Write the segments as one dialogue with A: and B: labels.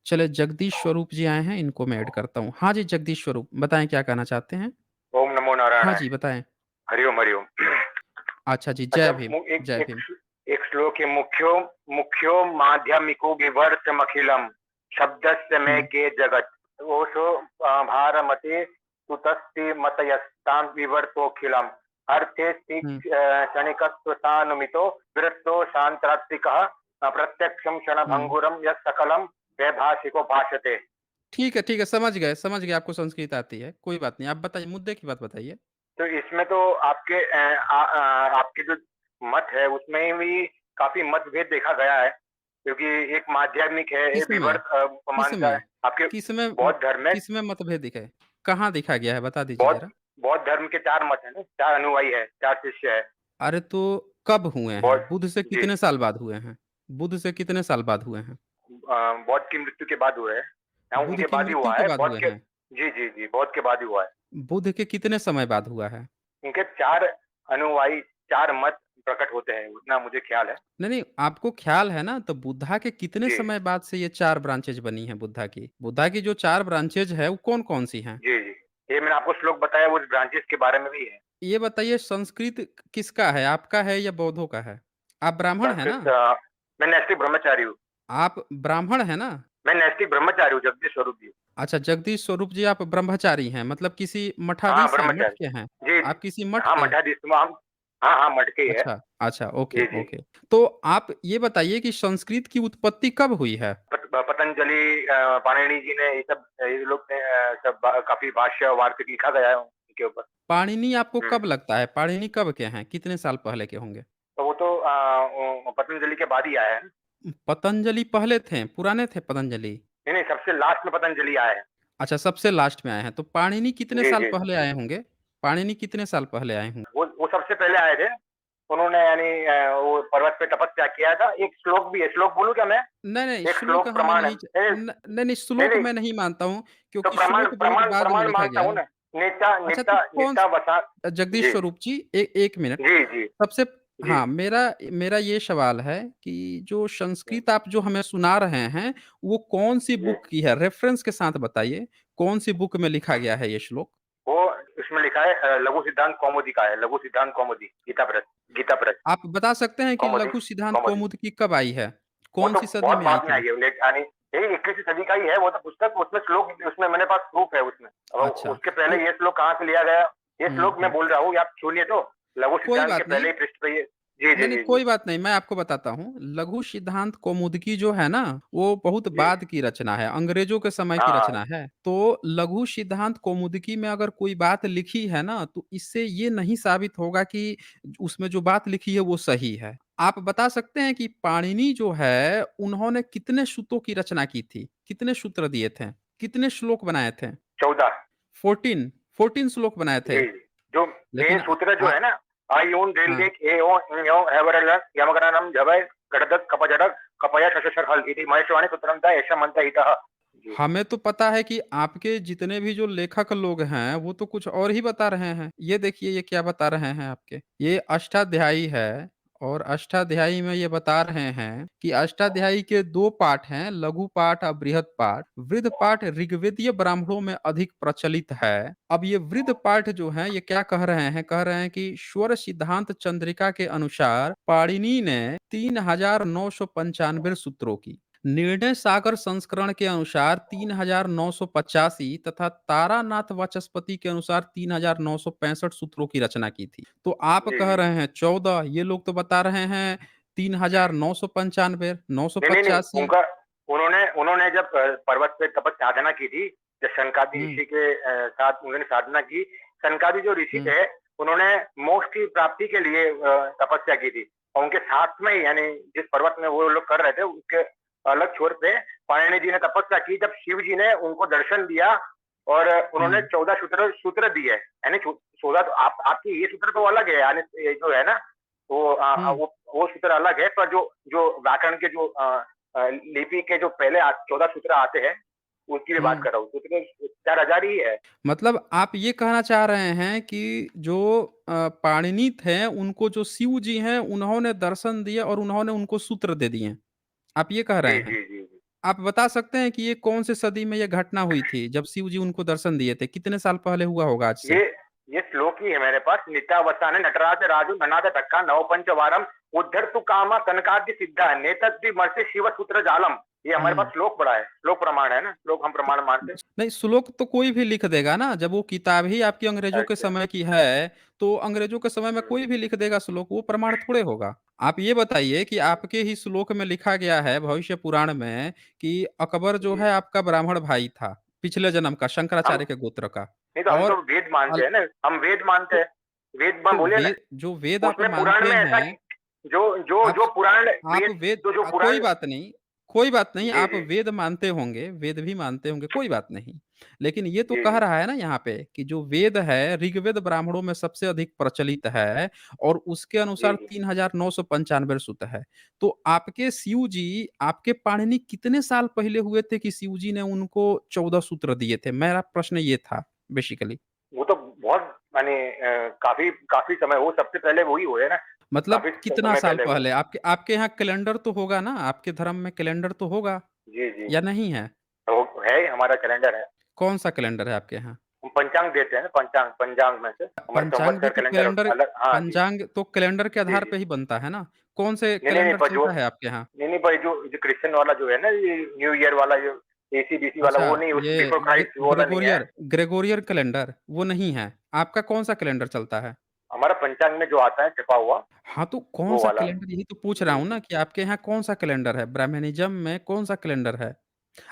A: चले जगदीश स्वरूप जी आए हैं, इनको मैं ऐड करता हूँ। हाँ जी, जगदीश स्वरूप बताएं क्या कहना चाहते हैं।
B: ओम नमो
A: हाँ
B: नारायणाय।
A: जी बताएं।
B: हरिओम हरिओम।
A: अच्छा जी,
B: अच्छा,
A: जय भीम।
B: एक
A: जय
B: एक
A: भीम।
B: एक श्लोक है। मुख्यो मुख्यो माध्यमिको विवर्तमखिलम शब्दस्य मे
A: हम्म।
B: के जगत। वो सो भारमते सुतस्ति मतयस्तां विवर्तोखिलम अर्थे
A: हम्म।
B: क्षणिकत्वसानुमितो विरक्तो शांतरात्तिकः प्रत्यक्षम
A: हम्म।
B: क्षणभंगुरम यत् सकलम वैभाषिको भाषते।
A: ठीक है, समझ गए, आपको संस्कृत आती है, कोई बात नहीं। आप बताइए, मुद्दे की बात बताइए।
B: तो इसमें तो आपके जो मत है उसमें भी काफी मतभेद देखा गया है, क्योंकि एक माध्यमिक है, एक
A: किसमें
B: विवर्त मानता
A: किसमें
B: है आपके
A: किसमें
B: बौद्ध धर्म में।
A: किसमें मतभेद दिखे, कहाँ दिखा गया है, बता दीजिए
B: बौद्ध
A: जरा।
B: बौद्ध धर्म के 4 मत है ना, 4 अनुयायी है, 4 शिष्य है।
A: अरे तो कब हुए हैं,
B: बौद्ध
A: बुद्ध से
B: जी,
A: कितने साल बाद हुए हैं? बुद्ध से कितने साल बाद हुए हैं?
B: बौद्ध की मृत्यु के बाद हुए हैं। हाँ,
A: बुद्ध
B: उनके
A: की
B: बाद ही
A: मृत्यु
B: हुआ
A: के
B: है
A: बाद
B: बौद्ध
A: हुए
B: के।
A: हैं?
B: जी, जी, जी, बौद्ध के बाद ही हुआ है।
A: बुद्ध के कितने समय बाद हुआ है?
B: उनके 4 अनुयायी, 4 मत प्रकट होते हैं, उतना मुझे ख्याल है।
A: नहीं नहीं, आपको ख्याल है ना, तो बुद्धा के कितने
B: जी,
A: समय बाद से ये चार ब्रांचेज बनी है बुद्धा की जो चार ब्रांचेज है वो कौन कौन सी हैं?
B: जी, जी। ये मैंने आपको श्लोक बताया, वो उस ब्रांचेस के बारे में भी है।
A: ये बताइए, संस्कृत किसका है, आपका है या बौद्धों का है? आप ब्राह्मण है ना?
B: संस्कृत मैं नैष्ठिक ब्रह्मचारी हूँ।
A: आप ब्राह्मण है ना?
B: मैं नैष्ठिक ब्रह्मचारी हूँ, जगदीश स्वरूप जी।
A: अच्छा, जगदीश स्वरूप जी आप ब्रह्मचारी हैं, मतलब किसी
B: हाँ,
A: मठाधीश हैं, मठ
B: ब्रह्मचारी।
A: के हैं?
B: जी,
A: आप किसी मठ
B: हाँ,
A: के?
B: मठाधीश हम। हाँ, हाँ, मठ के ही है।
A: अच्छा अच्छा, ओके
B: जी, जी।
A: ओके। तो आप ये बताइए कि संस्कृत की उत्पत्ति कब हुई है?
B: पतंजलि, पाणिनि जी ने ये लोग ने सब काफ़ी भाष्य वार्तिक लिखा गया है उनके ऊपर।
A: पाणिनि आपको
B: हुँ।
A: कब लगता है, पाणिनि कब के हैं, कितने साल पहले के होंगे?
B: तो वो तो पतंजलि के बाद ही आया है।
A: पतंजलि पहले थे, पुराने थे पतंजलि?
B: नहीं, नहीं, सबसे लास्ट में पतंजलि आया है।
A: अच्छा, सबसे लास्ट में आए हैं, तो पाणिनि कितने
B: जी,
A: साल
B: जी।
A: पहले आए होंगे? पाणिनि कितने साल पहले आए होंगे?
B: वो सबसे पहले आए थे। उन्होंने यानी वो पर्वत पे तपस्या किया था। एक श्लोक भी है, श्लोक बोलूँ क्या मैं?
A: नहीं नहीं,
B: एक
A: श्लोक
B: श्लोक
A: हमें
B: प्रमाण है।
A: नहीं
B: नहीं,
A: नहीं नहीं,
B: नहीं,
A: श्लोक
B: नहीं,
A: मैं नहीं मानता हूँ,
B: तो
A: क्योंकि
B: प्रमाण
A: श्लोक बहुत
B: प्रमाण
A: बाद में
B: प्रमाण
A: लिखा
B: मानता
A: गया
B: हूँ
A: है।
B: ना। नेता
A: अच्छा तो
B: नेता
A: कौन
B: नेता वसा।
A: जगदीश
B: जी,
A: स्वरूप जी, एक मिनट।
B: जी, जी,
A: सबसे
B: जी,
A: हाँ, मेरा मेरा ये सवाल है कि जो संस्कृत आप जो हमें सुना रहे हैं, वो कौन सी
B: जी।
A: बुक की है, रेफरेंस के साथ बताइए, कौन सी बुक में लिखा गया है ये श्लोक?
B: वो इसमें लिखा है, लघु सिद्धांत कौमुदी का है, लघु सिद्धांत कौमुदी, गीता प्रेस।
A: आप बता सकते हैं कि
B: कौमुदी,
A: लघु सिद्धांत
B: कौमुदी।
A: कौमुदी की कब आई है,
B: वो
A: कौन
B: तो
A: सी सदी
B: बहुत
A: में आई
B: बाद में
A: थी?
B: आई है, यानी यही 21वीं सदी का ही है वो तो पुस्तक। उसमें श्लोक, उसमें मेरे पास प्रूफ है उसमें। अब
A: अच्छा
B: उसके
A: तो
B: पहले ये श्लोक कहाँ से लिया गया? ये श्लोक मैं
A: हम्म,
B: बोल रहा हूँ, आप सुनिए तो। लघु
A: कोई
B: सिद्धांत के
A: बात नहीं।
B: पहले ही पृष्ठ पे ये। जी, जी,
A: नहीं नहीं,
B: जी, जी,
A: कोई बात नहीं, मैं आपको बताता हूँ। लघु सिद्धांत कौमुदी जो है ना, वो बहुत
B: जी।
A: बाद की रचना है, अंग्रेजों के समय की
B: हाँ,
A: रचना है। तो लघु सिद्धांत कौमुदी में अगर कोई बात लिखी है ना, तो इससे ये नहीं साबित होगा कि उसमें जो बात लिखी है वो सही है। आप बता सकते हैं कि पाणिनि जो है, उन्होंने कितने सूत्रों की रचना की थी, कितने सूत्र दिए थे, कितने श्लोक बनाए थे?
B: 14।
A: 14, 14 श्लोक बनाए थे।
B: जी, जी। जो मेन
A: लेकिन
B: सूत्र जो है ना, आयून
A: हाँ,
B: डेल्डेक एओ ञो एवरल यमगणनम जबै गडदक कपजडक कपया शशशर हल इति महेशवाणी सूत्रंता ऐसा मनता इतः। जी।
A: हमें तो पता है कि आपके जितने भी जो लेखक लोग हैं वो तो कुछ और ही बता रहे हैं। ये देखिए, ये क्या बता रहे हैं आपके, ये अष्टाध्यायी है, और अष्टाध्यायी में ये बता रहे हैं कि अष्टाध्यायी के दो पाठ हैं, लघु पाठ और बृहद पाठ। वृहद पाठ ऋग्वेदीय ब्राह्मणों में अधिक प्रचलित है। अब ये वृहद पाठ जो है, ये क्या कह रहे हैं कि स्वर सिद्धांत चंद्रिका के अनुसार पाणिनि ने 3995 सूत्रों की, निर्णय सागर संस्करण के अनुसार 3985 तथा तारानाथ वाचस्पति के अनुसार 3965 सूत्रों की रचना की थी। तो आप
B: जी,
A: कह
B: जी।
A: रहे हैं 14, ये लोग तो बता रहे हैं 3995, नौ सौ
B: नहीं, नहीं, नहीं,
A: पचासी
B: उनका उन्होंने उन्होंने जब पर्वत पे तपस्या साधना की थी, जब सनकादि
A: हम्म।
B: ऋषि के साथ उन्होंने साधना की। सनकादि जो ऋषि
A: हम्म।
B: थे, उन्होंने मोक्ष की प्राप्ति के लिए तपस्या की थी। और उनके साथ में ही, यानी जिस पर्वत में वो लोग कर रहे थे, उसके अलग छोर पे पाणिनि जी ने तपस्या की। जब शिव जी ने उनको दर्शन दिया और उन्होंने
A: हम्म।
B: 14 सूत्र सूत्र दिए, यानी 14। तो आपकी ये सूत्र तो अलग है, यानी ये जो है ना, वो
A: हम्म।
B: वो सूत्र अलग है। पर जो जो व्याकरण के जो लिपि के जो पहले 14 सूत्र आते हैं, उसकी भी बात
A: हम्म।
B: कर रहा हूँ। सूत्र 4000 ही है।
A: मतलब आप ये कहना चाह रहे हैं कि जो पाणिनि थे, उनको जो शिव जी हैं, उन्होंने दर्शन दिए और उन्होंने उनको सूत्र दे दिए, आप ये कह
B: जी,
A: रहे हैं?
B: जी, जी, जी।
A: आप बता सकते हैं कि ये कौन से सदी में ये घटना हुई थी जब शिव जी उनको दर्शन दिए थे? कितने साल पहले हुआ होगा आज से?
B: ये ये श्लोक ही है मेरे पास। नित्यावसाने नटराज राजू ननाद धक्का नव पंचवारम उद्धर तु कामा कनकादि सिद्धा नेतद्दि मर्षि शिव सूत्र जालम। ये हमारे पास
A: हुँ।
B: श्लोक पड़ा है, श्लोक प्रमाण है ना, श्लोक हम प्रमाण मानते हैं।
A: नहीं, श्लोक तो कोई भी लिख देगा ना, जब वो किताब ही आपकी अंग्रेज़ों के
B: अच्छा।
A: समय की है, तो अंग्रेज़ों के समय में कोई भी लिख देगा श्लोक, वो प्रमाण थोड़े होगा। आप ये बताइए कि आपके ही श्लोक में लिखा गया है भविष्य पुराण में कि अकबर जो
B: जी।
A: है आपका ब्राह्मण भाई था, पिछले जन्म का,
B: हम
A: शंकराचार्य के गोत्र का।
B: नहीं तो हम
A: और
B: तो वेद मानते
A: अल
B: हैं ना, हम वेद मानते
A: तो
B: हैं। वेद में
A: तो
B: बोले ना,
A: वेद आप
B: उसमें पुराण
A: मानते
B: में ऐसा
A: हैं,
B: जो जो
A: आप
B: जो पुराण
A: आप
B: वेद,
A: वेद
B: जो जो
A: कोई
B: पुराण।
A: बात नहीं, कोई बात नहीं,
B: जी,
A: आप
B: जी।
A: वेद मानते होंगे, वेद भी मानते होंगे, कोई बात नहीं। लेकिन ये तो
B: जी,
A: कह
B: जी।
A: रहा है ना यहाँ पे कि जो वेद है, ऋग्वेद ब्राह्मणों में सबसे अधिक प्रचलित है और उसके
B: जी,
A: अनुसार
B: जी।
A: 3995 सूक्त है। तो आपके शिव जी, आपके पाणिनि कितने साल पहले हुए थे कि शिव जी ने उनको 14 सूत्र दिए थे? मेरा प्रश्न ये था बेसिकली।
B: वो तो बहुत माने काफ़ी काफ़ी समय, वो सबसे पहले वो ही हुए ना,
A: मतलब
B: काफ़ी
A: कितना
B: समय
A: साल
B: पहले हुए।
A: पहले? आपके आपके यहाँ कैलेंडर तो होगा ना? आपके धर्म में कैलेंडर तो होगा
B: जी, जी।
A: या नहीं है?
B: तो है, हमारा कैलेंडर है।
A: कौन-सा कैलेंडर है आपके यहाँ?
B: हम पंचांग देते हैं ना, पंचांग पंचांग में से। हमारा
A: पंचांग भी
B: संवत्सर
A: तो
B: कैलेंडर
A: कैलेंडर
B: अलग। हाँ जी।
A: पंचांग तो कैलेंडर के
B: जी,
A: आधार
B: जी।
A: पे ही बनता है ना? कौन से
B: नहीं, नहीं, नहीं,
A: कैलेंडर
B: पर जो
A: चलता है आपके यहाँ?
B: नहीं, नहीं, पर जो जो क्रिश्चियन वाला जो है ना, ये न्यू ईयर वाला, जो एसी-बीसी वाला,
A: अच्छा,
B: वो नहीं, उस
A: ये
B: बिफोर क्राइस्ट वो वाला नहीं है।
A: ग्रेगोरियर कैलेंडर वो नहीं है। आपका कौन-सा कैलेंडर चलता है?
B: हमारा पंचांग में जो आता है छपा हुआ,
A: हाँ, तो
B: वो
A: कौन-सा
B: वाला।
A: कैलेंडर यही तो पूछ रहा
B: जी,
A: हूँ ना
B: जी।
A: कि आपके यहाँ कौन-सा कैलेंडर है? ब्राह्मणिज़्म में कौन-सा कैलेंडर है?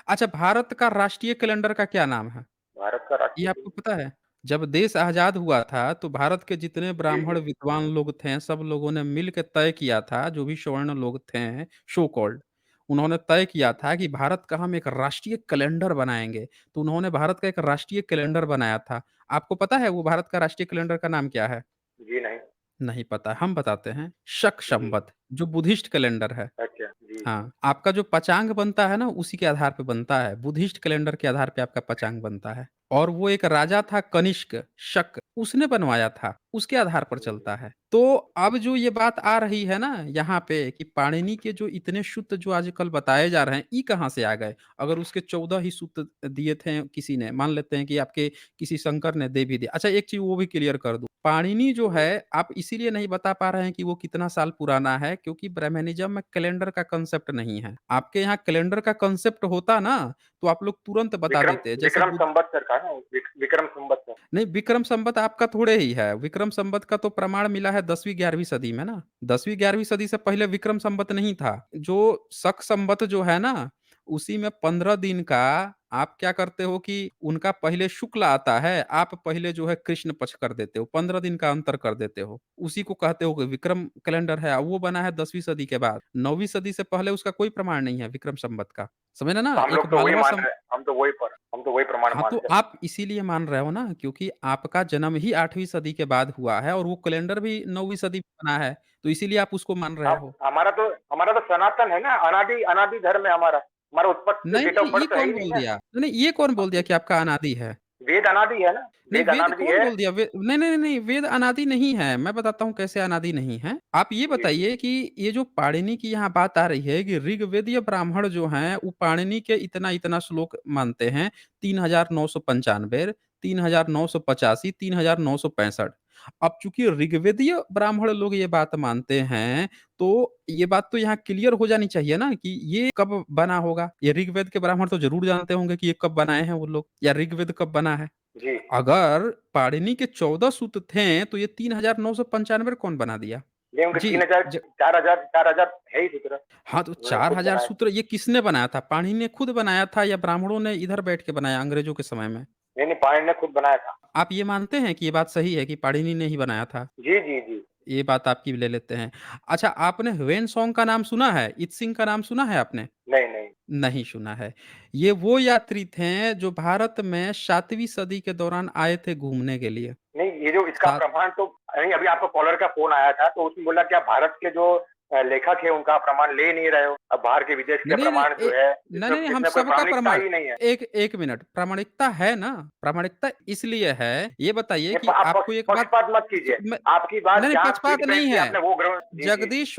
A: अच्छा, भारत का राष्ट्रीय कैलेंडर का क्या नाम है?
B: भारत का
A: ये
B: राष्ट्रीय
A: आपको
B: फूल।
A: पता है? जब देश आज़ाद हुआ था, तो भारत के जितने
B: जी,
A: ब्राह्मण
B: जी।
A: विद्वान लोग थे, सब लोगों ने मिल के तय किया था, जो भी सवर्ण लोग थे, सो कॉल्ड, उन्होंने तय किया था कि भारत का हम एक राष्ट्रीय कैलेंडर बनाएँगे। तो उन्होंने भारत का एक राष्ट्रीय कैलेंडर बनाया था। आपको पता है वो भारत का राष्ट्रीय कैलेंडर का नाम क्या है?
B: जी, नहीं।
A: नहीं पता, हम बताते हैं, शक
B: जी।
A: संवत, जो बुद्धिस्ट कैलेंडर है।
B: अच्छा। जी, जी।
A: हाँ, आपका जो पचांग बनता है ना, उसी के आधार पे बनता है। बुद्धिस्ट कैलेंडर के आधार पे आपका पचांग बनता है और वो एक राजा था कनिष्क, शक, उसने बनवाया था, उसके आधार पर
B: हुँ।
A: चलता है। तो अब जो ये बात आ रही है ना यहाँ पे कि पाणिनि के जो इतने सूत्र जो आजकल बताए जा रहे हैं, ये कहाँ से आ गए? अगर उसके 14 ही सूत्र दिए थे किसी ने, मान लेते हैं कि आपके किसी शंकर ने दे भी दिया। अच्छा, एक चीज़ वो भी क्लियर कर दूँ, पाणिनि जो
B: जी।
A: है, आप इसीलिए नहीं बता पा रहे हैं कि वो कितना साल पुराना है, क्योंकि ब्राह्मणिज़्म में कैलेंडर का कांसेप्ट नहीं है। आपके यहाँ कैलेंडर का कांसेप्ट होता ना, तो आप लोग तुरंत बता
B: विक्रम
A: देते। जैसे
B: विक्रम संवत्सर का ना, विक्रम संवत्सर।
A: नहीं, विक्रम संवत आपका थोड़े ही है। विक्रम संवत का तो प्रमाण मिला है 10वीं-11वीं सदी में ना। 10वीं-11वीं सदी से पहले विक्रम संवत नहीं था। जो शक संवत जो है ना, उसी में 15 दिन का आप क्या करते हो कि उनका पहले शुक्ल आता है, आप पहले जो है कृष्ण पक्ष कर देते हो। 15 दिन का अंतर कर देते हो। उसी को कहते हो कि विक्रम कैलेंडर है, वो बना है 10वीं सदी के बाद। 9वीं सदी से पहले उसका कोई प्रमाण नहीं है विक्रम संवत का। समझ रहे
B: तो
A: ना?
B: हम
A: एक
B: लोग तो वही
A: मालवा
B: मान
A: सं
B: रहे हैं, हम तो वही प्रमाण
A: हाँ, तो
B: मानते हैं।
A: आप इसीलिए मान रहे हो ना क्योंकि आपका जन्म ही 8वीं सदी के बाद हुआ है और वो कैलेंडर भी 9वीं सदी में बना है, तो इसीलिए आप उसको मान रहे
B: अब
A: हो।
B: हमारा तो सनातन है ना, अनादि अनादि धर्म है हमारा। हमारा उत्पत्ति
A: नहीं,
B: डेट ऑफ
A: नहीं, ये
B: बर्थ तो है
A: कौन
B: ही नहीं
A: बोल
B: ना।
A: दिया? नहीं, ये कौन बोल दिया कि आपका अनादि है?
B: वेद अनादि है ना,
A: नहीं,
B: वेद
A: वेद
B: अनादि
A: कौन
B: है।
A: बोल दिया? नहीं, नहीं, नहीं, वेद अनादि नहीं है। मैं बताता हूँ कैसे अनादि नहीं है। आप ये
B: जी, जी।
A: बताइए कि ये जो पाणिनि की यहाँ बात आ रही है कि ऋग्वेदीय ब्राह्मण जो हैं, वो पाणिनि के इतना-इतना श्लोक मानते हैं, 3995, 3985, 3965। अब चूँकि ऋग्वेदीय ब्राह्मण लोग ये बात मानते हैं, तो ये बात तो यहाँ क्लियर हो जानी चाहिए ना कि ये कब बना होगा? ये ऋग्वेद के ब्राह्मण तो ज़रूर जानते होंगे कि ये कब बनाए हैं वो लोग या ऋग्वेद कब बना है।
B: जी।
A: अगर पाणिनि के 14 सूत्र थे, तो ये 3995 कौन बना दिया?
B: ये उनके
A: जी,
B: 3000
A: ज
B: 4000 4000 है ही सूत्र।
A: हाँ, तो
B: उन्होंने खुद
A: 4000
B: बनाए।
A: सूत्र ये किसने बनाया था? पाणिनि ने खुद बनाया था या ब्राह्मणों ने इधर बैठ के बनाया अंग्रेजों के समय में?
B: नहीं, नहीं, पाणिनि ने खुद बनाया था।
A: आप ये मानते हैं कि ये बात सही है कि पाणिनि ने ही बनाया था?
B: जी, जी, जी।
A: ये बात आपकी ले लेते हैं। अच्छा, आपने ह्वेन-सॉन्ग का नाम सुना है? इत-सिंह का नाम सुना है आपने?
B: नहीं, नहीं।
A: नहीं सुना है। ये वो यात्री थे जो भारत में 7वीं सदी के दौरान आए थे घूमने के लिए।
B: नहीं, ये जो इसका
A: सात
B: प्रमाण तो नहीं, अभी आपको कॉलर का फ़ोन आया था, तो उसमें बोला कि आप भारत के जो लेखक है, उनका प्रमाण ले नहीं रहे हो। अब बाहर के विदेश के
A: नहीं, नहीं, नहीं,
B: प्रमाण जो है,
A: नहीं, नहीं, हम
B: इसमें कोई
A: सबका
B: प्रामाणिकता
A: प्रमाण
B: ही नहीं है।
A: एक 1 मिनट, प्रामाणिकता है ना, प्रामाणिकता इसलिए है, ये बताइए
B: ये
A: कि
B: आप
A: आपको एक बात
B: पक्षपात मत
A: सु
B: कीजिए।
A: मैं
B: आपकी
A: नहीं,
B: बात
A: नहीं,
B: जहाँ
A: पक्षपात
B: फीड बैक
A: नहीं
B: किया
A: है।
B: आपने वो ग्रहण। जी, जी।
A: जगदीश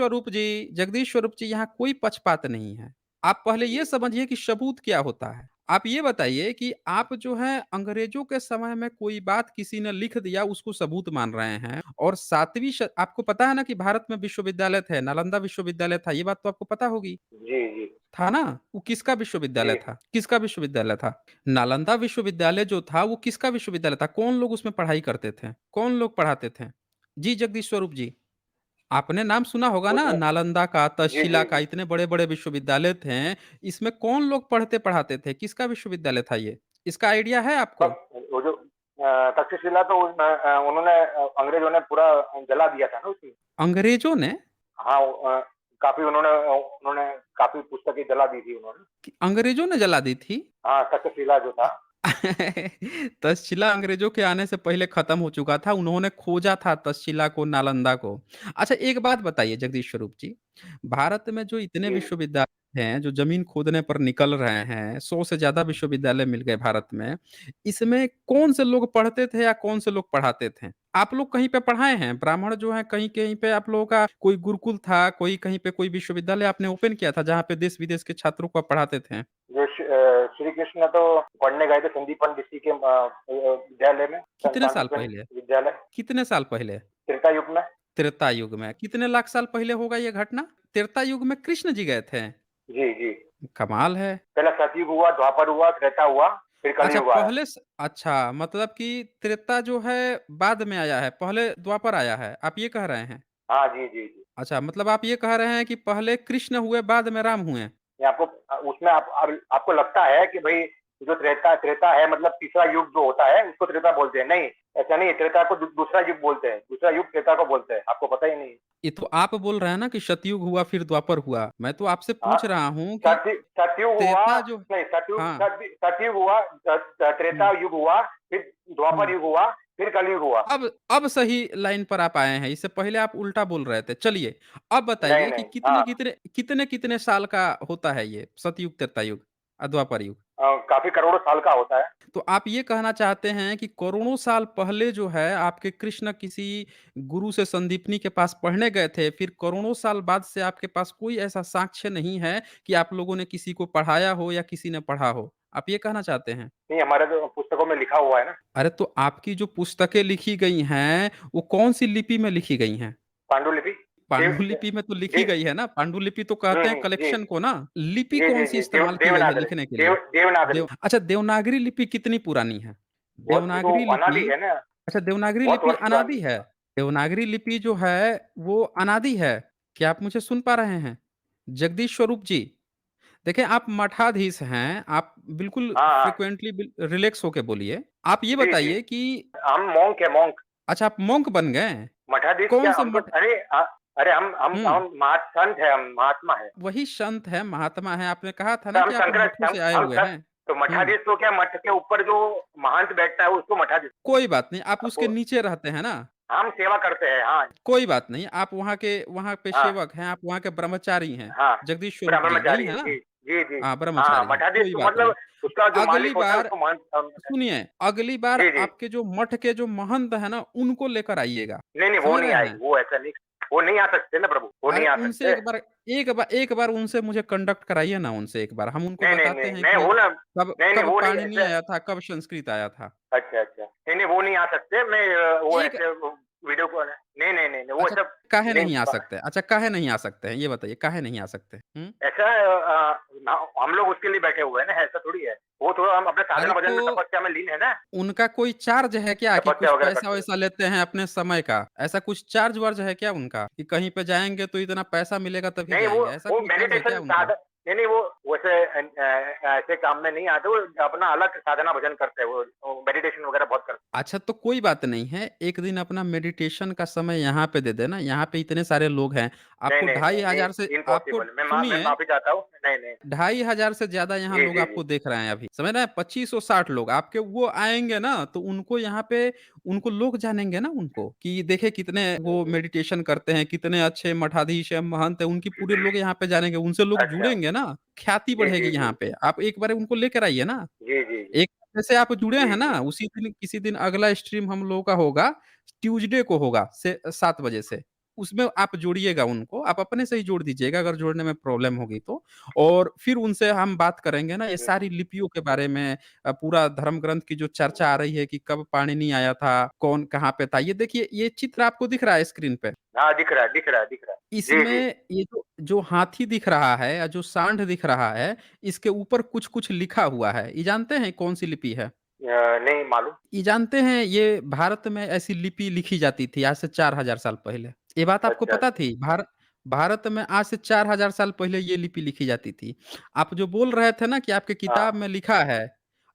A: स्वरूप जी, यहाँ कोई पक्षपात नहीं है। आप पहले ये समझिए कि सबूत क्या होता है। आप ये बताइए कि आप जो है अंग्रेजों के समय में कोई बात किसी ने लिख दिया उसको सबूत मान रहे हैं और सातवीं आपको पता है ना कि भारत में विश्वविद्यालय थे, नालंदा विश्वविद्यालय था, ये बात तो आपको पता होगी।
B: जी, जी,
A: था ना? वो किसका
B: जी।
A: विश्वविद्यालय था? किसका विश्वविद्यालय था? नालंदा विश्वविद्यालय जो था वो किसका विश्वविद्यालय था? कौन लोग उसमें पढ़ाई करते थे? कौन लोग पढ़ाते थे? जी जगदीश स्वरूप जी, आपने नाम सुना होगा ना
B: उसमें
A: नालंदा का,
B: जी,
A: तक्षशिला
B: जी,
A: का,
B: जी।
A: इतने बड़े-बड़े विश्वविद्यालय थे। इसमें कौन लोग पढ़ते पढ़ाते थे? किसका विश्वविद्यालय था ये? इसका आइडिया है आपको?
B: तब वो जो तक्षशिला तो उन्होंने अंग्रेजों ने पूरा जला दिया था ना उसमें।
A: अंग्रेजों ने?
B: हाँ, काफ़ी उन्होंने काफ़ी पुस्तकें जला दी थी उन्होंने।
A: अंग्रेजों ने जला दी थी?
B: हाँ, तक्षशिला जो था।
A: तक्षशिला अंग्रेजों के आने से पहले खत्म हो चुका था। उन्होंने खोजा था तक्षशिला को, नालंदा को। अच्छा एक बात बताइए जगदीश स्वरूप जी, भारत में जो इतने
B: जी।
A: विश्वविद्यालय हैं, जो ज़मीन खोदने पर निकल रहे हैं, 100 से ज़्यादा विश्वविद्यालय मिल गए भारत में। इसमें कौन से लोग पढ़ते थे या कौन से लोग पढ़ाते थे? आप लोग कहीं पे पढ़ाए हैं? ब्राह्मण जो हैं कहीं-कहीं पे आप लोगों का कोई गुरुकुल था, कोई कहीं पे कोई विश्वविद्यालय आपने ओपन किया था जहाँ पे देश-विदेश के छात्रों को आप पढ़ाते थे?
B: श्री कृष्ण तो पढ़ने गए थे संदीपन ऋषि के विद्यालय में,
A: कितने साल
B: सांदीपनि
A: पहले?
B: विद्यालय,
A: कितने साल पहले?
B: त्रेता युग में।
A: त्रेता युग में। कितने लाख साल पहले होगा ये घटना? त्रेता युग में कृष्ण जी गए थे।
B: जी, जी।
A: कमाल है।
B: पहला सतयुग हुआ, द्वापर हुआ, त्रेता हुआ, फिर
A: अच्छा
B: कलयुग आया।
A: पहले अच्छा मतलब कि त्रेता जो है बाद में आया है, पहले द्वापर आया है, आप ये कह रहे हैं?
B: हाँ, जी, जी, जी।
A: अच्छा मतलब आप ये कह रहे हैं कि पहले कृष्ण हुए, बाद में राम हुए।
B: ये आपको उसमें आपको लगता है कि भई जो त्रेता त्रेता है मतलब तीसरा युग जो होता है उसको त्रेता बोलते हैं। नहीं, ऐसा नहीं है, त्रेता को दूसरा युग बोलते हैं। दूसरा युग त्रेता को बोलते हैं, आपको पता ही नहीं है।
A: ये तो आप बोल रहे हैं ना कि सतयुग हुआ फिर द्वापर हुआ। मैं तो आपसे
B: हाँ,
A: पूछ रहा हूँ कि
B: सतयुग हुआ,
A: त्रेता जो
B: नहीं
A: हाँ।
B: सतयुग हुआ, त्रेता
A: हुँ,
B: युग हुआ, फिर द्वापर
A: हुँ।
B: युग हुआ, फिर कलयुग हुआ।
A: अब सही लाइन पर आप आए हैं, इससे पहले आप उल्टा बोल रहे थे। चलिए, अब
B: नहीं,
A: बताइए कि
B: नहीं। हाँ,
A: कितने साल का होता है ये सतयुग, त्रेता युग, द्वापर युग?
B: काफ़ी करोड़ों साल का होता है।
A: तो आप ये कहना चाहते हैं कि करोड़ों साल पहले जो है आपके कृष्ण किसी गुरु से संदीपनी के पास पढ़ने गए थे, फिर करोड़ों साल बाद से आपके पास कोई ऐसा साक्ष्य नहीं है कि आप लोगों ने किसी को पढ़ाया हो या किसी ने पढ़ा हो। आप ये कहना चाहते हैं?
B: नहीं, हमारे तो पुस्तकों में लिखा हुआ है ना,
A: अरे! तो आपकी जो पुस्तकें लिखी गई हैं, वो कौन-सी लिपि में लिखी गई हैं?
B: पांडुलिपि। देव
A: पांडुलिपि में तो लिखी
B: दे
A: गई है ना, पांडुलिपि तो कहते हैं
B: जी।
A: कलेक्शन को ना। लिपि
B: जी, जी,
A: कौन-सी
B: जी।
A: इस्तेमाल की गई है
B: देवनागरी,
A: लिखने के लिए?
B: देवनागरी।
A: अच्छा देवनागरी लिपि कितनी पुरानी है?
B: वो तो
A: देवनागरी लिपि
B: अनादि है ना,
A: अच्छा देवनागरी
B: बहुत
A: लिपि
B: वर्ष पुरानी।
A: अनादि है। देवनागरी लिपि जो है वो अनादि है। क्या आप मुझे सुन पा रहे हैं? जगदीश स्वरूप जी, देखिए आप मठाधीश हैं, आप बिल्कुल
B: हाँ, हाँ।
A: फ्रीक्वेंटली रिलैक्स होके बोलिए। आप ये
B: जी, जी।
A: बताइए कि
B: हम मॉन्क है, मॉन्क।
A: अच्छा आप मोंक बन गए हैं?
B: मठाधीश
A: कौन
B: क्या,
A: से
B: हम तो
A: मठ
B: अरे अरे
A: हुँ,
B: संत है, हम महात्मा है।
A: वही संत है, महात्मा है, आपने कहा था
B: तो
A: ना कि आप मठों से आए
B: हम
A: हुए
B: सर,
A: हैं।
B: तो
A: हुँ,
B: मठाधीश तो क्या, मठ के ऊपर जो महंत बैठता है उसको मठाधीश।
A: कोई बात नहीं, आप उसके
B: आपको
A: नीचे रहते हैं ना?
B: हम सेवा करते हैं, हाँ,
A: कोई बात नहीं, आप वहाँ पे
B: हाँ,
A: सेवक हैं, आप वहाँ के ब्रह्मचारी हैं,
B: हाँ।
A: जगदीश स्वरूप जी, यही
B: ब्रह्मचारी
A: है
B: है,
A: ना?
B: जी, जी, जी।
A: हाँ,
B: हाँ,
A: ब्रह्मचारी हैं,
B: मठाधीश
A: कोई
B: तो
A: बात नहीं।
B: मतलब उसका जो
A: अगली
B: मालिक होता है
A: बार
B: उसको महंत
A: सुनिए, अगली बार
B: जी, जी।
A: आपके जो मठ के जो महंत हैं ना, उनको लेकर आइएगा,
B: नहीं, नहीं, वो
A: समझ
B: नहीं
A: रहे
B: आएगी,
A: हैं?
B: वो ऐसा नहीं, वो नहीं आ सकते ना प्रभु, वो
A: अरे
B: नहीं आ
A: उनसे
B: सकते।
A: एक बार उनसे मुझे कंडक्ट कराइए ना उनसे एक बार, हम उनको
B: नहीं, नहीं,
A: बताते
B: नहीं,
A: हैं
B: मैं
A: कि
B: हूँ ना, नहीं, नहीं,
A: कब
B: वो नहीं
A: पाणिनि
B: ऐसे।
A: आया था, कब संस्कृत आया था।
B: अच्छा, अच्छा। नहीं, नहीं, वो नहीं आ सकते, मैं वो
A: एक
B: ऐसे वो वीडियो को नहीं, नहीं, नहीं, नहीं, वो
A: अच्छा
B: सब
A: काहे
B: नहीं।
A: नहीं आ सकते? अच्छा काहे नहीं आ सकते हैं? ये बताइए काहे नहीं आ सकते? हुँ?
B: ऐसा हम लोग उसके लिए बैठे हुए हैं ना, ऐसा थोड़ी है। वो थोड़ा हम अपने
A: अरे
B: साधना भजन
A: तो
B: में तपस्या में लीन है ना,
A: उनका कोई चार्ज है क्या कि
B: तपस्या
A: कुछ
B: वगैरह करते हुए।
A: पैसा-वैसा लेते हैं अपने समय का? ऐसा कुछ चार्ज-वार्ज है क्या उनका? कि कहीं पे जाएँगे तो इतना पैसा मिलेगा तभी
B: नहीं,
A: जाएँगे, ऐसा
B: वो
A: कोई चार्ज है क्या
B: मेडिटेशन
A: उनका?
B: साधन, नहीं, नहीं, वो वैसे ऐसे काम में नहीं आते, वो अपना अलग साधना भजन करते हैं, वो मेडिटेशन वगैरह बहुत करते
A: अच्छा तो कोई बात नहीं है, एक दिन अपना मेडिटेशन का समय यहाँ पे दे देना, यहाँ पे इतने सारे लोग हैं,
B: हैं।
A: आपको
B: नहीं, नहीं,
A: ढाई
B: नहीं,
A: हज़ार से
B: नहीं,
A: आपको
B: इम्पॉसिबल है। मैं
A: सुनिए
B: माफ़ी चाहता हूँ। नहीं, नहीं।
A: 2500 से ज़्यादा यहाँ
B: जी,
A: लोग
B: जी,
A: आपको
B: जी।
A: देख रहे हैं अभी, समझ रहे हैं? 2560 लोग आपके वो आएँगे ना, तो उनको यहाँ पे उनको लोग जानेंगे ना उनको, कि देखिए कितने वो मेडिटेशन करते हैं, कितने अच्छे मठाधीश हैं, महंत हैं, उनकी पूरे लोग यहाँ पे जानेंगे, उनसे लोग
B: अच्छा।
A: जुड़ेंगे ना, ख्याति
B: जी,
A: बढ़ेगी
B: जी, जी।
A: यहाँ पे। आप एक बार उनको लेकर आइए ना।
B: जी, जी, जी।
A: एक जैसे आप जुड़े
B: जी,
A: हैं ना,
B: जी।
A: उसी दिन किसी दिन अगला स्ट्रीम हम लोगों का होगा, ट्यूसडे को होगा से 7 बजे से। उसमें आप जोड़िएगा उनको, आप अपने से ही जोड़ दीजिएगा अगर जोड़ने में प्रॉब्लम होगी तो। और फिर उनसे हम बात करेंगे ना ये
B: हुँ,
A: सारी लिपियों के बारे में, पूरा धर्म ग्रंथ की जो चर्चा आ रही है कि कब पाणिनि आया था, कौन कहाँ पे था। ये देखिए ये चित्र आपको दिख रहा है स्क्रीन पे?
B: हाँ, दिख रहा है, दिख रहा है, दिख रहा है। जी, जी।
A: इसमें ये जो जो हाथी दिख रहा है या जो सांड दिख रहा है, इसके ऊपर कुछ-कुछ लिखा हुआ है। ये जानते हैं कौन-सी लिपि है?
B: नहीं मालूम।
A: ये जानते हैं ये भारत में ऐसी लिपि लिखी जाती थी आज से 4000 साल पहले। ये बात आपको
B: अच्छा,
A: पता
B: अच्छा।
A: थी? भारत में आज से 4000 साल पहले ये लिपि लिखी जाती थी। आप जो बोल रहे थे ना कि आपके किताब
B: हाँ।
A: में लिखा है,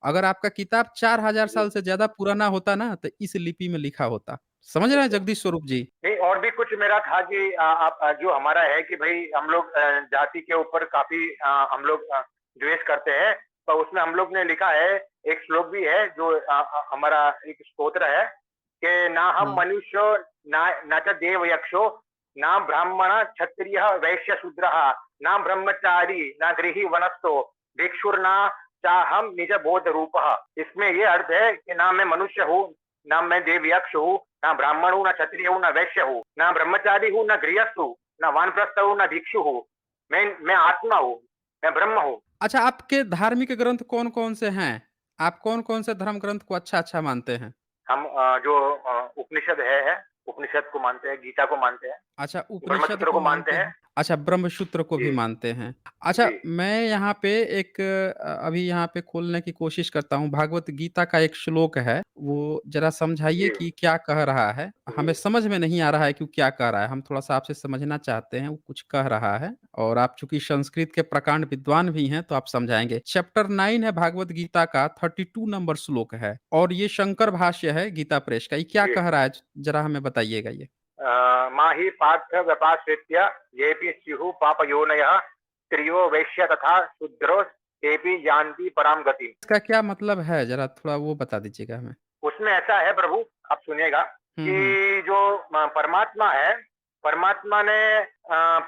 A: अगर आपका किताब 4000
B: जी,
A: साल से ज़्यादा पुराना होता ना, तो इस लिपि में लिखा होता। समझ रहे हैं
B: अच्छा।
A: जगदीश स्वरूप जी?
B: नहीं और भी कुछ मेरा था कि आप जो हमारा है कि भई हम लोग जाति के ऊपर काफ़ी हम लोग द्वेष करते हैं, तो उसमें हम लोग ने लिखा है, एक श्लोक भी है जो हमारा एक स्तोत्र है कि ना हम
A: हुँ।
B: मनुष्यो ना च देव यक्षो, ना ब्राह्मण क्षत्रियः वैश्य शूद्रः, ना ब्रह्मचारी, ना गृही वनस्थो, भिक्षुर्ना चाहम निज बोध रूपः। इसमें ये अर्थ है कि ना मैं मनुष्य हूँ, ना मैं देव यक्ष हूँ, ना ब्राह्मण हूँ, ना क्षत्रिय हूँ, ना वैश्य हूँ, ना ब्रह्मचारी हूँ, ना गृहस्थ हूँ, ना वानप्रस्थ हूँ, ना भिक्षु हूँ। मैं आत्मा हूँ, मैं ब्रह्म हूँ।
A: अच्छा आपके धार्मिक ग्रंथ कौन-कौन से हैं? आप कौन-कौन से धर्म ग्रंथ को अच्छा-अच्छा मानते हैं?
B: हम जो उपनिषद है, उपनिषद को मानते हैं, गीता को मानते हैं,
A: अच्छा, उपनिषद
B: ब्रह्मसूत्र
A: को
B: को मानते
A: मानते
B: हैं।
A: हैं। अच्छा, ब्रह्मसूत्र को भी
B: जी,
A: मानते हैं। अच्छा,
B: जी,
A: मैं यहाँ पे एक अभी यहाँ पे खोलने की कोशिश करता हूँ, भागवत गीता का एक श्लोक है, वो ज़रा समझाइए
B: जी,
A: कि क्या कह रहा है?
B: जी,
A: हमें समझ में नहीं आ रहा है कि वो क्या कह रहा है, हम थोड़ा-सा आपसे समझना चाहते हैं, वो कुछ कह रहा है और आप चूँकि संस्कृत के प्रकांड विद्वान भी हैं, तो आप समझाएँगे। चैप्टर 9 है भागवत गीता का, 32 नंबर श्लोक है और ये शंकर भाष्य है गीता प्रेस का। ये क्या
B: जी।
A: कह रहा है? ज़रा हमें बताइएगा ये।
B: माहि पार्थ व्यपाश्रित्य येऽपि स्युः पापयोनयः स्त्रियो वैश्य तथा शूद्रो तेऽपि यान्ति परां गतिम्।
A: इसका क्या मतलब है? ज़रा थोड़ा वो बता दीजिएगा हमें।
B: उसमें ऐसा है प्रभु, आप सुनिएगा
A: हुँ, हुँ।
B: कि जो परमात्मा है, परमात्मा ने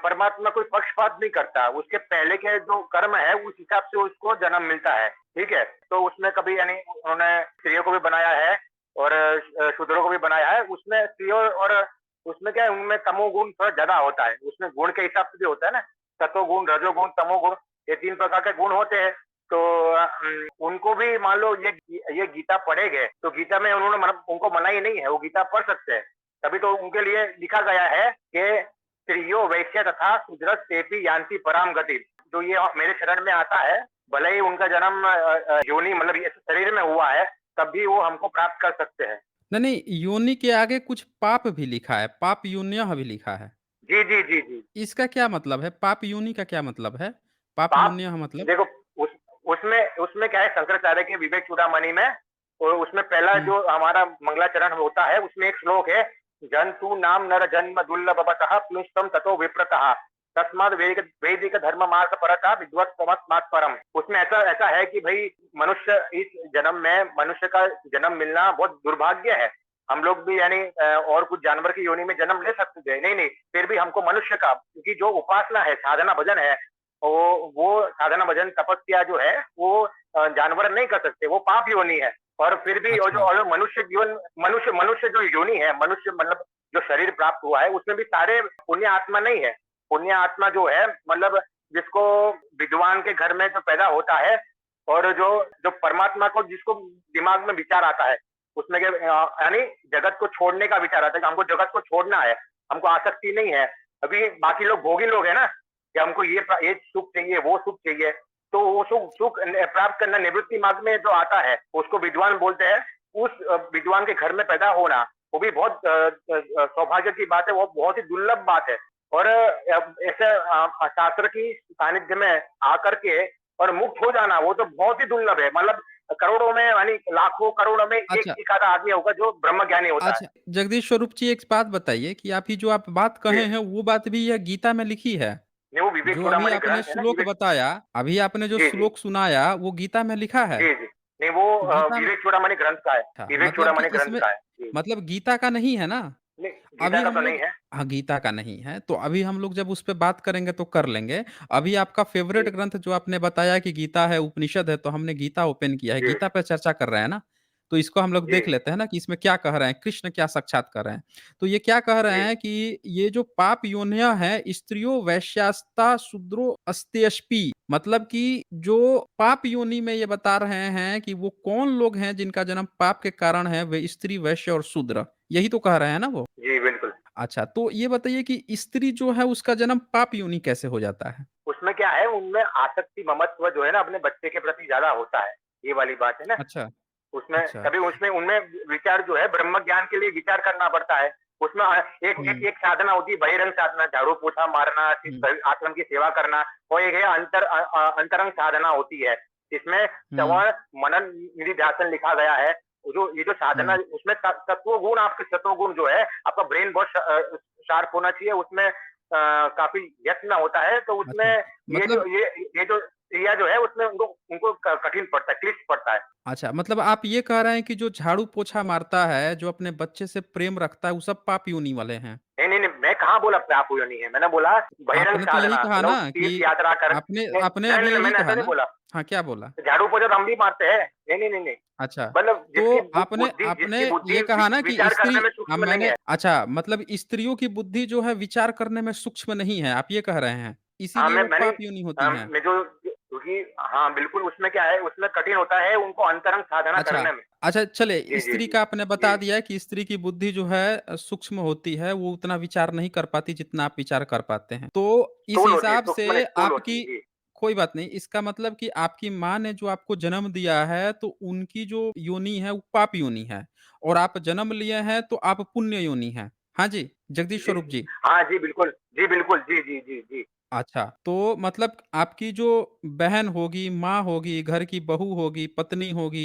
B: परमात्मा कोई पक्षपात नहीं करता। उसके पहले के जो कर्म है, उस हिसाब से उसको जन्म मिलता है, ठीक है? तो उसमें कभी यानी उन्होंने स्त्रियों को भी बनाया है और शूद्रों को भी बनाया है। उसमें स्त्रियों और उसमें क्या है, उनमें तमोगुण थोड़ा ज़्यादा होता है। उसमें गुण के हिसाब से भी होता है ना, सतोगुण, रजोगुण, तमोगुण, ये 3 प्रकार के गुण होते हैं। तो उनको भी मान लो ये गीता पढ़ेंगे तो गीता में उन्होंने उनको मनाही नहीं है, वो गीता पढ़ सकते हैं। तभी तो उनके लिए लिखा गया है कि स्त्रियो वैश्य तथा शूद्रस्तेपि यान्ति परां गतिम्। जो ये मेरे शरण में आता है, भले ही उनका जन्म योनि मतलब ये शरीर में हुआ है, तब भी वो हमको प्राप्त कर सकते हैं।
A: नहीं, नहीं, योनि के आगे कुछ पाप भी लिखा है, पाप योन्यः भी लिखा है।
B: जी, जी, जी, जी।
A: इसका क्या मतलब है? पाप योनि का क्या मतलब है? पाप
B: पाप
A: योन्यः मतलब?
B: देखो उस उसमें उसमें क्या है शंकराचार्य के विवेक चूड़ामणि में और उसमें पहला
A: हुँ।
B: जो हमारा मंगलाचरण होता है उसमें एक श्लोक है जंतु नाम नर जन्म दुर्लभतः प्लुष्टम ततो विप्रतः तस्माद वैदिक धर्म मार्ग परता विद्वत्समस्मात् परम। उसमें ऐसा ऐसा है कि भाई मनुष्य इस जन्म में मनुष्य का जन्म मिलना बहुत दुर्भाग्य है। हम लोग भी यानी और कुछ जानवर की योनि में जन्म ले सकते थे, नहीं नहीं, फिर भी हमको मनुष्य का, क्योंकि जो उपासना है साधना भजन है वो साधना भजन तपस्या जो है वो जानवर नहीं कर सकते, वो पाप योनि है। और फिर भी
A: अच्छा,
B: और जो मनुष्य जीवन मनुष्य मनुष्य जो योनि है, मनुष्य मतलब जो शरीर प्राप्त हुआ है उसमें भी सारे पुण्य आत्मा नहीं है। पुण्य आत्मा जो है मतलब जिसको विद्वान के घर में जो पैदा होता है और जो जो परमात्मा को जिसको दिमाग में विचार आता है उसमें यानी जगत को छोड़ने का विचार आता है कि हमको जगत को छोड़ना है, हमको आसक्ति नहीं है। अभी बाकी लोग भोगी लोग है ना कि हमको ये सुख चाहिए, वो सुख चाहिए, तो वो सुख सुख प्राप्त करना निवृत्ति मार्ग में जो आता है उसको विद्वान बोलते हैं। उस विद्वान के घर में पैदा होना वो भी बहुत सौभाग्य की बात है, वो बहुत ही दुर्लभ बात है। और ऐसे शास्त्र की सानिध्य में आकर के और मुक्त हो जाना वो तो बहुत ही दुर्लभ है। मतलब करोड़ों में यानी लाखों करोड़ों में
A: अच्छा,
B: एक आधा आदमी होगा जो ब्रह्म ज्ञानी होता है।
A: अच्छा, जगदीश स्वरूप जी एक बात बताइए कि आप जो आप बात
B: जी,
A: कहे हैं, वो बात भी यह गीता में लिखी है?
B: नहीं वो विवेक
A: जो अभी
B: चूड़ामणि
A: आपने
B: ग्रंथ है ना
A: श्लोक
B: विवेक।
A: बताया अभी आपने जो
B: जी, जी।
A: श्लोक सुनाया, वो गीता में लिखा है?
B: जी, जी। नहीं वो
A: गीता में
B: विवेक चूड़ामणि ग्रंथ का है।
A: था,
B: विवेक
A: मतलब कि
B: चूड़ामणि ग्रंथ
A: इसमें
B: का है। जी।
A: मतलब गीता का नहीं है ना?
B: नहीं, गीता
A: अभी
B: का
A: हम
B: तो नहीं
A: लोग
B: है।
A: हाँ, गीता का नहीं है, तो अभी हम लोग जब उस पे बात करेंगे तो कर लेंगे। अभी आपका फ़ेवरेट
B: जी,
A: ग्रंथ जो आपने बताया कि गीता है, उपनिषद है, तो हमने गीता ओपन किया है,
B: जी।
A: गीता पे चर्चा कर रहे हैं ना? तो इसको हम लोग
B: जी,
A: देख लेते हैं ना कि इसमें क्या कह रहे हैं, कृष्ण क्या साक्षात कर रहे हैं। तो ये क्या कह रहे
B: जी,
A: हैं कि ये जो पाप योनियाँ हैं, स्त्रियो वैश्यास्ता शूद्रो अस्तेष्पि, मतलब कि जो पाप योनि में ये बता रहे हैं कि वो कौन लोग हैं जिनका जन्म पाप के कारण है, वे स्त्री, वैश्य और शूद्र। यही तो कह रहे हैं ना वो?
B: जी, बिल्कुल।
A: अच्छा, तो ये बताइए कि स्त्री जो है उसका जन्म पाप योनि कैसे हो जाता है?
B: उसमें क्या है, उनमें आसक्ति, ममत्व जो है ना अपने बच्चे के प्रति ज़्यादा होता है, ये वाली बात है ना।
A: अच्छा,
B: उसमें
A: अच्छा।
B: तभी उसमें उनमें विचार जो है ब्रह्म ज्ञान के लिए विचार करना पड़ता है। उसमें एक एक
A: हुँ,
B: एक साधना होती है बहिरंग साधना, झाड़ू-पोछा मारना,
A: हुँ,
B: आश्रम की सेवा करना और एक है अंतरंग साधना होती है। जिसमें
A: हुँ,
B: श्रवण, मनन, निधिध्यासन लिखा गया है। जो ये जो साधना
A: हुँ।
B: उसमें तत्व गुण, आपके सत्व गुण जो है, आपका ब्रेन बहुत शार्प होना चाहिए। उसमें काफ़ी यत्न होता है, तो उसमें
A: अच्छा,
B: ये जो
A: मतलब
B: ये जो क्रिया जो है उसमें उनको उनको कठिन पड़ता है, क्लिष्ट पड़ता है।
A: अच्छा, मतलब आप ये कह रहे हैं कि जो झाड़ू-पोछा मारता है, जो अपने बच्चे से प्रेम रखता है, वो सब पाप योनि वाले हैं?
B: नहीं, नहीं, नहीं, मैं कहाँ बोला पाप योनि है, मैंने बोला बहिरंग
A: आपने तो यही
B: साधना,
A: कहा
B: मतलब
A: ना
B: तीर्थ
A: कि
B: यात्रा कर
A: आपने
B: नहीं,
A: आपने
B: नहीं,
A: अभी
B: नहीं,
A: यही
B: मैंने
A: कहा
B: ऐसा नहीं
A: ना?
B: बोला।
A: हाँ, क्या बोला?
B: झाड़ू-पोछा तो हम भी मारते हैं। नहीं, नहीं, नहीं, नहीं,
A: अच्छा,
B: मतलब
A: तो आपने आपने
B: जिसकी बुद्धि
A: ये कहा ना कि
B: विचार
A: स्त्री
B: करने में
A: अब
B: सूक्ष्म नहीं
A: मैंने
B: है।
A: अच्छा, मतलब स्त्रियों की बुद्धि जो है विचार करने में सूक्ष्म नहीं है, आप ये कह रहे हैं,
B: हाँ,
A: इसीलिए वो पाप योनि होती हैं।
B: मैं जो क्योंकि हाँ, बिल्कुल उसमें क्या है, उसमें कठिन होता है उनको अंतरंग साधना
A: अच्छा,
B: करने में।
A: अच्छा चलिए
B: जी, जी,
A: स्त्री
B: जी।
A: का आपने बता
B: जी,
A: दिया है कि स्त्री की बुद्धि जो है सूक्ष्म होती है, वो उतना विचार नहीं कर पाती जितना आप विचार कर पाते हैं। तो इस
B: स्थूल होती है,
A: हिसाब
B: सूक्ष्म नहीं,
A: से
B: स्थूल होती है।
A: आपकी
B: जी,
A: कोई बात नहीं, इसका मतलब कि आपकी माँ ने जो आपको जन्म दिया है, तो उनकी जो योनि है, वो पाप योनि है और आप जन्म लिए हैं, तो आप पुण्य योनि हैं। हाँ जी, जगदीश
B: जी,
A: स्वरूप
B: जी।
A: जी।
B: हाँ, जी, बिल्कुल। जी, बिल्कुल। जी, जी, जी, जी।
A: अच्छा, तो मतलब आपकी जो बहन होगी, माँ होगी, घर की बहू होगी, पत्नी होगी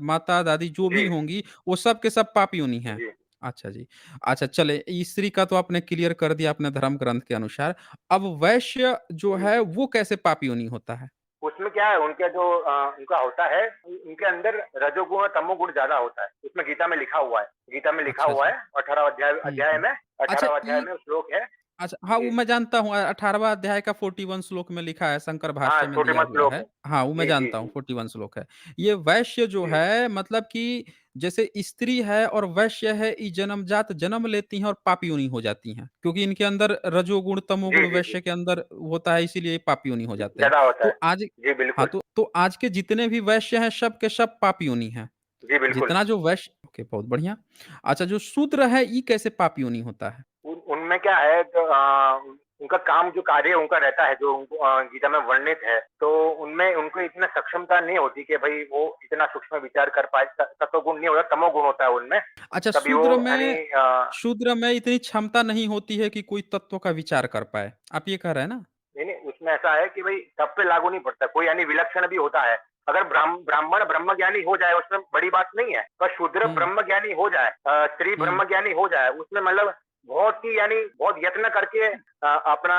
A: माता-दादी जो भी
B: जी,
A: होंगी, वो सब के सब पाप योनि हैं।
B: जी।
A: अच्छा जी। अच्छा चलिए स्त्री का तो आपने क्लियर कर दिया अपने धर्म ग्रंथ के अनुसार। अब वैश्य जो
B: जी,
A: है
B: जी।
A: वो कैसे पाप योनि होता है?
B: उसमें क्या है, उनके जो उनका होता है, उनके अंदर रजोगुण और तमोगुण ज़्यादा होता है। उसमें गीता में लिखा हुआ है। गीता में लिखा
A: अच्छा
B: हुआ
A: जी।
B: है 18
A: हुँ,
B: अध्याय
A: हुँ।
B: में
A: अच्छा
B: 18वाँ अध्याय
A: इ
B: में श्लोक है।
A: अच्छा, हाँ, वो
B: जी।
A: मैं जानता हूँ 18वाँ अध्याय का 41 श्लोक में लिखा है, शंकर
B: हाँ,
A: भाष्य में
B: छोटे
A: दिया
B: मत
A: हुआ
B: श्लोक
A: है।
B: है।
A: हाँ, वो मैं
B: जी, जी,
A: जानता हूँ
B: जी।
A: 41 श्लोक है। ये वैश्य जो
B: जी।
A: है मतलब कि जैसे स्त्री है और वैश्य है, ये जन्मजात जन्म लेती हैं और पाप योनि हो जाती हैं। क्योंकि इनके अंदर रजोगुण,
B: जी,
A: तमोगुण
B: जी, जी।
A: वैश्य के अंदर होता है इसीलिए ये पाप योनि हो जाते हैं।
B: ज़्यादा होता है।
A: तो आज
B: जी,
A: हाँ,
B: बिल्कुल।
A: तो आज के जितने भी वैश्य हैं सब के सब पाप योनि हैं।
B: जी, बिल्कुल।
A: जितना जो वैश्य ओके बहुत बढ़िया। अच्छा जो शूद्र है, ये कैसे पाप योनि होता है?
B: उनमें क्या है, जो उनका काम, जो कार्य उनका रहता है, जो उनको गीता में वर्णित है, तो उनमें उनको इतना सक्षमता नहीं होती कि भई वो इतना सूक्ष्म विचार कर पाए। सत्वगुण नहीं होता, तमोगुण होता है उनमें।
A: अच्छा
B: तभी वो
A: शूद्र में इतनी क्षमता नहीं होती है कि कोई तत्व का विचार कर पाए। आप ये कह रहे हैं ना?
B: नहीं, नहीं, उसमें ऐसा है कि भई सब पे लागू नहीं पड़ता, कोई यानी विलक्षण भी होता है। अगर ब्राह्मण ब्रह्मज्ञानी हो जाए, उसमें बड़ी बात नहीं है, पर शूद्र
A: हुँ,
B: ब्रह्मज्ञानी हो जाए, स्त्री
A: हुँ।
B: ब्रह्मज्ञानी हो जाए, उसमें मतलब बहुत ही यानी बहुत यत्न करके अपना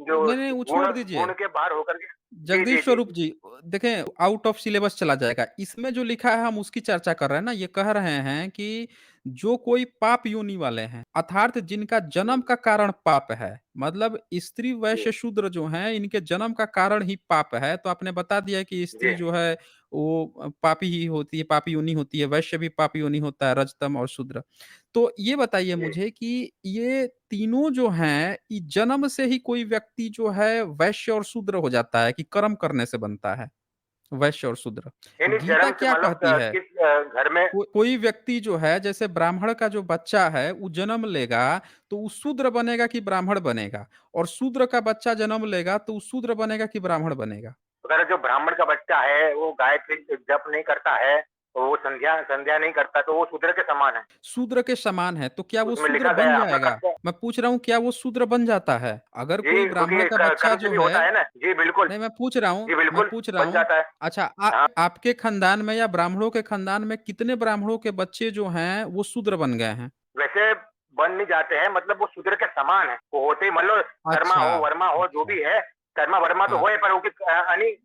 B: जो
A: नहीं, नहीं वो
B: गुण
A: छोड़ दीजिए।
B: गुण के बाहर होकर के। जी, जी,
A: जगदीश
B: जी,
A: स्वरूप जी देखें आउट ऑफ सिलेबस चला जाएगा। इसमें जो लिखा है हम उसकी चर्चा कर रहे हैं ना, ये कह रहे हैं कि जो कोई पाप योनि वाले हैं, अर्थात जिनका
B: जी,
A: जन्म का कारण पाप है, मतलब स्त्री,
B: जी,
A: वैश्य, शूद्र जो हैं इनके जन्म का कारण ही पाप है। तो आपने बता दिया कि
B: जी,
A: स्त्री जो है वो पापी ही होती है, पापी योनि होती है, वैश्य भी पापी योनि होता है, रजतम और शूद्र। तो ये बताइए
B: जी।
A: मुझे कि ये तीनों जो हैं, ये जन्म से ही कोई व्यक्ति जो है वैश्य और शूद्र हो जाता है कि कर्म करने से बनता है? वैश्य और शूद्र।
B: नहीं, नहीं,
A: गीता
B: जन्म से
A: क्या
B: मतलब
A: कहती है?
B: किस घर में।
A: कोई व्यक्ति जो है जैसे ब्राह्मण का जो बच्चा है, वो जन्म लेगा तो वो शूद्र बनेगा कि ब्राह्मण बनेगा? और शूद्र का बच्चा जन्म लेगा तो वो शूद्र बनेगा कि ब्राह्मण बनेगा?
B: अगर जो ब्राह्मण का बच्चा है वो गायत्री जप नहीं करता है, वो संध्या संध्या नहीं करता, तो वो शूद्र के समान है।
A: शूद्र के समान है, तो क्या वो
B: उसमें
A: शूद्र
B: लिखा
A: बन
B: गया है अपना
A: जाएगा?
B: कर्तव्य।
A: मैं पूछ रहा हूँ क्या वो शूद्र बन जाता है? अगर कोई
B: जी,
A: ब्राह्मण
B: क्योंकि
A: का बच्चा
B: कर्म से
A: जो
B: भी
A: है
B: होता है ना। जी, बिल्कुल।
A: नहीं मैं
B: जी, बिल्कुल,
A: पूछ रहा
B: बन
A: हूँ
B: जाता है।
A: अच्छा
B: हाँ,
A: आपके खानदान में या ब्राह्मणों के खानदान में कितने ब्राह्मणों के बच्चे जो हैं वो शूद्र बन गए हैं?
B: वैसे बन नहीं जाते हैं, मतलब वो शूद्र के समान है। वो होते ही मतलब शर्मा
A: अच्छा,
B: हो, वर्मा हो, जो
A: अच्छा।
B: भी है, शर्मा-वर्मा तो
A: हाँ,
B: होए, पर उनकी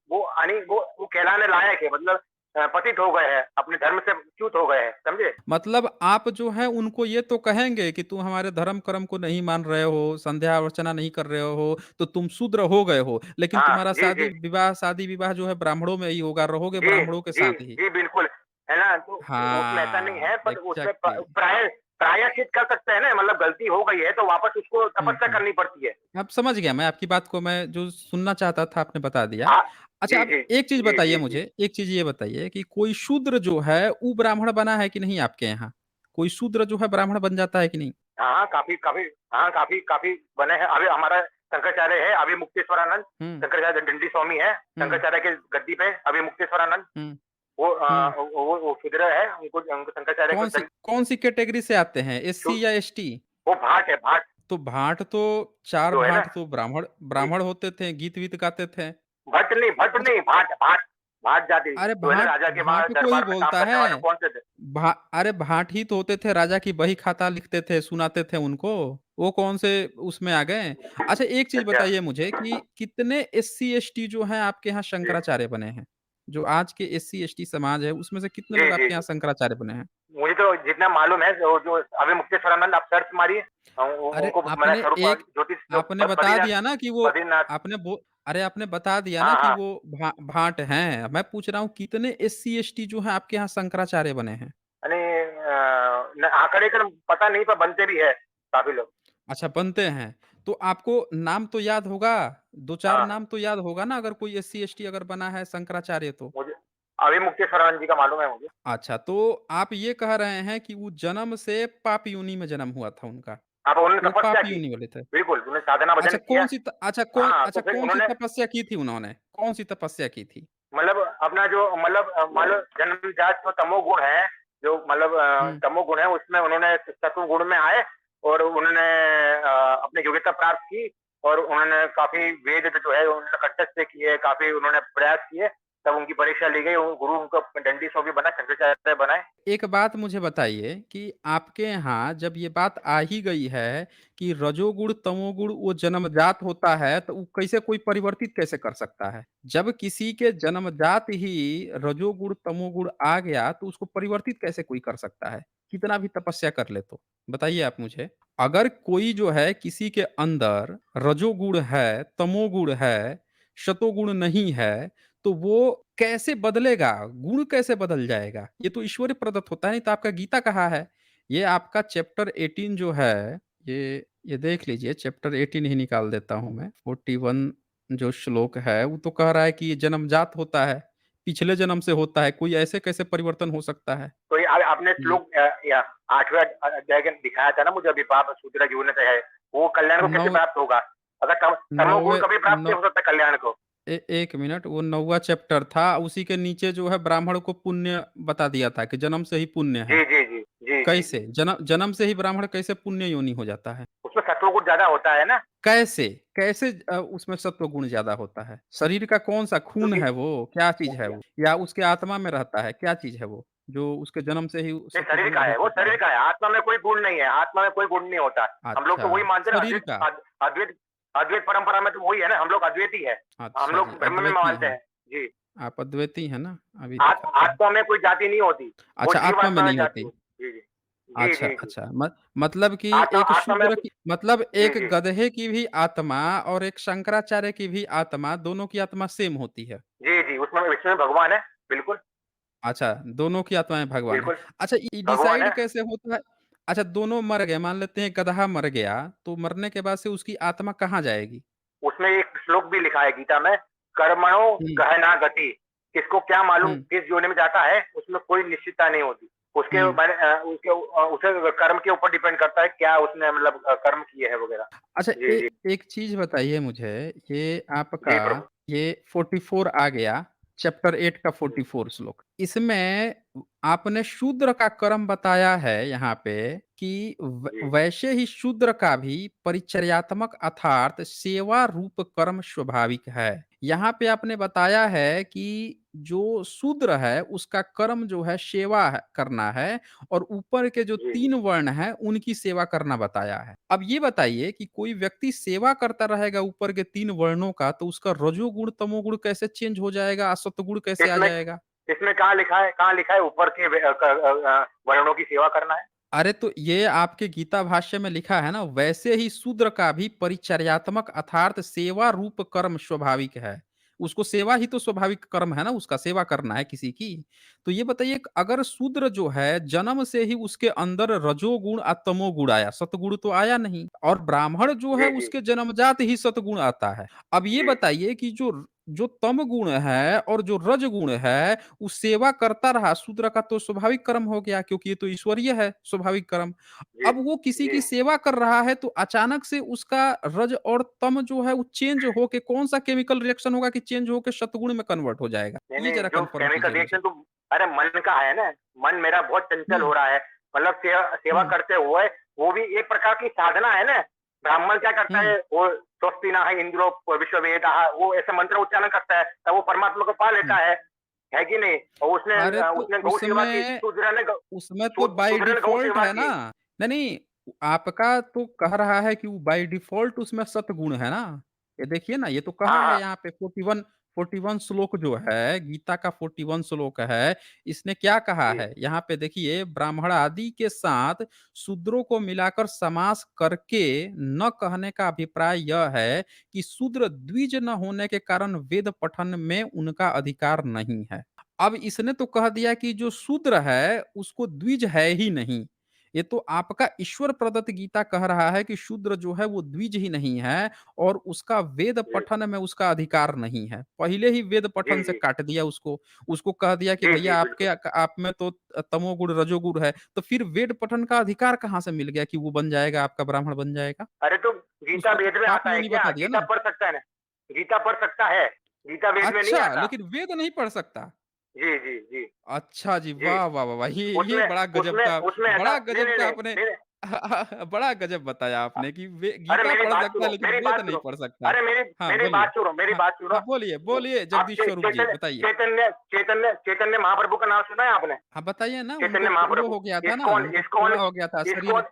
B: वो कहलाने लायक है, मतलब पतित हो गए हैं, अपने धर्म से च्युत हो गए हैं, समझे?
A: मतलब आप जो है उनको ये तो कहेंगे कि तुम हमारे धर्म कर्म को नहीं मान रहे हो, संध्या अर्चना नहीं कर रहे हो, तो तुम शूद्र हो गए हो। लेकिन
B: हाँ,
A: तुम्हारा
B: जी, जी।
A: शादी-विवाह जो है ब्राह्मणों में ही होगा, रहोगे
B: जी,
A: ब्राह्मणों के
B: जी,
A: साथ ही।
B: जी, बिल्कुल। है ना? तो उसमें ऐसा नहीं
A: हाँ,
B: है, पर उसमें
A: एग्ज़ैक्टली।
B: प्रायश्चित कर सकते हैं ना, मतलब गलती हो गई है तो वापस उसको
A: हुँ,
B: तपस्या
A: हुँ।
B: करनी पड़ती है।
A: अब समझ गया मैं आपकी बात को, मैं जो सुनना चाहता था आपने बता दिया।
B: आ
A: अच्छा,
B: जी,
A: अब
B: जी।
A: एक चीज़
B: जी,
A: बताइए
B: जी, जी।
A: मुझे, एक चीज़ ये बताइए कि कोई शूद्र जो है वो ब्राह्मण बना है कि नहीं आपके यहाँ? कोई शूद्र जो है ब्राह्मण बन जाता है कि नहीं?
B: हाँ, काफ़ी काफ़ी हाँ, काफ़ी काफ़ी बने हैं। अभी हमारा शंकराचार्य है, अभी मुक्तेश्वरानंद,
A: हुँ,
B: शंकराचार्य दंडी स्वामी है,
A: हुँ,
B: शंकराचार्य के गद्दी पे अभी मुक्तेश्वरानंद,
A: हुँ,
B: वो
A: हुँ।
B: वो शूद्र है, उनको उनको शंकराचार्य को दंड
A: कौन-सी कैटेगरी से आते हैं?
B: शू
A: एससी या एसटी?
B: वो भाट है, भाट
A: तो भाट तो 4
B: जो है ना,
A: भाट तो ब्राह्मण
B: जी,
A: ब्राह्मण होते थे, गीत-वीत गाते थे।
B: भट्ट
A: अच्छा,
B: नहीं, भाट भाट भाट जाति,
A: अरे
B: जो है ना
A: भाट
B: राजा के वहाँ
A: भाट को ही
B: दरबार में काम
A: बोलता
B: करने
A: है।
B: वाले कौन से थे?
A: भा अरे भाट ही तो होते थे, राजा की बही खाता लिखते थे, सुनाते थे उनको। वो कौन से उसमें आ गए? अच्छा, एक चीज़
B: अच्छा,
A: बताइए मुझे कि कितने एससी, एसटी जो हैं आपके यहाँ
B: जी,
A: शंकराचार्य बने हैं? जो आज के एससी, एसटी समाज है, उसमें से कितने
B: जी,
A: लोग
B: जी,
A: आपके यहाँ
B: जी।
A: शंकराचार्य बने हैं?
B: मुझे तो जितना मालूम है जो जो अभी मुक्तेश्वरानंद आप सर्च मारिए,
A: अरे
B: उनको मैंने
A: आपने
B: स्वरूप
A: एक
B: ज्योतिष जो
A: आपने बता
B: बद्रीनाथ
A: दिया ना कि वो
B: बद्रीनाथ
A: आपने बो अरे आपने बता दिया ना
B: हाँ,
A: कि
B: हाँ।
A: वो भाट हैं। मैं पूछ रहा हूँ कितने एससी, एसटी जो हैं आपके यहाँ शंकराचार्य बने हैं?
B: यानी आंकड़े का पता नहीं पर बनते भी है काफ़ी लोग।
A: अच्छा, बनते हैं। तो आपको नाम तो याद होगा, 2-4
B: हाँ,
A: नाम तो याद होगा ना अगर कोई एससी, एसटी अगर बना है शंकराचार्य तो?
B: मुझे अभी मुक्तेश्वरानंद जी का मालूम है मुझे।
A: अच्छा, तो आप ये कह रहे हैं कि वो जन्म से पाप योनि में जन्म हुआ था उनका,
B: हाँ, पर उन्होंने
A: वो
B: तपस्या
A: पाप
B: की।
A: योनि वाले थे।
B: बिल्कुल, उन्होंने साधना भजन किया। हाँ, तो फिर
A: कौन-सी
B: उन्होंने
A: तपस्या की थी उन्होंने? कौन-सी तपस्या की थी?
B: मतलब अपना जो मतलब मान लो जन्मजात जो तमोगुण है, जो मतलब
A: हुँ।
B: तमोगुण है उसमें उन्होंने सत्वगुण में आए और उन्होंने अपनी योग्यता प्राप्त की और उन्होंने काफ़ी वेद जो है उन्होंने कंठस्थ से किए, काफ़ी उन्होंने प्रयास किए, तब उनकी परीक्षा ली गई, वो गुरु उनको दंडी स्वामी बना, शंकराचार्य बनाए।
A: एक बात मुझे बताइए कि आपके यहाँ जब ये बात आ ही गई है कि रजोगुण, तमोगुण वो जन्मजात होता है, तो वो कैसे कोई परिवर्तित कैसे कर सकता है? जब किसी के जन्मजात ही रजोगुण, तमोगुण आ गया, तो उसको परिवर्तित कैसे कोई कर सकता है? कितना भी तपस्या कर ले तो? बताइए आप मुझे। अगर कोई जो है किसी के अंदर रजोगुण है, तमोगुण है, सतोगुण नहीं है, तो वो कैसे बदलेगा? गुण कैसे बदल जाएगा? ये तो ईश्वरीय प्रदत्त होता है, नहीं तो आपका गीता कहाँ है? ये आपका चैप्टर 18 जो है, ये देख लीजिए, चैप्टर 18 ही निकाल देता हूँ मैं। 41 जो श्लोक है, वो तो कह रहा है कि ये जन्मजात होता है, पिछले जन्म से होता है, कोई ऐसे कैसे परिवर्तन हो सकता है?
B: तो ये आपने
A: ये
B: श्लोक या 8वें अध्याय के दिखाया था ना मुझे अभी पाप शूद्र जीवन है, वो कल्याण को
A: 9
B: कैसे प्राप्त होगा? अगर तमोगुण
A: 9वें
B: कभी प्राप्त नहीं
A: नौ
B: हो सकता कल्याण को।
A: 1 मिनट, वो 9वाँ चैप्टर था, उसी के नीचे जो है ब्राह्मण को पुण्य बता दिया था कि जन्म से ही पुण्य है।
B: जी, जी, जी। जी, जी,
A: कैसे?
B: जी।
A: जन्म से ही ब्राह्मण कैसे पुण्य योनि हो जाता है?
B: उसमें सत्वगुण ज़्यादा होता है ना,
A: कैसे? कैसे उसमें सत्व गुण ज़्यादा होता है? शरीर का कौन-सा खून
B: क्योंकि
A: है वो? क्या चीज़ है
B: ये
A: वो? या उसके आत्मा में रहता है? क्या चीज़ है वो? जो उसके जन्म से ही सत्व
B: शरीर
A: गुण
B: का है,
A: अधिक
B: वो
A: होता
B: शरीर
A: है?
B: का है, आत्मा में कोई गुण नहीं है, आत्मा में कोई गुण नहीं होता। हम लोग तो
A: अच्छा,
B: वही मानते हैं ना
A: शरीर का।
B: अद्वैत अद्वैत परंपरा में तो वही है ना, हम लोग अद्वैती है। हम
A: अच्छा
B: लोग
A: जी,
B: ब्रह्म में
A: अद्वैती
B: मानते
A: हैं।
B: हैं। जी।
A: आप अद्वैती हैं ना? अभी दिखाते हैं।
B: आत्मा में कोई जाति नहीं होती, वो
A: अच्छा, आत्मा में
B: जीवात्मा में
A: नहीं
B: जाति
A: होती।
B: होती। जी, जी। जी,
A: अच्छा,
B: जी, जी।
A: अच्छा। मतलब कि एक
B: आत्मा में
A: शूद्र
B: कुछ
A: की मतलब
B: जी,
A: एक
B: जी।
A: गधे की भी आत्मा और एक शंकराचार्य की भी आत्मा, दोनों की आत्मा सेम होती है।
B: जी, जी, उसमें विष्णु भगवान है। बिल्कुल,
A: अच्छा, दोनों की आत्माएँ भगवान हैं।
B: बिल्कुल,
A: अच्छा, ये
B: भगवान
A: डिसाइड
B: है।
A: कैसे होता है? अच्छा, दोनों मर गए, मान लेते हैं गदहा मर गया, तो मरने के बाद से उसकी आत्मा कहाँ जाएगी?
B: उसमें एक श्लोक भी लिखा है गीता में, कर्मणो
A: हुँ,
B: गहना गति। किसको क्या मालूम
A: हुँ,
B: किस योनि में जाता है, उसमें कोई निश्चितता नहीं होती। उसके
A: हुँ।
B: मैंने उसे कर्म के ऊपर डिपेंड करता है क्या उसने मतलब कर्म किए हैं वगैरह।
A: अच्छा,
B: जी, जी।
A: एक चीज़ बताइए मुझे, ये आपका
B: जी, प्रभु।
A: ये 44 आ गया, चैप्टर 8 का
B: जी,
A: 44 श्लोक। इसमें आपने शूद्र का कर्म बताया है यहाँ पे कि
B: जी,
A: वैसे ही शूद्र का भी परिचर्यात्मक अर्थात सेवा रूप कर्म स्वाभाविक है। यहाँ पे आपने बताया है कि जो शूद्र है, उसका कर्म जो है सेवा है करना है और ऊपर के जो
B: जी,
A: 3 वर्ण हैं, उनकी सेवा करना बताया है। अब ये बताइए कि कोई व्यक्ति सेवा करता रहेगा ऊपर के 3 वर्णों का, तो उसका रजोगुण, तमोगुण कैसे चेंज हो जाएगा, असत्वगुण कैसे आ
B: इसमें
A: जाएगा?
B: इसमें कहाँ लिखा है ऊपर के वर्णों की सेवा करना है?
A: अरे! तो ये आपके गीता भाष्य में लिखा है ना, वैसे ही शूद्र का भी परिचर्यात्मक अर्थात सेवा रूप कर्म स्वाभाविक है। उसको सेवा ही तो स्वाभाविक कर्म है ना, उसका सेवा करना है किसी की। तो ये बताइए कि अगर शूद्र जो है जन्म से ही उसके अंदर रजोगुण और तमोगुण आया, सतगुण तो आया नहीं, और ब्राह्मण जो है
B: जी, जी,
A: उसके जन्मजात ही सतगुण आता है। अब ये
B: जी,
A: बताइए कि जो जो तम गुण है और जो रज गुण है, वो सेवा करता रहा, शूद्र का तो स्वाभाविक कर्म हो गया, क्योंकि ये तो ईश्वरीय है स्वाभाविक कर्म।
B: जी,
A: अब वो किसी
B: जी।
A: की सेवा कर रहा है तो अचानक से उसका रज और तम जो है वो चेंज होके कौन सा केमिकल रिएक्शन होगा कि चेंज होके सतगुण में कन्वर्ट हो जाएगा?
B: नहीं,
A: ये
B: नहीं,
A: जरा
B: जो
A: कन्फर्म
B: केमिकल
A: कीजिए मुझे।
B: रिएक्शन तो अरे मन का है ना, मन मेरा बहुत चंचल
A: हुँ,
B: हो रहा है। मतलब सेवा
A: हुँ,
B: करते हुए वो भी एक प्रकार की साधना है ना। ब्राह्मण क्या करता
A: हुँ,
B: है, वो स्वस्तिनः इंद्रो विश्ववेदः वो ऐसा मंत्र उच्चारण करता है, तब वो परमात्मा को पा लेता
A: हुँ।
B: है कि नहीं? और उसने
A: अरे तो
B: उसने गौ सेवा की,
A: उसमें उसमें तो बाय
B: शूद्र ने गौ
A: डिफ़ॉल्ट
B: सेवा
A: है ना।
B: की।
A: नहीं, नहीं, आपका तो कह रहा है कि वो बाय डिफ़ॉल्ट उसमें सतगुण है ना। ये देखिए ना, ये तो
B: हाँ,
A: कहा है
B: हाँ।
A: यहाँ पे 41 श्लोक जो है, गीता का 41 श्लोक है, इसने क्या कहा
B: जी,
A: है? यहाँ पे देखिए, ब्राह्मण आदि के साथ शूद्रों को मिलाकर समास करके न कहने का अभिप्राय यह है कि शूद्र द्विज न होने के कारण वेद पठन में उनका अधिकार नहीं है। अब इसने तो कह दिया कि जो शूद्र है उसको द्विज है ही नहीं। ये तो आपका ईश्वर प्रदत्त गीता कह रहा है कि शूद्र जो है वो द्विज ही नहीं है और उसका वेद
B: जी,
A: पठन में उसका अधिकार नहीं है। पहले ही वेद
B: जी,
A: पठन से
B: जी।
A: काट दिया उसको। उसको कह दिया कि
B: जी, जी,
A: भैया आपके
B: बिल्कुल।
A: आप में तो तमोगुण रजोगुण है। तो फिर वेद पठन का अधिकार कहाँ से मिल गया कि वो बन जाएगा, आपका ब्राह्मण बन जाएगा?
B: अरे तो गीता
A: उसको तो
B: वेद में
A: पाप
B: आता है
A: योनि
B: क्या?
A: बता दिया
B: गीता
A: ना।
B: पढ़ सकता है ना? गीता पढ़ सकता है, गीता वेद में नहीं
A: अच्छा,
B: आता।
A: लेकिन वेद नहीं पढ़ सकता।
B: जी, जी, जी,
A: अच्छा जी,
B: जी।
A: वाह, वाह, वाह, वाह! ये
B: उसमें
A: बड़ा गज़ब
B: उसमें
A: का
B: उसमें ऐसा नहीं, नहीं, नहीं,
A: आपने
B: नहीं, नहीं।
A: बड़ा गज़ब बताया
B: अ,
A: आपने कि वे
B: अरे
A: गीता
B: मेरी
A: पढ़
B: बात
A: सकता है
B: सुनो,
A: लेकिन
B: मेरी
A: वेद
B: बात
A: नहीं
B: सुनो।
A: पढ़ सकता।
B: अरे मेरी
A: हाँ,
B: मेरी
A: बोलिए।
B: बात सुनो, मेरी
A: हाँ,
B: बात सुनो।
A: हाँ, बोलिए,
B: वो
A: बोलिए
B: आप
A: जगदीश स्वरूप जी, बताइए।
B: चैतन्य महाप्रभु का नाम सुना है आपने?
A: हाँ, बताइए ना, उनको
B: चैतन्य
A: वो
B: महाप्रभु।
A: हो गया था ना,
B: इस्कॉन
A: उनको
B: इस्कॉन
A: फोड़ा हो गया था, शरीर
B: इस्कॉन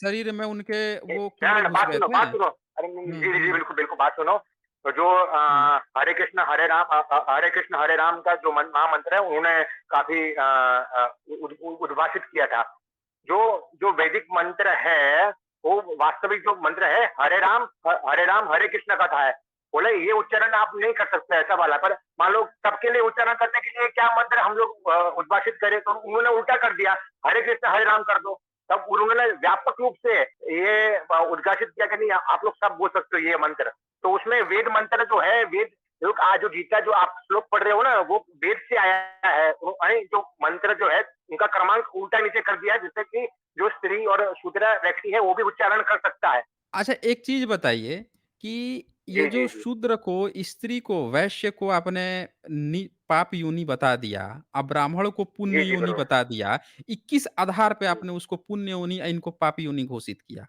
A: शरीर में उनके वो
B: ना,
A: कीड़े
B: ना,
A: घुस गए थे।
B: बात सुनो। अरे
A: हुँ,
B: जी, जी, जी,
A: हुँ,
B: बिल्कुल, बिल्कुल, बात सुनो। तो जो
A: हुँ,
B: हरे कृष्ण हरे राम हरे कृष्ण हरे राम का जो महामंत्र है, उन्होंने काफी उद्भाषित किया था। जो जो वैदिक मंत्र है, वो वास्तविक जो मंत्र है, हरे राम हरे कृष्ण कथा है। बोले ये उच्चारण आप नहीं कर सकते ऐसा वाला, पर मान लो सबके लिए उच्चारण करने के लिए क्या मंत्र हम लोग उद्भाषित करें, तो उन्होंने उल्टा कर दिया, हरे कृष्ण हरे राम कर दो। तब उन्होंने व्यापक रूप से ये उद्घाषित किया कि नहीं आप लोग सब बोल सकते हो ये मंत्र। तो उसमें वेद मंत्र जो है, वेद आज जो गीता जो आप श्लोक पढ़ रहे हो ना, वो वेद से आया है। जो मंत्र जो है उनका क्रमांक उल्टा नीचे कर दिया है, जिससे कि जो स्त्री और शूद्र व्यक्ति है वो भी उच्चारण कर सकता है।
A: अच्छा, एक चीज़ बताइए कि ये
B: जी,
A: जो
B: जी, जी,
A: शूद्र को, स्त्री को, वैश्य को आपने पाप योनि बता दिया, अब ब्राह्मण को पुण्य
B: जी, जी,
A: योनि
B: बरोबर।
A: बता दिया, ये किस आधार पे आपने उसको पुण्य योनि इनको पाप योनि घोषित किया?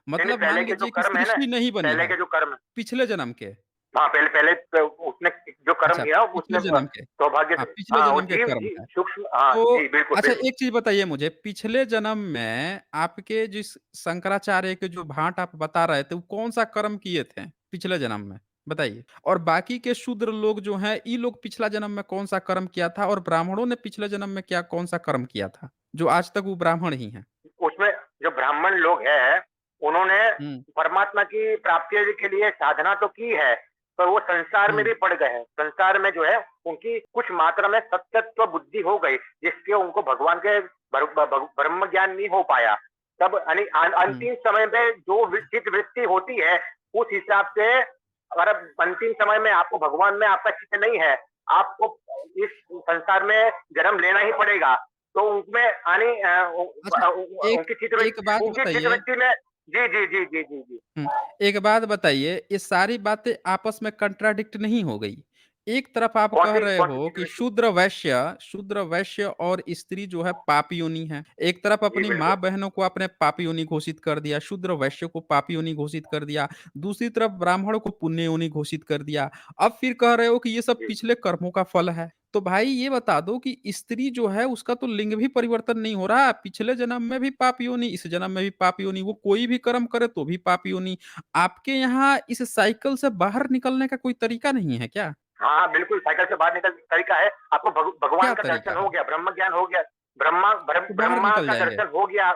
B: नहीं, नहीं,
A: मतलब मान
B: पहले के जो
A: लीजिए कि
B: कर्म है ना,
A: सृष्टि नहीं बनी
B: पहले
A: है,
B: के जो कर्म है,
A: पिछले जन्म के।
B: हाँ, पहले पहले तो उसने जो कर्म
A: अच्छा,
B: किया उसने
A: पिछले जन्म के।
B: सौभाग्य
A: हाँ,
B: से,
A: पिछले
B: हाँ, वो
A: जन्म के
B: जीव
A: कर्म
B: जी
A: है।
B: सूक्ष्म, हाँ,
A: तो
B: जी, बिल्कुल,
A: अच्छा,
B: बिल्कुल।
A: एक चीज़ बताइए मुझे, पिछले जन्म में आपके जिस शंकराचार्य के जो भाट आप बता रहे थे, वो कौन-सा कर्म किए थे पिछले जन्म में? बताइए। और बाकी के शूद्र लोग जो हैं, ये लोग पिछला जन्म में कौन-सा कर्म किया था और ब्राह्मणों ने पिछले जन्म में क्या कौन-सा कर्म किया था, जो आज तक वो ब्राह्मण ही हैं?
B: उसमें जो ब्राह्मण लोग हैं, उन्होंने
A: हुँ,
B: परमात्मा की प्राप्ति के लिए साधना तो की है, पर वो संसार में
A: हुँ,
B: भी पड़ गए हैं। संसार में जो है, उनकी कुछ मात्रा में सत्यत्व बुद्धि हो गई, जिसके उनको भगवान के ब्रह्म ज्ञान नहीं हो पाया। तब यानी
A: हुँ।
B: अंतिम समय में जो चित्त वृत्ति होती है, उस हिसाब से अगर अब अंतिम समय में आपको भगवान में आपका चित्त नहीं है, आपको इस संसार में जन्म लेना ही पड़ेगा। तो उनमें यानी
A: अच्छा, एक एक बात
B: उनकी
A: बताइए।
B: चित्रवृत्ति में जी, जी, जी, जी, जी, जी।
A: हुँ। एक बात बताइए, ये सारी बातें आपस में कॉन्ट्राडिक्ट नहीं हो गई? एक तरफ आप कह रहे
B: कौन सी
A: हो कि
B: चित्रवृत्ति?
A: शूद्र वैश्य और स्त्री जो है पाप योनि है। एक तरफ
B: जी,
A: अपनी
B: बिल्कुल।
A: माँ-बहनों को आपने पाप योनि घोषित कर दिया, शूद्र वैश्य को पाप योनि घोषित कर दिया, दूसरी तरफ ब्राह्मण को पुण्य योनि घोषित कर दिया। अब फिर कह रहे हो कि ये सब
B: जी।
A: पिछले कर्मों का फल है। तो भाई ये बता दो कि स्त्री जो है उसका तो लिंग भी परिवर्तन नहीं हो रहा, पिछले जन्म में भी पाप योनि, इस जन्म में भी पाप योनि, वो कोई भी कर्म करे तो भी पाप योनि। आपके यहाँ इस साइकिल से बाहर निकलने का कोई तरीका नहीं है क्या?
B: हाँ, बिल्कुल साइकिल से बाहर निकल तरीका है। आपको भगवान
A: क्या
B: का
A: तरीका
B: दर्शन हो
A: है?
B: गया, ब्रह्म ज्ञान हो गया,
A: तो बाहर
B: ब्रह्मा
A: निकल
B: का
A: जाएँगे।
B: दर्शन हो गया,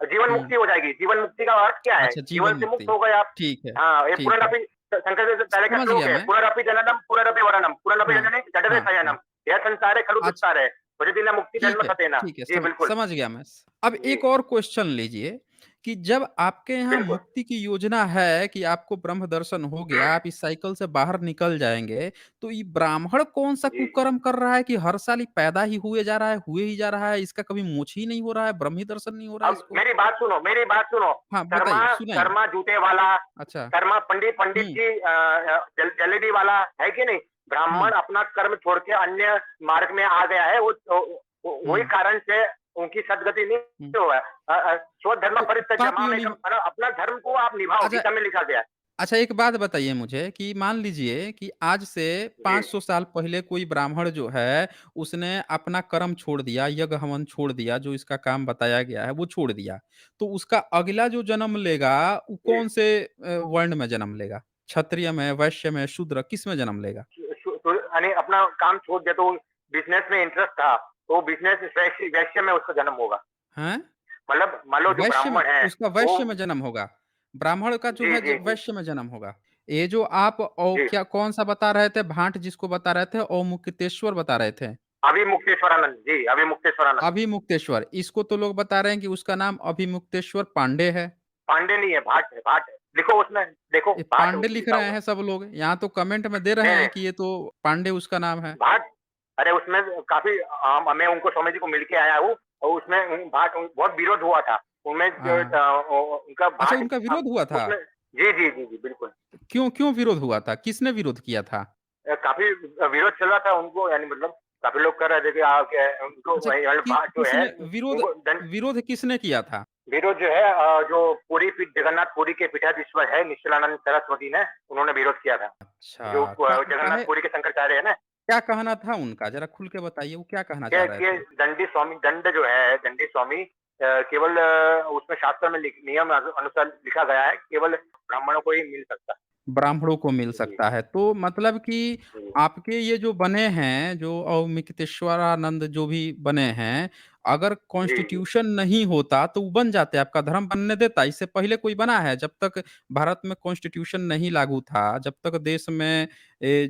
B: जीवन
A: हुँ।
B: मुक्ति हो जाएगी। जीवन मुक्ति का अर्थ क्या है?
A: अच्छा,
B: जीवन
A: जीवन
B: से मुक्त
A: मुक्ति।
B: हो गए आप।
A: ठीक है,
B: हाँ, ये
A: ठीक है।
B: शंकराचार्य का
A: समझ
B: श्लोक
A: गया
B: है,
A: मैं।
B: पुनरपि जननम पुनरपि वरणम, पुनरपि
A: हाँ,
B: जननी जठरे
A: हाँ,
B: शयनम,
A: हाँ।
B: यह संसारे खलु
A: अच्छा,
B: दुस्सारे, भजति न मुक्ति जन्म सतेना।
A: ठीक है,
B: जी, बिल्कुल।
A: समझ गया मैं। अब
B: जी,
A: एक और क्वेश्चन लीजिए कि जब आपके यहाँ
B: बिल्कुल।
A: मुक्ति की योजना है कि आपको ब्रह्म दर्शन हो गया,
B: हुँ,
A: आप इस साइकिल से बाहर निकल जाएँगे, तो ये ब्राह्मण कौन-सा
B: जी।
A: कुकर्म कर रहा है कि हर साल ही पैदा ही हुए जा रहा है, हुए ही जा रहा है, इसका कभी मोक्ष ही नहीं हो रहा है, ब्रह्म ही दर्शन नहीं हो रहा है
B: अब
A: इसको?
B: मेरी बात सुनो,
A: हाँ,
B: कर्मा
A: बताइए, सुनाइए।
B: कर्मा जूते वाला,
A: अच्छा,
B: कर्मा पंडित पंडित
A: हुँ,
B: जी जलेबी वाला है कि नहीं?
A: हुँ,
B: ब्राह्मण अपना कर्म छोड़ के अन्य मार्ग में आ गया है, वही
A: हुँ,
B: कारण से उनकी सद्गति
A: हुँ।
B: नहीं हुआ है। स्वधर्म
A: तो
B: परित्यज्य
A: पाप योनि
B: मामेकम, मतलब अपना धर्म को आप निभाओ,
A: अच्छा
B: गीता में लिखा गया है।
A: अच्छा एक बात बताइए मुझे कि मान लीजिए कि आज से
B: जी,
A: 500 साल पहले कोई ब्राह्मण जो है, उसने अपना कर्म छोड़ दिया, यज्ञ हवन छोड़ दिया, जो इसका काम बताया गया है, वो छोड़ दिया। तो उसका अगला जो जन्म लेगा, वो
B: जी।
A: कौन से वर्ण में जन्म लेगा? क्षत्रिय में, वैश्य में, शूद्र किस में जन्म लेगा?
B: यानी अपना काम छोड़ दिया, तो बिज़नेस में इंटरेस्ट था, तो बिज़नेस वैश्य वैश्य में उसका जन्म होगा।
A: हैं?
B: मतलब मान लो जो
A: वैश्य में
B: ब्राह्मण है,
A: उसका
B: वो
A: वैश्य में जन्म होगा। ब्राह्मण का जो
B: जी,
A: है
B: जी, जी,
A: वैश्य में जन्म होगा। ये जो आप
B: जी।
A: क्या कौन-सा बता रहे थे? भाट जिसको बता रहे थे, अवमुक्तेश्वर बता रहे थे।
B: अभिमुक्तेश्वरानंद जी, अभिमुक्तेश्वरानंद।
A: अभिमुक्तेश्वर, इसको तो लोग बता रहे हैं कि उसका नाम अभिमुक्तेश्वर पांडे है।
B: पांडे नहीं है, भाट है, भाट है। लिखो उसमें, देखो
A: ये
B: भाट
A: पांडे
B: उसमें
A: लिख
B: लिखा
A: रहे
B: हुआ है।
A: हैं सब लोग। यहाँ तो कमेंट में दे रहे
B: नहीं,
A: हैं
B: नहीं,
A: कि ये तो पांडे उसका नाम है।
B: भाट, अरे उसमें काफ़ी मैं उनको स्वामी जी को मिल के आया हूँ, और उसमें भाट बहुत विरोध हुआ था। उनमें जो
A: हाँ।
B: उनका
A: अच्छा
B: भाट
A: उनका विरोध हुआ था?
B: उसमें जी, जी, जी, जी, बिल्कुल।
A: क्यों क्यों विरोध हुआ था? किसने विरोध किया था?
B: काफ़ी विरोध चल रहा था उनको, यानी मतलब काफ़ी लोग कर रहे थे कि क्या उनको
A: अच्छा
B: वही वाला भाट जो है,
A: किसने विरोध
B: उनको दंड
A: विरोध किसने किया था?
B: विरोध जो है, जो पुरी पीठ जगन्नाथ पुरी के पीठाधीश्वर है निश्चलानंद सरस्वती ने, उन्होंने विरोध किया था। जो
A: अच्छा, क्या काहे
B: जगन्नाथ पुरी के शंकराचार्य है ना,
A: क्या कहना था उनका? ज़रा खुल के बताइए, वो क्या कहना चाह रहे
B: कि
A: थे?
B: दंडी स्वामी, दंड जो है, दंडी स्वामी केवल उसमें शास्त्र में नियम अनुसार लिखा गया है, केवल ब्राह्मणों को ही मिल सकता
A: ब्राह्मणों को मिल
B: है। जी,
A: सकता है। तो मतलब कि
B: जी।
A: आपके ये जो बने हैं, जो अवमिक्तेश्वरानंद जो भी बने हैं, अगर
B: जी, जी।
A: कॉन्स्टिट्यूशन नहीं होता तो वो बन जाते, आपका धर्म बनने देता? इससे पहले कोई बना है? जब तक भारत में कॉन्स्टिट्यूशन नहीं लागू था, जब तक देश में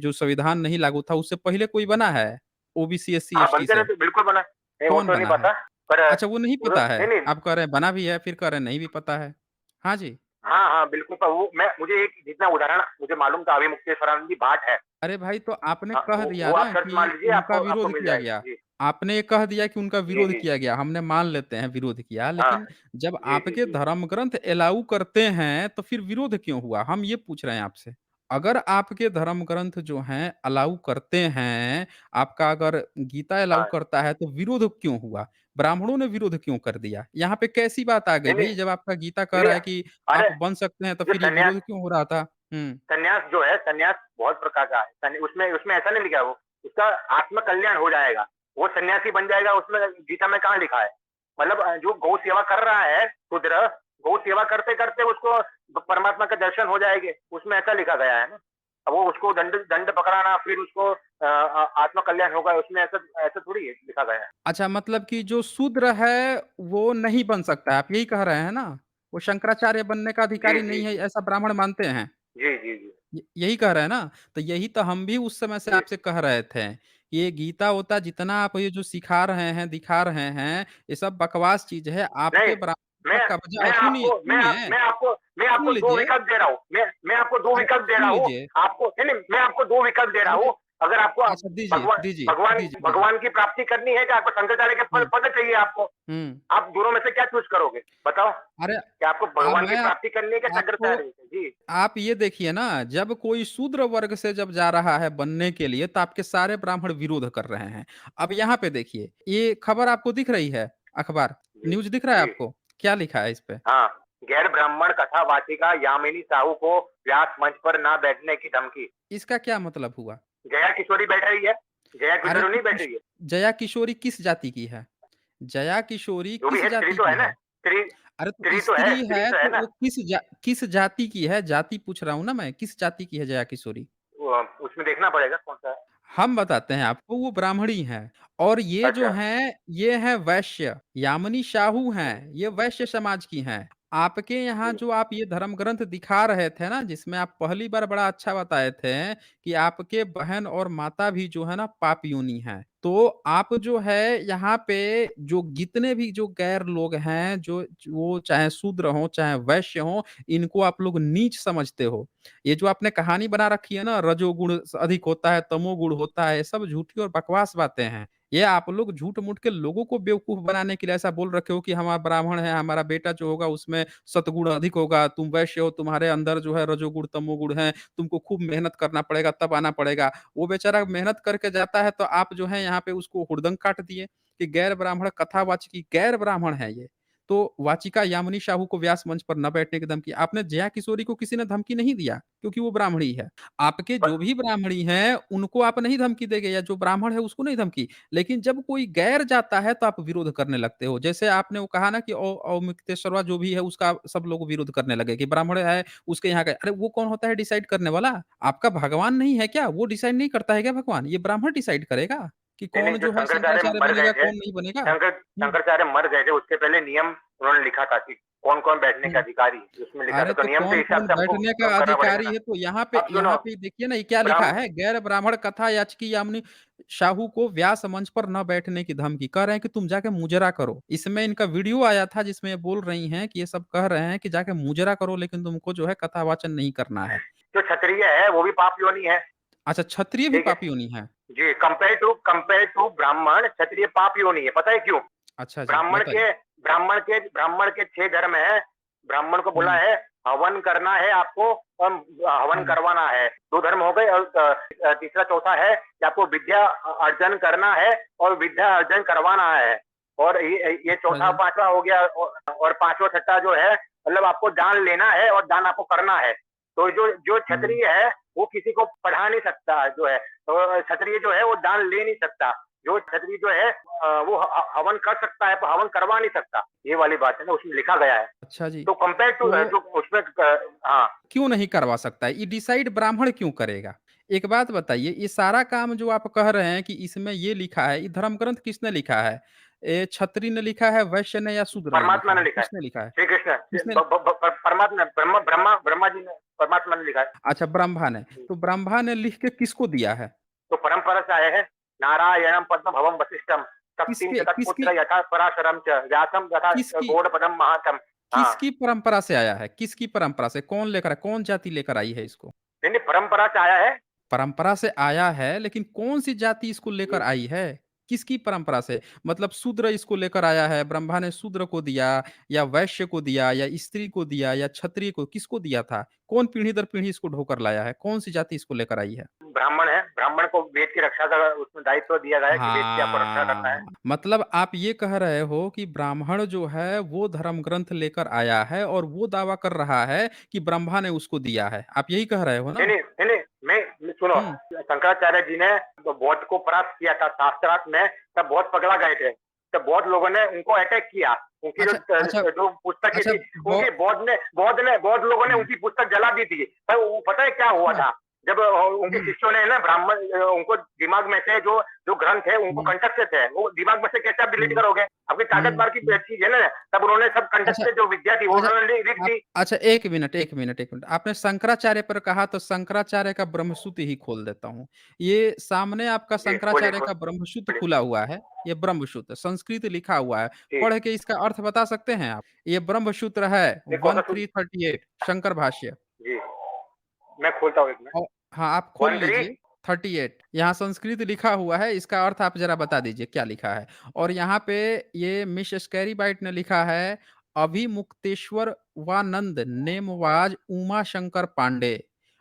A: जो संविधान नहीं लागू था, उससे पहले कोई बना है? ओबीसी, एससी,
B: हाँ,
A: एसटी
B: बनते
A: से?
B: रहते, बिल्कुल बना। नहीं, वो
A: कौन
B: तो नहीं
A: बना है?
B: पता, पर
A: अच्छा वो नहीं
B: पूरा
A: पता है।
B: नहीं, नहीं।
A: आप कह रहे हैं बना भी है, फिर कह रहे हैं नहीं भी पता है। हाँ जी।
B: हाँ, हाँ, बिल्कुल, पर वो मुझे एक जितना उदाहरण मुझे मालूम था, अभिमुक्तेश्वरानंद जी भाट है।
A: अरे भाई तो आपने
B: हाँ,
A: कह दिया
B: वो आप
A: ना
B: सर्च मार
A: कि
B: लीजिए,
A: उनका
B: आपको आपको
A: विरोध
B: मिल
A: किया
B: जाएगा।
A: गया।
B: जी,
A: आपने ये कह दिया कि उनका
B: जी,
A: विरोध
B: जी,
A: किया गया, हमने मान लेते हैं विरोध किया,
B: हाँ,
A: लेकिन जब
B: जी, जी,
A: आपके
B: जी,
A: धर्म ग्रंथ अलाउ करते हैं, तो फिर विरोध क्यों हुआ? हम ये पूछ रहे हैं आपसे। अगर आपके धर्म ग्रंथ जो हैं अलाउ करते हैं, आपका अगर गीता अलाउ
B: हाँ।
A: करता है, तो विरोध क्यों हुआ? ब्राह्मणों ने विरोध क्यों कर दिया? यहाँ पे कैसी बात आ गई
B: नहीं, नहीं,
A: भई? जब आपका गीता कह
B: नहीं,
A: रहा है कि
B: अरे,
A: आप बन सकते हैं, तो
B: जो
A: फिर ये विरोध क्यों हो रहा था? हुँ।
B: सन्यास जो है, सन्यास बहुत प्रकार का है। उसमें उसमें ऐसा नहीं लिखा है, वो उसका आत्म कल्याण हो जाएगा। वो सन्यासी बन जाएगा, उसमें गीता में कहाँ लिखा है? मतलब जो गौ सेवा कर रहा है शूद्र, गौ सेवा करते-करते उसको परमात्मा के दर्शन हो जाएँगे, उसमें ऐसा लिखा गया है ना। अब वो उसको दंड दंड पकड़ाना, फिर उसको आत्म कल्याण होगा, उसमें ऐसा ऐसा थोड़ी है लिखा गया है।
A: अच्छा मतलब कि जो शूद्र है, वो नहीं बन सकता है, आप यही कह रहे हैं ना? वो शंकराचार्य बनने का
B: जी,
A: अधिकारी
B: जी,
A: नहीं है,
B: जी।
A: ऐसा ब्राह्मण मानते हैं?
B: जी, जी, जी।
A: यही कह रहे हैं ना? तो यही तो हम भी उस समय से
B: जी।
A: आपसे कह रहे थे, ये गीता-वोता जितना आप ये जो सिखा रहे हैं, दिखा रहे हैं, ये सब बकवास चीज़ है,
B: नहीं,
A: आपके ब्राह्मण
B: मैं
A: का कब्ज़ा है। सुनिए, सुनिए,
B: मैं
A: सुन
B: आपको 2
A: लीजिए।
B: विकल्प दे रहा हूँ। मैं आपको 2
A: अरे
B: विकल्प दे रहा
A: सुन
B: हूँ।
A: लीजिए।
B: आपको नहीं, नहीं, मैं आपको 2 विकल्प दे रहा
A: अरे
B: हूँ। अगर आपको
A: अच्छा दीजिए,
B: भगवान
A: दीजिए,
B: भगवान
A: दीजिए, दीजिए।
B: भगवान की प्राप्ति करनी है, कि आपको शंकराचार्य के
A: हुँ,
B: पद चाहिए आपको?
A: हुँ।
B: आप दोनों में से क्या चूज़ करोगे? बताओ।
A: अरे
B: क्या आपको
A: अब
B: भगवान की
A: मैं आप
B: प्राप्ति करनी है, क्या
A: आपको
B: शंकराचार्य से? जी।
A: आप ये देखिए ना, जब कोई शूद्र वर्ग से जब जा रहा है बनने के लिए, तो आपके सारे ब्राह्मण विरोध कर रहे हैं। अब यहाँ पे देखिए, ये खबर आपको दिख रही है, अखबार,
B: जी,
A: न्यूज़ दिख रहा है
B: जी।
A: आपको? क्या लिखा है इस पे?
B: हाँ, गैर ब्राह्मण कथा वाचिका यामिनी साहू को व्यास मंच पर ना बैठने की धमकी।
A: इसका क्या मतलब हुआ?
B: जया किशोरी बैठ रही है, जया
A: अरे
B: किशोरी
A: तो
B: नहीं बैठ
A: किश
B: रही है।
A: जया किशोरी किस जाति की है? जया किशोरी
B: जो भी
A: किस
B: है, स्त्री
A: जाति
B: तो
A: की
B: है ना?
A: है? अरे तो
B: स्त्री
A: है
B: तो है
A: तो
B: ना?
A: वो किस जाति की है? जाति पूछ रहा हूँ ना मैं, किस जाति की है जया किशोरी?
B: वो उसमें देखना पड़ेगा कौन-सा है।
A: हम बताते हैं आपको, वो ब्राह्मणी हैं और ये जो
B: अच्छा।
A: हैं, ये हैं वैश्य, यामिनी साहू
B: हुँ,
A: हैं, ये वैश्य समाज की हैं। आपके यहाँ
B: जी,
A: जो आप ये धर्म ग्रंथ दिखा रहे थे ना, जिसमें आप पहली बार बड़ा अच्छा बताए थे कि आपके बहन और माता भी जो है ना पाप योनि हैं। तो आप जो है यहाँ पे जो जितने भी जो गैर लोग हैं, जो वो चाहे शूद्र हों, चाहे वैश्य हों, इनको आप लोग नीच समझते हो। ये जो आपने कहानी बना रखी है ना, रजोगुण अधिक होता है, तमोगुण होता है, ये सब झूठी और बकवास बातें हैं। ये आप लोग झूठ-मूठ के लोगों को बेवकूफ़ बनाने के लिए ऐसा बोल रखे हो कि हमारा ब्राह्मण है, हमारा बेटा जो होगा उसमें सतगुण अधिक होगा, तुम वैश्य हो, तुम्हारे अंदर जो है रजोगुण, तमोगुण है, तुमको खूब मेहनत करना पड़ेगा, तब आना पड़ेगा। वो बेचारा मेहनत करके जाता है तो आप जो है यहाँ पे उसको हुड़दंग काट दिए कि गैर ब्राह्मण कथावाचकी गैर ब्राह्मण है ये। तो वाचिका यामिनी साहू को व्यास मंच पर न बैठने की धमकी आपने जया किशोरी को किसी ने धमकी नहीं दिया, क्योंकि वो ब्राह्मणी है। आपके
B: पर
A: जो भी ब्राह्मणी हैं, उनको आप नहीं धमकी देंगे या जो ब्राह्मण है उसको नहीं धमकी। लेकिन जब कोई गैर जाता है तो आप विरोध करने लगते हो। जैसे आपने वो कहा ना कि औमिक्तेश्वरवा जो भी है उसका सब लोग विरोध करने लगे कि ब्राह्मण है उसके यहाँ का अरे वो कौन होता है डिसाइड करने वाला? आपका भगवान नहीं है क्या? वो डिसाइड नहीं करता है क्या भगवान? ये ब्राह्मण डिसाइड करेगा कि
B: नहीं, नहीं,
A: कौन
B: जो
A: जो है
B: शंकराचार्य
A: शंकराचार्य
B: मर गए
A: बनेगा,
B: थे,
A: कौन नहीं बनेगा? हुँ।
B: शंकराचार्य मर गए थे, उसके पहले नियम उन्होंने लिखा था कि कौन-कौन बैठने के
A: हुँ।
B: अधिकारी है, उसमें लिखा था।
A: अरे
B: तो
A: तो
B: नियम के हिसाब
A: कौन-कौन
B: से हमको
A: बैठने का
B: करना पड़ेगा
A: अधिकारी
B: ना।
A: है तो
B: अब सुनो,
A: यहाँ पे देखिए ना ये क्या लिखा
B: ब्राह्म
A: है, गैर ब्राह्मण कथा याचकी यामिनी साहू को व्यास मंच पर न बैठने की धमकी, कह रहे हैं कि तुम जाके मुजरा करो। इसमें इनका वीडियो आया था जिसमें ये बोल रही हैं कि ये सब कह रहे हैं कि जाके मुजरा करो लेकिन तुमको जो है कथा वाचन नहीं करना है।
B: जो क्षत्रिय है, वो भी पाप योनि है,
A: अच्छा क्षत्रिय भी
B: ठीक है?
A: पापी योनि है?
B: जी, कंपेयर टू ब्राह्मण, क्षत्रिय पाप योनि है, पता है क्यों?
A: अच्छा जी,
B: ब्राह्मण
A: बताइए।
B: के ब्राह्मण के 6 धर्म हैं। ब्राह्मण को बोला
A: हुँ,
B: है हवन करना है आपको और हवन
A: हुँ।
B: करवाना है। 2 धर्म हो गए और तीसरा चौथा है कि आपको विद्या अर्जन करना है और विद्या अर्जन करवाना है। और ये
A: अच्छा
B: चौथा
A: जी।
B: 5वां हो गया और 5वां छठा जो है मतलब आपको दान लेना है और दान आपको करना है। तो जो जो
A: हुँ।
B: क्षत्रिय है वो किसी को पढ़ा नहीं सकता जो है। क्षत्रिय जो है वो दान ले नहीं सकता। जो क्षत्रिय जो है वो हवन कर सकता है पर हवन करवा नहीं सकता। ये वाली बात है ना उसमें लिखा गया है।
A: अच्छा जी।
B: तो कंपेयर टू
A: तो
B: जो उसमें हाँ,
A: क्यों नहीं करवा सकता है? ये डिसाइड ब्राह्मण क्यों करेगा? एक बात बताइए, ये सारा काम जो आप कह रहे हैं कि इसमें ये लिखा है, ये धर्म ग्रंथ किसने लिखा है? ये क्षत्रिय ने लिखा है, वैश्य ने या शूद्र ने
B: परमात्मा
A: लिखा
B: ने
A: है?
B: लिखा है।
A: किसने लिखा है?
B: श्री कृष्ण
A: किसने
B: ब ब ब परमात्मा ब्रह्मा जी ने परमात्मा ने लिखा है।
A: अच्छा ब्रह्मा ने। तो ब्रह्मा ने लिख के किसको दिया है?
B: तो परंपरा से आए हैं। नारायणं पद्मभवं वसिष्ठं शक्तिं च
A: किसके किसकी
B: तत्पुत्र यथा पराशरं च व्यासं यथा
A: किसकी
B: गौडपदं महातं। हाँ,
A: किसकी परंपरा से आया है? किसकी परंपरा से? कौन लेकर आया? कौन जाति लेकर आई है इसको?
B: नहीं, नहीं परंपरा से आया है।
A: परंपरा से आया है, लेकिन कौन-सी जाति इसको लेकर
B: जी।
A: आई है? किसकी परंपरा से? मतलब शूद्र इसको लेकर आया है, ब्रह्मा ने शूद्र को दिया या वैश्य को दिया या स्त्री को दिया या क्षत्रिय को, किसको दिया था? कौन पीढ़ी दर पीढ़ी इसको ढोकर लाया है? कौन-सी जाति इसको लेकर आई है?
B: ब्राह्मण है, ब्राह्मण को वेद की रक्षा का उसमें दायित्व दिया गया है कि वेद की आपको रक्षा करना है।
A: हाँ, मतलब आप ये कह रहे हो कि ब्राह्मण जो है वो धर्म ग्रंथ लेकर आया है और वो दावा कर रहा है कि ब्रह्मा ने उसको दिया है। आप यही कह रहे हो
B: नहीं,
A: ना?
B: नहीं, नहीं, नहीं, सुनो,
A: हुँ।
B: शंकराचार्य जी ने तो बौद्ध को परास्त किया था शास्त्रार्थ में, तब बौद्ध पगला गए थे। तब बौद्ध लोगों ने उनको अटैक किया। उनकी
A: अच्छा अच्छा
B: जो पुस्तकें
A: अच्छा
B: थी,
A: बौ
B: उनकी बौद्ध लोगों ने
A: हुँ,
B: उनकी पुस्तक जला दी थी। पर वो पता है क्या हुआ
A: अच्छा।
B: था? जब उनके
A: हुँ,
B: शिष्यों ने ना उनको दिमाग में से जो जो ग्रंथ है उनको
A: हुँ,
B: कंठस्थ थे, वो दिमाग में से कैसे आप डिलीट
A: हुँ,
B: करोगे? आपकी ताकत
A: हुँ,
B: बार की
A: हुँ।
B: चीज़ है ना, तब उन्होंने सब
A: अच्छा
B: कंठस्थ जो विद्या थी वो
A: अच्छा,
B: उन्होंने लिख
A: आप
B: दी।
A: अच्छा 1 मिनट, 1 मिनट, 1 मिनट। आपने शंकराचार्य पर कहा तो शंकराचार्य का ब्रह्मसूत्र ही खोल देता हूँ। ये सामने आपका
B: जी, खोलिए,
A: शंकराचार्य का ब्रह्मसूत्र
B: खोलिए।
A: खुला हुआ है, ये ब्रह्मसूत्र संस्कृत लिखा हुआ है।
B: जी,
A: पढ़ के इसका अर्थ बता सकते हैं आप? ये ब्रह्मसूत्र है
B: ये कौन-सा सूत्र?
A: 1338 शंकर भाष्य।
B: जी, मैं खोलता हूँ 1 मिनट।
A: औ हाँ, आप खोल
B: 13
A: लीजिए 38 यहाँ संस्कृत लिखा हुआ है, इसका अर्थ आप ज़रा बता दीजिए क्या लिखा है? और यहाँ पे ये मिस स्कैरी बाइट ने लिखा है, अभिमुक्तेश्वर वानंद नेमवाज उमा शंकर पांडे।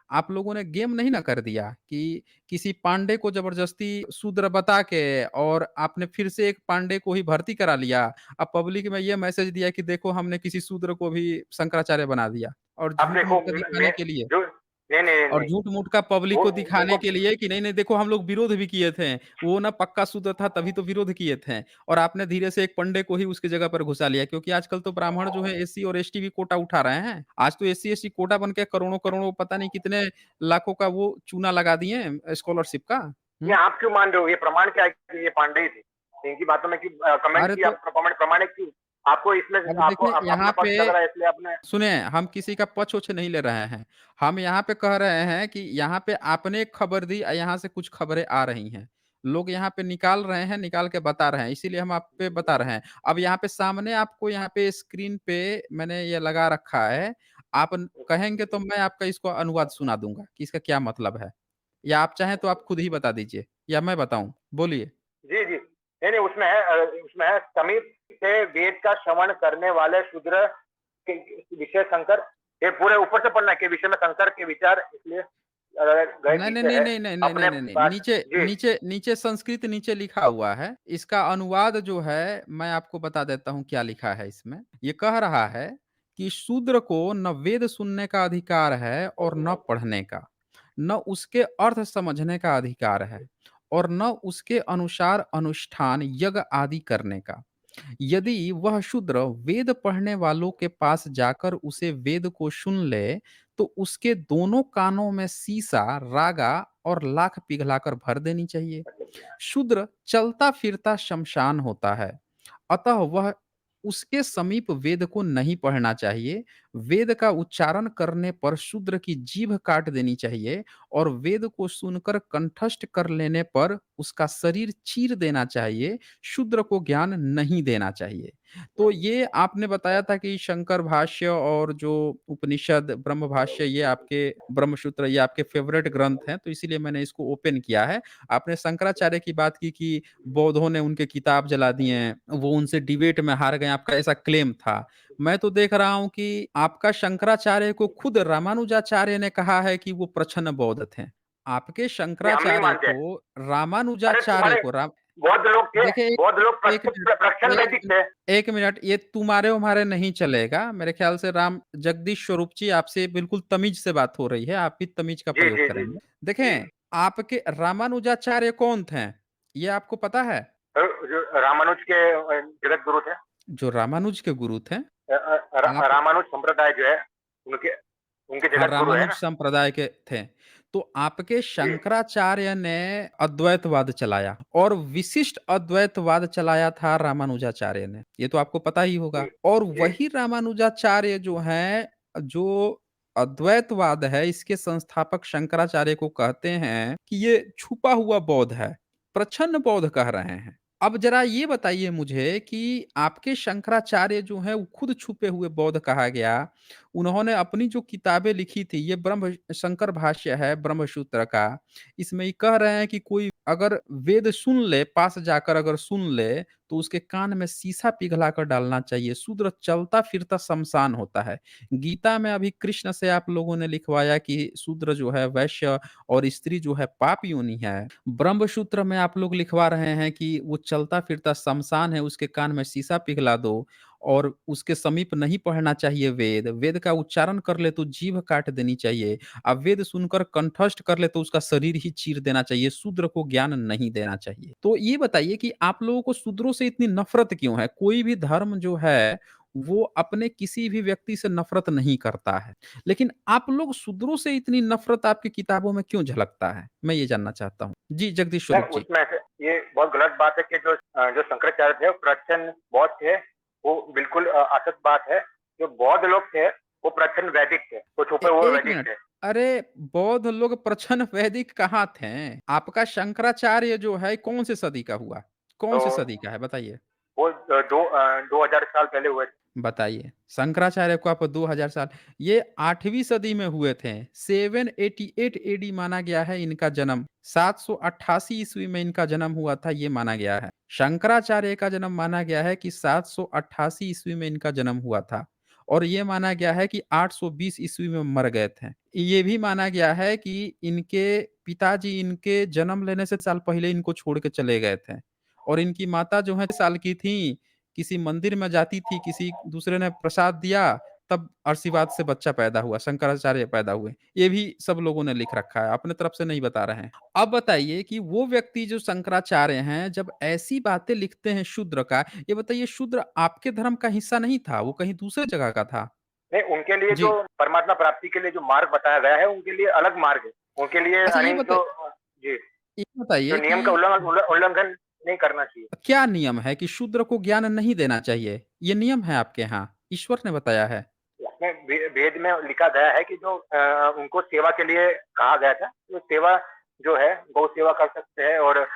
A: आप लोगों ने गेम नहीं ना कर दिया कि किसी पांडे को ज़बरदस्ती शूद्र बता के और आपने फिर से एक पांडे को ही भर्ती करा लिया। अब पब्लिक में ये मैसेज दिया कि देखो हमने किसी शूद्र को भी शंकराचार्य बना दिया और
B: अब देखो
A: झूठ-मूठ का दिखाने
B: मैं
A: के लिए।
B: जो नहीं, नहीं, नहीं,
A: और
B: नहीं,
A: झूठ-मूठ का पब्लिक
B: वो
A: को दिखाने
B: उनको
A: के लिए कि नहीं, नहीं देखो हम लोग विरोध भी किए थे। वो ना पक्का शूद्र था तभी तो विरोध किए थे। और आपने धीरे से एक पंडे को ही उसकी जगह पर घुसा लिया क्योंकि आजकल तो ब्राह्मण जो है एससी और एसटी भी कोटा उठा रहे हैं। आज तो एससी-एसटी कोटा बन के करोड़ों-करोड़ों पता नहीं कितने लाखों का वो चूना लगा दिए हैं स्कॉलरशिप का।
B: ये
A: हुँ।
B: आप क्यों मान रहे हो? ये प्रमाण क्या है कि ये पांडे ही थे? इनकी बातों में क्यों कमेंट
A: अरे
B: किया
A: तो
B: प्रमाणित क्यों? आपको इसमें
A: अब
B: आपको
A: देखिए
B: अपना
A: यहाँ पे
B: पक्ष लग रहा है इसलिए आपने।
A: सुनिए, हम किसी का पक्ष-वक्ष नहीं ले रहे हैं। हम यहाँ पे कह रहे हैं कि यहाँ पे आपने एक खबर दी यहाँ से कुछ खबरें आ रही हैं। लोग यहाँ पे निकाल रहे हैं, निकाल के बता रहे हैं, इसीलिए हम आप पे बता रहे हैं। अब यहाँ पे सामने आपको यहाँ पे स्क्रीन पे मैंने ये लगा रखा है। आप न कहेंगे तो मैं आपका इसको अनुवाद सुना दूँगा कि इसका क्या मतलब है। या आप चाहें तो आप खुद ही बता दीजिए या मैं बताऊँ? बोलिए।
B: जी, जी। नहीं, नहीं उसमें है समीप से वेद का श्रवण करने वाले शूद्र के विषय शंकर, ये पूरे ऊपर से पढ़ना है कि विषय में शंकर के विचार इसलिए गए
A: नहीं, नहीं,
B: पीछे
A: नहीं,
B: है।
A: नहीं, नहीं, नहीं, नहीं,
B: अपने
A: नहीं, नहीं।
B: पास
A: नीचे
B: जी,
A: नीचे नीचे संस्कृत नीचे लिखा हुआ है। इसका अनुवाद जो है, मैं आपको बता देता हूँ क्या लिखा है इसमें। ये कह रहा है कि शूद्र को न वेद सुनने का अधिकार है और न पढ़ने का, न उसके अर्थ समझने का अधिकार है और न उसके अनुसार अनुष्ठान, यज्ञ आदि करने का। यदि वह शूद्र वेद पढ़ने वालों के पास जाकर उसे वेद को सुन ले, तो उसके दोनों कानों में सीसा, रागा और लाख पिघलाकर भर देनी चाहिए। शूद्र चलता फिरता शमशान होता है, अतः वह उसके समीप वेद को नहीं पढ़ना चाहिए। वेद का उच्चारण करने पर शूद्र की जीभ काट देनी चाहिए और वेद को सुनकर कंठस्थ कर लेने पर उसका शरीर चीर देना चाहिए। शूद्र को ज्ञान नहीं देना चाहिए। तो ये आपने बताया था कि शंकर भाष्य और जो उपनिषद, ब्रह्म भाष्य ये आपके ब्रह्मसूत्र ये आपके फ़ेवरेट ग्रंथ हैं, तो इसीलिए मैंने इसको ओपन किया है। आपने शंकराचार्य की बात की कि बौद्धों ने उनके किताब जला दिए हैं, वो उनसे डिबेट में हार गए, आपका ऐसा क्लेम था। मैं तो देख रहा हूँ कि आपका शंकराचार्य को खुद रामानुजाचार्य ने कहा है कि वो प्रछन्न बौद्ध थे। आपके
B: नहीं हम नहीं
A: शंकराचार्य
B: मानते।
A: को
B: अरे
A: रामानुजाचार्य
B: तुम्हारे
A: को राम
B: बौद्ध लोग थे,
A: देखिए
B: बौद्ध लोग
A: 1 मिनट, 1
B: वैदिक
A: मिनट,
B: थे।
A: 1 मिनट ये तुम्हारे-वमारे नहीं चलेगा। मेरे ख़्याल से राम जगदीश स्वरूप जी आपसे बिल्कुल तमीज़ से बात हो रही है, आप भी तमीज़ का
B: जी,
A: प्रयोग
B: जी, जी,
A: करेंगे।
B: जी।
A: देखें, आपके रामानुजाचार्य कौन थे? ये आपको पता है?
B: जो रामानुज के जगत गुरु थे।
A: जो रामानुज के गुरु थे, आप
B: रामानुज संप्रदाय जो है उनके उनके
A: हाँ,
B: जगत गुरु है
A: रामानुज
B: ना।
A: संप्रदाय के थे। तो आपके
B: जी,
A: शंकराचार्य ने अद्वैतवाद चलाया और विशिष्ट अद्वैतवाद चलाया था रामानुजाचार्य ने। ये तो आपको पता ही
B: जी,
A: होगा और
B: जी।
A: वही रामानुजाचार्य जो हैं, जो अद्वैतवाद है, इसके संस्थापक शंकराचार्य को कहते हैं कि ये छुपा हुआ बौद्ध है, प्रछन्न बौद्ध कह रहे हैं। अब ज़रा ये बताइए मुझे कि आपके शंकराचार्य जो हैं, वो खुद छुपे हुए बौद्ध कहा गया। उन्होंने अपनी जो किताबें लिखी थी, ये ब्रह्म शंकर भाष्य है ब्रह्मसूत्र का। इसमें ये कह रहे हैं कि कोई अगर वेद सुन ले, पास जाकर अगर सुन ले, तो उसके कान में शीशा पिघला कर डालना चाहिए। शूद्र चलता-फिरता शमशान होता है। गीता में अभी कृष्ण से आप लोगों ने लिखवाया कि शूद्र जो है वैश्य और स्त्री जो है पाप योनि है। ब्रह्मसूत्र में आप लोग लिखवा रहे हैं कि वो चलता-फिरता शमशान है, उसके कान में शीशा पिघला दो और उसके समीप नहीं पढ़ना चाहिए वेद। वेद का उच्चारण कर ले तो जीभ काट देनी चाहिए। अब वेद सुनकर कंठस्थ कर ले तो उसका शरीर ही चीर देना चाहिए। शूद्र को ज्ञान नहीं देना चाहिए। तो ये बताइए कि आप लोगों को शूद्रों से इतनी नफ़रत क्यों है? कोई भी धर्म जो है, वो अपने किसी भी व्यक्ति से नफ़रत नहीं करता है। लेकिन आप लोग शूद्रों से इतनी नफ़रत आपकी किताबों में क्यों झलकता है? मैं ये जानना चाहता हूँ। जी, जगदीश
B: नहीं
A: स्वरूप जी।
B: उसमें से ये बहुत गलत बात है कि जो शंकराचार्य थे वो प्रच्छन्न बौद्ध थे, वो बिल्कुल असत बात है। जो बौद्ध लोग थे वो प्रच्छन्न वैदिक थे, वो छुपे हुए
A: 1
B: वैदिक
A: मिनट।
B: थे।
A: अरे! बौद्ध लोग प्रछन्न वैदिक कहाँ थे? आपका शंकराचार्य जो है कौन से सदी का हुआ? कौन
B: तो
A: से सदी का है बताइए?
B: वो 2000 साल पहले हुए थे।
A: बताइए। शंकराचार्य को आप 2000 साल ये 8वीं सदी में हुए थे। 788 एडी माना गया है इनका जन्म। 788 ईस्वी में इनका जन्म हुआ था ये माना गया है। शंकराचार्य का जन्म माना गया है कि 788 ईस्वी में इनका जन्म हुआ था और ये माना गया है कि 820 ईस्वी में मर गए थे। ये भी माना गया है कि इनके पिताजी इनके जन्म लेने से साल पहले इनको छोड़ के चले गए थे और इनकी माता जो है साल की थी, किसी मंदिर में जाती थी, किसी दूसरे ने प्रसाद दिया, तब आशीर्वाद से बच्चा पैदा हुआ, शंकराचार्य पैदा हुए। ये भी सब लोगों ने लिख रखा है, अपने तरफ से नहीं बता रहे हैं। अब बताइए कि वो व्यक्ति जो शंकराचार्य हैं, जब ऐसी बातें लिखते हैं शूद्र का, ये बताइए शूद्र आपके धर्म का हिस्सा नहीं था, वो कहीं दूसरे जगह का था?
B: नहीं, उनके लिए जो
A: जी।
B: परमात्मा प्राप्ति के लिए जो मार्ग बताया गया है, उनके लिए अलग मार्ग है। उनके लिए
A: अच्छा
B: यानी जो जी,
A: ये
B: जो
A: बताइए कि
B: नियम का उल्लंघन नहीं करना चाहिए।
A: क्या नियम है कि शूद्र को ज्ञान नहीं देना चाहिए? ये नियम है आपके यहाँ, ईश्वर ने बताया है।
B: उसमें वेद में लिखा गया है कि जो उनको सेवा के लिए कहा गया था, तो सेवा जो है गौ सेवा कर सकते हैं, और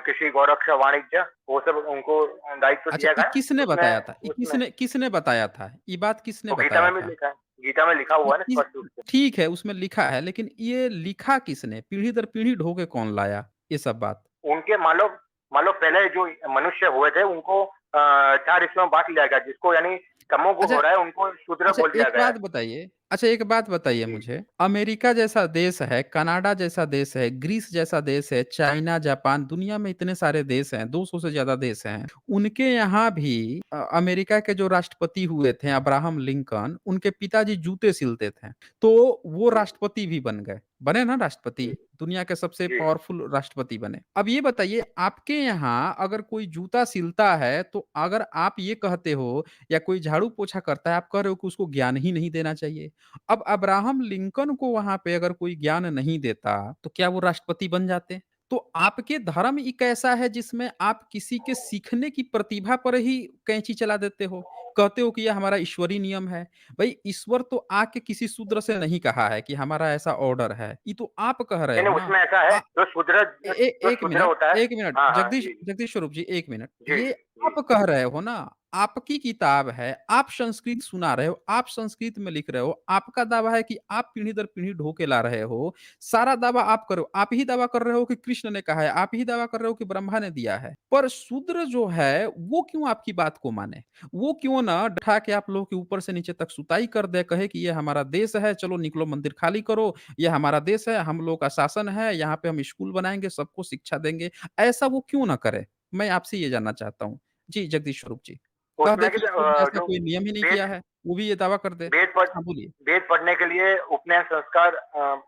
B: कृषि गौरक्षा वाणिज्य वो सब उनको दायित्व
A: अच्छा,
B: दिया
A: ये
B: गया है
A: किसने
B: उसमें।
A: बताया था? ये
B: उसमें
A: किसने किसने बताया था? ये बात किसने
B: वो गीता
A: बताया
B: में भी
A: था?
B: लिखा है, गीता में लिखा
A: ये
B: हुआ है ना
A: किस
B: स्पष्ट रूप से।
A: ठीक है, उसमें लिखा है, लेकिन ये लिखा किसने? पीढ़ी दर पीढ़ी ढो के कौन लाया ये सब बात?
B: उनके मान लो पहले जो मनुष्य हुए थे उनको 4 हिस्सों में बाँट लिया गया, जिसको यानी तमोगुण
A: अच्छा
B: हो रहा है उनको शूद्र
A: अच्छा
B: बोल दिया
A: एक
B: गया है।
A: बात बताइए अच्छा एक बात बताइए
B: जी,
A: मुझे, अमेरिका जैसा देश है, कनाडा जैसा देश है, ग्रीस जैसा देश है, चाइना, जापान, दुनिया में इतने सारे देश हैं, 200 से ज़्यादा देश हैं। उनके यहाँ भी अमेरिका के जो राष्ट्रपति हुए थे अब्राहम लिंकन, उनके पिताजी जूते सिलते थे। तो वो
B: जी,
A: राष्ट्रपति भी बन गए। बने ना राष्ट्रपति?
B: जी,
A: दुनिया के सबसे
B: जी।
A: पावरफुल राष्ट्रपति बने। अब ये बताइए आपके यहाँ अगर कोई जूता सिलता है, तो अगर आप ये कहते हो या कोई झाड़ू पोछा करता है, आप कह रहे हो कि उसको ज्ञान ही नहीं देना चाहिए। अब अब्राहम लिंकन को वहाँ पे अगर कोई ज्ञान नहीं देता, तो क्या वो राष्ट्रपति बन जाते? तो आपके धर्म एक ऐसा है जिसमें आप किसी के सीखने की प्रतिभा पर ही कैंची चला देते हो। कहते हो कि यह हमारा ईश्वरीय नियम है। भई ईश्वर तो आके किसी शूद्र से नहीं कहा है कि हमारा ऐसा ऑर्डर है। ये तो आप कह रहे
B: नहीं,
A: हो
B: नहीं
A: ना।
B: उसमें ऐसा है
A: आ ए 1
B: जो शूद्र
A: मिनट,
B: होता है।
A: 1 मिनट
B: हाँ, हाँ,
A: जगदीश
B: जी, जी,
A: जगदीश स्वरूप जी 1 मिनट।
B: जी,
A: ये
B: जी,
A: आप कह रहे हो ना, आपकी किताब है, आप संस्कृत सुना रहे हो, आप संस्कृत में लिख रहे हो, आपका दावा है कि आप पीढ़ी दर पीढ़ी ढो के ला रहे हो, सारा दावा आप करो। आप ही दावा कर रहे हो कि कृष्ण ने कहा है, आप ही दावा कर रहे हो कि ब्रह्मा ने दिया है। पर शूद्र जो है, वो क्यों आपकी बात को माने? वो क्यों ना बैठा के आप लोगों के ऊपर से नीचे तक सुताई कर दे, कहे कि ये हमारा देश है, चलो निकलो मंदिर खाली करो, ये हमारा देश है, हम लोग का शासन है, यहाँ पे हम स्कूल बनाएँगे, सबको शिक्षा देंगे। ऐसा वो क्यों ना करे? मैं आपसे ये जानना चाहता हूँ। जी, जगदीश स्वरूप जी। कह दे
B: उसमें कि
A: कि ईश्वर ने ऐसा
B: जो
A: कोई नियम ही नहीं किया
B: वेद
A: है, वो भी ये दावा कर दे।
B: वेद पढ़
A: हाँ, बोलिए।
B: वेद पढ़ने के लिए उपनयन संस्कार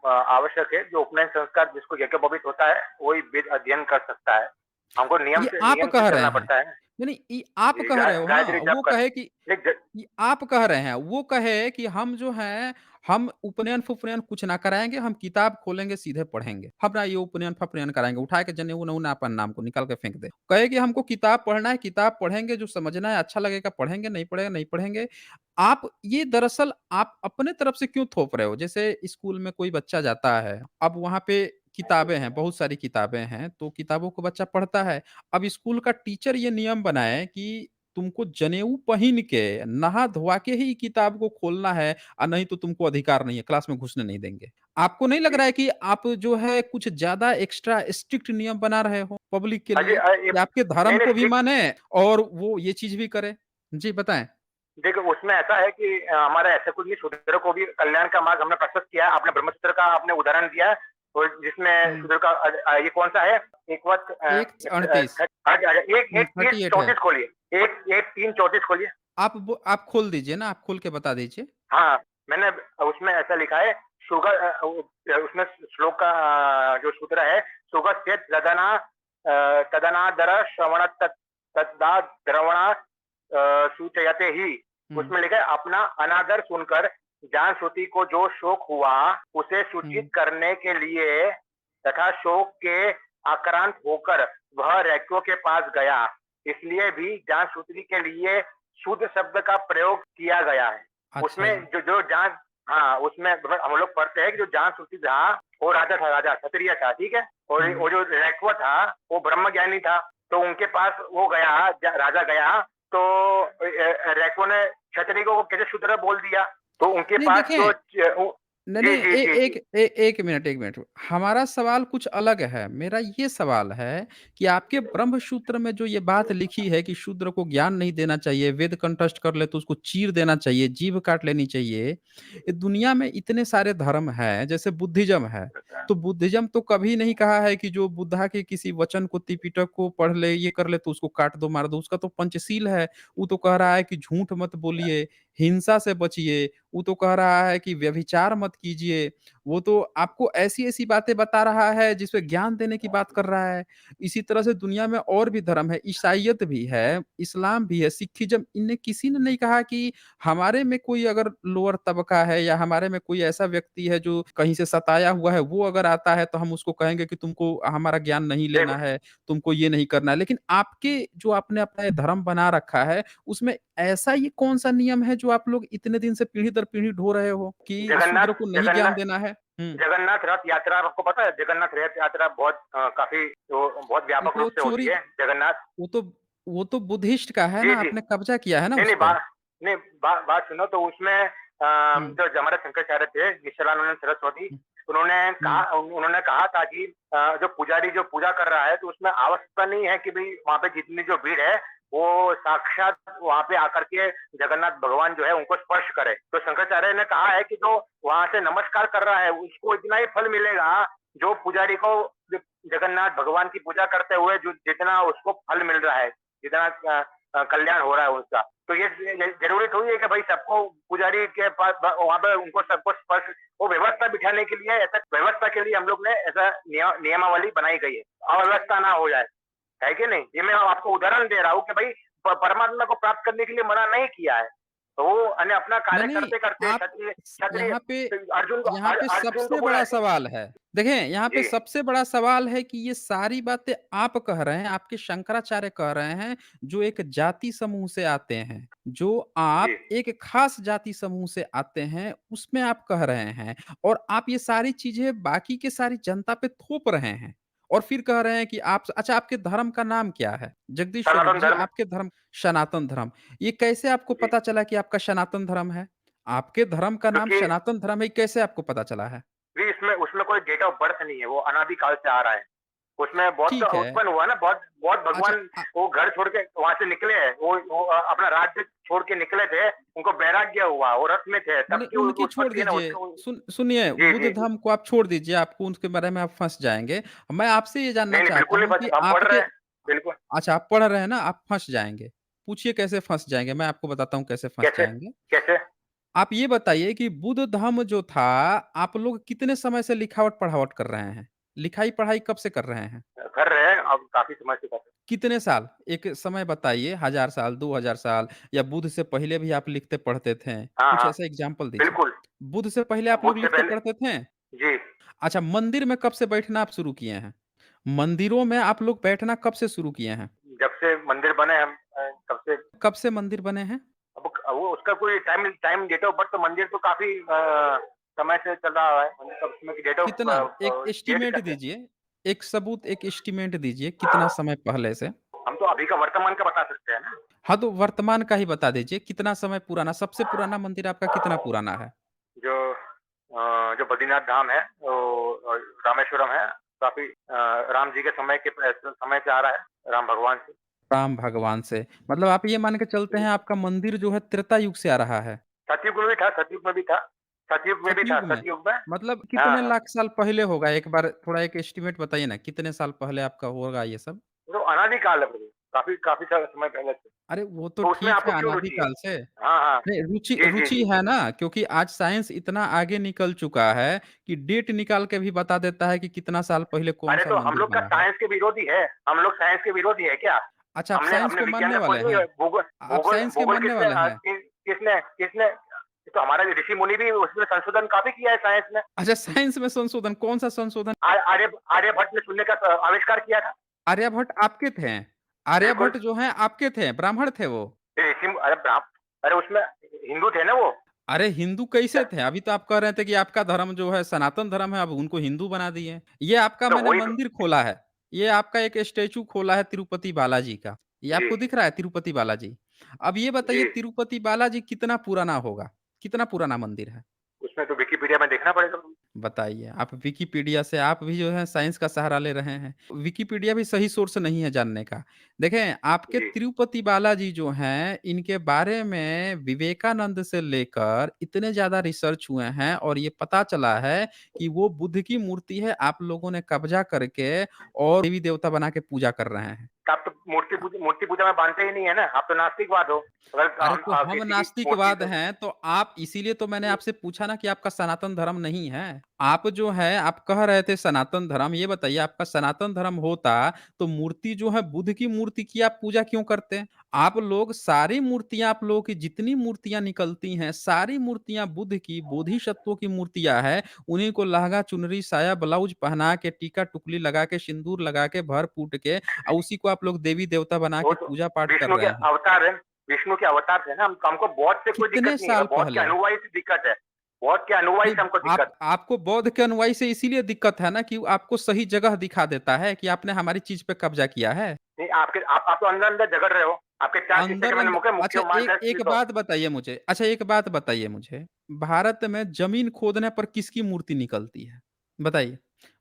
B: आवश्यक है। जो उपनयन संस्कार जिसको यज्ञोपवीत होता है, वही वेद अध्ययन कर सकता है। हमको
A: ये आप
B: नियम से
A: कह रहे
B: चलना
A: हैं।
B: पड़ता है।
A: नहीं, ये आप
B: जी,
A: कह रहे हो ना,
B: गायत्री जप
A: वो
B: कर
A: कहे कि
B: नहीं ज
A: ये आप कह रहे हैं, वो कहे कि हम जो हैं, हम उपनयन-फुपनयन कुछ ना कराएँगे, हम किताब खोलेंगे, सीधे पढ़ेंगे। हम ना ये उपनयन-फपनयन कराएँगे, उठा के जनेऊ-वनेऊ अपन नाम को निकाल के फेंक दे। कहे कि हमको किताब पढ़ना है, किताब पढ़ेंगे, जो समझना है, अच्छा लगेगा पढ़ेंगे, नहीं पड़ेगा नहीं पढ़ेंगे। आप ये दरअसल आप अपने तरफ से क्यों थोप रहे हो? जैसे स्कूल में कोई बच्चा जाता है, अब वहाँ पे किताबें हैं, बहुत सारी किताबें हैं, तो किताबों को बच्चा पढ़ता है। अब स्कूल का टीचर ये नियम बनाए कि तुमको जनेऊ पहन के, नहा-धोवा के ही किताब को खोलना है नहीं तो तुमको अधिकार नहीं है, क्लास में घुसने नहीं देंगे। आपको नहीं लग
B: जी,
A: रहा है
B: जी।
A: कि आप जो है कुछ ज़्यादा एक्स्ट्रा स्ट्रिक्ट नियम बना रहे हो पब्लिक के
B: हाँ जी,
A: लिए,
B: ये
A: कि आपके धर्म
B: नहीं, नहीं
A: को भी
B: स्ट्रिक्ट
A: माने और वो ये चीज़ भी करे? जी, बताएँ।
B: देखिए, उसमें ऐसा है कि हमारा ऐसा कुछ नहीं, शूद्र को भी कल्याण का मार्ग हमने प्रशस्त किया है। आपने ब्रह्मसूत्र का आपने उदाहरण दिया है, और जिसमें
A: हुँ,
B: शूद्र का ये कौन-सा है? एक वक़्त
A: 1:38
B: एक एक 30
A: 38 है।
B: 34 खोलिए। एक एक 3:34 खोलिए।
A: आप खोल दीजिए ना, आप खोल के बता दीजिए।
B: हाँ, मैंने उसमें ऐसा लिखा है, उसमें श्लोक का जो सूत्र है, सुगस्त्य तदनादर श्रवण तद्दा द्रवणा सूचयते ही।
A: हुँ,
B: उसमें लिखा है अपना अनादर सुनकर जान श्रुति को जो शोक हुआ, उसे सूचित
A: हुँ।
B: करने के लिए तथा शोक के आक्रांत होकर वह रैक्यों के पास गया। इसलिए भी जान श्रुति के लिए शुद्ध शब्द का प्रयोग किया गया है।
A: अच्छा
B: उसमें
A: जी।
B: जो जान हाँ, उसमें मतलब हम लोग पढ़ते हैं कि जो जान श्रुति था, वो राजा था, राजा क्षत्रिय था, ठीक है? और
A: हुँ।
B: वो जो रैक्व था, वो ब्रह्म ज्ञानी था। तो उनके पास वो गया, राजा गया, तो रैक्व ने क्षत्रिय को कैसे शूद्र बोल दिया? तो उनके
A: नहीं
B: पास जो
A: देखें नहीं,
B: जी,
A: नहीं,
B: जी, जी, जी।
A: 1 मिनट 1 मिनट। हमारा सवाल कुछ अलग है। मेरा ये सवाल है कि आपके ब्रह्मसूत्र में जो ये बात लिखी है कि शूद्र को ज्ञान नहीं देना चाहिए, वेद कंठस्थ कर ले तो उसको चीर देना चाहिए, जीभ काट लेनी चाहिए। ये दुनिया में इतने सारे धर्म हैं, जैसे बुद्धिज़्म है। तो बुद्धिज़्म तो कभी नहीं कहा है कि जो बुद्धा के किसी वचन को, त्रिपिटक को पढ़ ले, ये कर ले तो उसको काट दो, मार दो। उसका तो पंचशील है। वो तो कह रहा है कि झूठ मत बोलिए, हिंसा से बचिए, वो तो कह रहा है कि व्यभिचार मत कीजिए, वो तो आपको ऐसी-ऐसी बातें बता रहा है जिसपे ज्ञान देने की बात कर रहा है। इसी तरह से दुनिया में और भी धर्म है, ईसाईयत भी है, इस्लाम भी है, सिखिज़्म इनने किसी ने नहीं कहा कि हमारे में कोई अगर लोअर तबका है या हमारे में कोई ऐसा व्यक्ति है जो कहीं से सताया हुआ है, वो अगर आता है तो हम उसको कहेंगे कि तुमको हमारा ज्ञान नहीं लेना
B: देखो
A: है, तुमको ये नहीं करना है। लेकिन आपके जो आपने अपना धर्म बना रखा है, उसमें ऐसा ये कौन-सा नियम है जो आप लोग इतने दिन से पीढ़ी दर पीढ़ी ढो रहे हो कि शूद्र
B: जगन्नाथ
A: को नहीं ज्ञान
B: जगन्नाथ
A: देना है? हुँ,
B: जगन्नाथ रथ यात्रा आपको पता है? जगन्नाथ रथ यात्रा बहुत काफ़ी वो बहुत
A: वो
B: व्यापक
A: तो
B: रूप से होती
A: चोरी
B: है, जगन्नाथ।
A: वो तो वो तो बुद्धिस्ट का है
B: जी,
A: ना,
B: जी।
A: आपने कब्ज़ा किया है ना
B: नहीं,
A: उस
B: नहीं,
A: पे।
B: नहीं, बात सुनो तो उसमें
A: हुँ,
B: जो हमारे शंकराचार्य थे, निश्चलानंद सरस्वती,
A: हुँ, हुँ।
B: उन्होंने कहा था कि जो पुजारी जो पूजा कर रहा है, तो उसमें आवश्यकता नहीं है कि भई वहाँ पे जितनी जो भीड़ है, वो साक्षात वहाँ पे आकर के जगन्नाथ भगवान जो है उनको स्पर्श करे। तो शंकराचार्य ने कहा है कि जो वहाँ से नमस्कार कर रहा है, उसको इतना ही फल मिलेगा, जो पुजारी को ज जगन्नाथ भगवान की पूजा करते हुए जो जितना उसको फल मिल रहा है, जितना कल्याण हो रहा है उसका। तो ये ज़रूरी थोड़ी है कि भाई सबको पुजारी के पास वहाँ पे उनको सबको स्पर्श वो व्यवस्था बिठाने के लिए ऐसा व्यवस्था के लिए हम लोग ने ऐसा नियमावली बनाई गई है, अव्यवस्था ना हो जाए, है कि नहीं? ये मैं आपको उदाहरण दे रहा हूँ कि भाई परमात्मा को प्राप्त करने के लिए मना नहीं किया है। तो वो अपना
A: नहीं,
B: कार्य
A: नहीं,
B: करते-करते
A: आप
B: क्षत्रिय
A: स
B: क्षत्रिय
A: यहाँ पे
B: अर्जुन को
A: यहाँ पे
B: अर्जुन को
A: सबसे
B: बोला
A: बड़ा
B: है कि
A: सवाल है। देखें, यहाँ पे
B: जी,
A: सबसे बड़ा सवाल है कि ये सारी बातें आप कह रहे हैं, आपके शंकराचार्य कह रहे हैं, जो एक जाति समूह से आते हैं। जो
B: जी।
A: आप एक खास जाति समूह से आते हैं, उसमें आप कह रहे हैं और आप ये सारी चीज़ें बाकी के सारी जनता पे थोप रहे हैं और फिर कह रहे हैं कि आप अच्छा आपके धर्म का नाम क्या है? जगदीश स्वरूप
B: सनातन
A: जी,
B: धर्म
A: आपके धर्म सनातन धर्म। ये कैसे आपको
B: जी,
A: पता चला कि आपका सनातन धर्म है? आपके धर्म का नाम
B: क्योंकि
A: सनातन धर्म है, ये कैसे आपको पता चला है?
B: भी इसमें उसमें कोई डेट ऑफ बर्थ नहीं है, वो अनादिकाल से आ रहा है। उसमें बहुत
A: ठीक है।
B: उत्पन्न हुआ ना, बहुत बहुत
A: अच्छा
B: भगवान वो घर छोड़ के वहाँ से निकले हैं, वो अपना राज्य छोड़ के निकले थे, उनको वैराग्य हुआ, वो रथ में थे,
A: नहीं,
B: तब
A: नहीं
B: की
A: उनकी छोड़
B: उत्पत्ति है ना
A: दीजिए।
B: उसको
A: सुनिए
B: जी,
A: बुद्ध
B: जी, जी।
A: धर्म को आप छोड़ दीजिए, आपको उनके बारे में आप फँस जाएँगे। मैं आपसे ये जानना
B: नहीं, नहीं,
A: चाहता
B: बिल्कुल नहीं
A: हूँ
B: फँसे
A: कि
B: हम पढ़ रहे
A: आपके
B: हैं। बिल्कुल,
A: अच्छा आप पढ़ रहे हैं ना, आप फँस जाएँगे। पूछिए कैसे फँस जाएँगे? मैं आपको बताता हूँ कैसे फँस
B: कैसे?
A: जाएँगे।
B: कैसे?
A: आप ये बताइए कि बुद्ध धर्म जो था, आप लोग कितने समय से लिखावट-पढ़ावट कर रहे हैं? लिखाई-पढ़ाई कब से कर रहे हैं?
B: कर रहे हैं, अब काफ़ी समय से कर रहे हैं।
A: कितने साल? एक समय बताइए 1000 साल, 2000 साल या बुद्ध से पहले भी आप लिखते पढ़ते थे?
B: हाँ,
A: कुछ
B: हाँ,
A: ऐसा एग्ज़ाम्पल दीजिए।
B: बिल्कुल।
A: बुद्ध से पहले आप
B: बुद्ध
A: लोग
B: से
A: लिखते
B: पहले
A: पढ़ते थे?
B: जी,
A: अच्छा मंदिर में कब से बैठना आप शुरू किए हैं? मंदिरों में आप लोग बैठना कब से शुरू किए हैं?
B: जब से मंदिर बने हम तब से
A: कब से मंदिर बने हैं?
B: अब वो उसका कोई time time date of birth तो मंदिर तो काफ़ी समय से चल रहा है। मतलब उसमें की डेट ऑफ
A: कितना? एक
B: डेट
A: एस्टीमेट
B: कैसे?
A: दीजिए। एक सबूत, एक एस्टीमेट दीजिए कितना समय पहले से?
B: हम तो अभी का वर्तमान का बता सकते हैं ना।
A: हाँ, तो वर्तमान का ही बता दीजिए कितना समय पुराना सबसे पुराना मंदिर आपका कितना पुराना है?
B: जो जो बद्रीनाथ धाम है वो रामेश्वरम है, काफ़ी राम जी के समय से आ रहा है, राम भगवान से।
A: राम भगवान से। मतलब आप ये मान के चलते
B: जी।
A: हैं आपका मंदिर जो है त्रेता युग से आ रहा है।
B: सतयुग में भी था सतयुग में भी था सतयुग में भी था,
A: सतयुग में?
B: सतयुग में
A: मतलब
B: हाँ,
A: कितने
B: हाँ।
A: लाख साल पहले होगा? एक बार थोड़ा एक एस्टीमेट बताइए ना, कितने साल पहले आपका होगा ये सब?
B: तो अनादिकाल है प्रभु, काफ़ी काफ़ी सारा समय पहले से।
A: अरे वो तो
B: तो उसमें
A: ठीक है
B: आपको क्यों
A: अनादि
B: रुचि है?
A: काल से।
B: हाँ, हाँ।
A: नहीं रुचि
B: जी, जी,
A: रुचि
B: जी।
A: है ना क्योंकि आज साइंस इतना आगे निकल चुका है कि डेट निकाल के भी बता देता है कि कितना साल पहले
B: अरे
A: कौन-सा
B: तो हम
A: मंदिर
B: लोग क्या
A: बना है।
B: साइंस के विरोधी है? हम लोग साइंस के विरोधी है क्या?
A: अच्छा आप
B: हमने
A: साइंस
B: अपने
A: के
B: विज्ञान
A: मानने
B: में
A: वाले
B: खोजी
A: हैं?
B: है भूगोल
A: आप
B: भूगोल
A: साइंस के
B: भूगोल
A: मानने वाले हैं?
B: किसने किसने तो हमारा ऋषि मुनि भी उसमें संशोधन काफ़ी किया है साइंस में।
A: अच्छा साइंस में संशोधन, कौन-सा संशोधन?
B: आर्यभट्ट ने शून्य का आविष्कार किया था।
A: आर्यभट्ट आपके थे?
B: बिल्कुल।
A: आर्यभट्ट जो हैं आपके थे, ब्राह्मण थे वो?
B: अरे उसमें हिंदू थे ना वो।
A: अरे हिंदू कैसे थे? अभी तो आप कह रहे थे कि आपका धर्म जो है सनातन धर्म है, अब उनको हिंदू बना दिए। ये आपका
B: तो
A: मैंने
B: वही
A: मंदिर खोला है। ये आपका एक स्टैच्यू खोला है तिरुपति बालाजी का। ये
B: जी,
A: आपको दिख रहा है तिरुपति बालाजी? अब ये बताइए
B: जी।
A: तिरुपति बालाजी कितना पुराना होगा? कितना पुराना मंदिर है?
B: उसमें तो विकिपीडिया में देखना पड़ेगा।
A: बताइए, आप विकिपीडिया से आप भी जो है साइंस का सहारा ले रहे हैं। विकिपीडिया भी सही सोर्स नहीं है जानने का। देखें, आपके
B: जी,
A: तिरुपति बालाजी जो हैं, इनके बारे में विवेकानंद से लेकर इतने ज़्यादा रिसर्च हुए हैं और ये पता चला है कि वो बुद्ध की मूर्ति है, आप लोगों ने कब्ज़ा करके और देवी-देवता बना के पूजा कर रहे हैं।
B: तो आप तो मूर्ति पूजा में मानते ही नहीं है ना, आप तो नास्तिकवाद हो। अगर
A: अरे!
B: हम
A: तो हम
B: किसी की मूर्ति
A: नास्तिकवाद हैं, तो आप इसीलिए तो मैंने आपसे पूछा ना कि आपका सनातन धर्म नहीं है। आप जो है आप कह रहे थे सनातन धर्म, ये बताइए आपका सनातन धर्म होता तो मूर्ति जो है बुद्ध की मूर्ति की आप पूजा क्यों करते हैं? आप लोग सारी मूर्तियां, आप लोगों की जितनी मूर्तियां निकलती हैं सारी मूर्तियां बुद्ध की, बोधिसत्वों की मूर्तियां हैं। उन्हीं को लहंगा चुनरी साया ब्लाउज पहना के टीका टुकली लगा के सिंदूर लगा के भर फूट के और उसी को आप लोग देवी देवता बना
B: वो
A: के
B: तो
A: पूजा पाठ कर
B: विष्णु के
A: रहे हैं।
B: अवतार है, विष्णु के अवतार है ना, हमको बौद्ध से कोई
A: कितने
B: दिक्कत नहीं है,
A: साल
B: बौद्ध के
A: पहले?
B: अनुयायी से दिक्कत है, बौद्ध के अनुयायी
A: नहीं,
B: से हमको
A: आप
B: दिक्कत।
A: आपको बौद्ध के अनुयायी से इसीलिए दिक्कत है ना कि वो आपको सही जगह दिखा देता है कि आपने हमारी चीज पे कब्जा किया है।
B: नहीं, आप तो अंदर-अंदर झगड़ रहे हो। आपके 4 शिष्य के
A: अंदर
B: मैंने
A: अंदर
B: मुके
A: अच्छा,
B: मुक्के मार
A: एक
B: दी
A: एक
B: तो
A: बात बताइए मुझे, अच्छा एक बात बताइए मुझे, भारत में जमीन खोदने पर किसकी मूर्ति निकलती है? बताइए।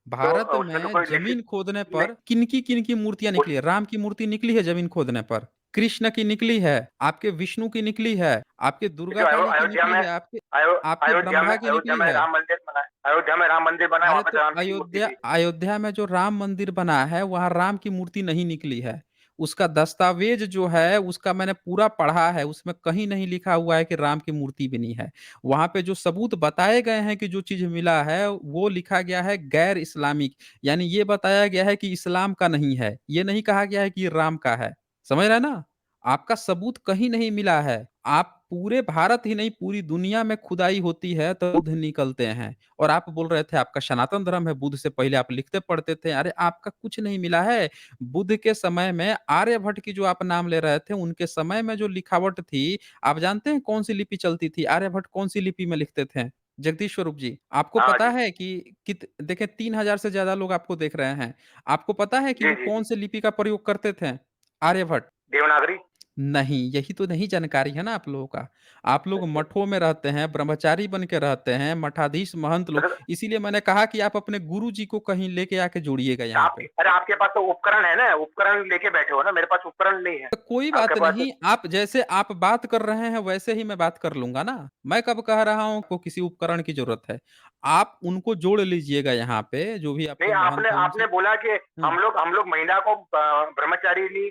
A: भारत
B: उसमें तो
A: में
B: कोई लिखित
A: जमीन खोदने
B: नहीं
A: पर किनकी मूर्तियां
B: उस
A: निकली है? राम की मूर्ति निकली है जमीन खोदने पर, कृष्ण की निकली है, आपके विष्णु की निकली है, आपके दुर्गा
B: जो
A: काली की
B: अयोध्या
A: निकली
B: में
A: है, आपके आपके ब्रह्मा की
B: अयोध्या
A: निकली
B: में
A: है।
B: राम मंदिर बना है, अयोध्या में राम मंदिर बना है,
A: अरे
B: वहाँ पे
A: तो
B: राम जी की मूर्ति
A: अयोध्या
B: थी।
A: अयोध्या में जो राम मंदिर बना है वहां राम की मूर्ति नहीं निकली है। उसका दस्तावेज जो है उसका मैंने पूरा पढ़ा है, उसमें कहीं नहीं लिखा हुआ है कि राम की मूर्ति बनी है। वहां पे जो सबूत बताए गए हैं कि जो चीज मिला है वो लिखा गया है गैर इस्लामिक, यानी ये बताया गया है कि इस्लाम का नहीं है, ये नहीं कहा गया है कि ये राम का है। समझ रहे हैं ना? आपका सबूत कहीं नहीं मिला है। आप पूरे भारत ही नहीं पूरी दुनिया में खुदाई होती है तो बुद्ध निकलते हैं। और आप बोल रहे थे आपका सनातन धर्म है, बुद्ध से पहले आप लिखते पढ़ते थे। अरे आपका कुछ नहीं मिला है। बुद्ध के समय में आर्यभट्ट की जो आप नाम ले रहे थे, उनके समय में जो लिखावट थी, आप जानते हैं कौन सी लिपि चलती थी? आर्यभट्ट कौन सी लिपि में लिखते थे? जगदीश स्वरूप जी, आपको
B: हाँ
A: पता
B: जी।
A: है कि देखें 3000 से ज्यादा लोग आपको देख रहे हैं। आपको पता है कि
B: जी,
A: वो
B: जी,
A: कौन
B: जी।
A: से लिपि का प्रयोग करते थे? आर्यभट्ट।
B: देवनागरी?
A: नहीं, यही तो नहीं जानकारी है ना आप लोगों का। आप लोग
B: अच्छा।
A: मठों में रहते हैं, ब्रह्मचारी बन के रहते हैं, मठाधीश महंत लोग,
B: मतलब
A: इसीलिए मैंने कहा कि आप अपने गुरुजी को कहीं लेके आके जोड़िएगा यहाँ पे।
B: आपके पास तो उपकरण है ना, उपकरण लेके बैठे हो ना, मेरे पास उपकरण नहीं है।
A: तो कोई
B: आपके
A: बात
B: पास
A: नहीं, आप जैसे आप बात कर रहे हैं वैसे ही मैं बात कर लूँगा ना। मैं कब कह रहा हूँ आपको किसी उपकरण की ज़रूरत है। आप उनको जोड़ लीजिएगा यहाँ पे, जो भी
B: नहीं,
A: आपके महंत
B: आपने
A: हैं उनसे।
B: आपने बोला कि
A: हुँ,
B: हम लोग महिला को ब्रह्मचारिणी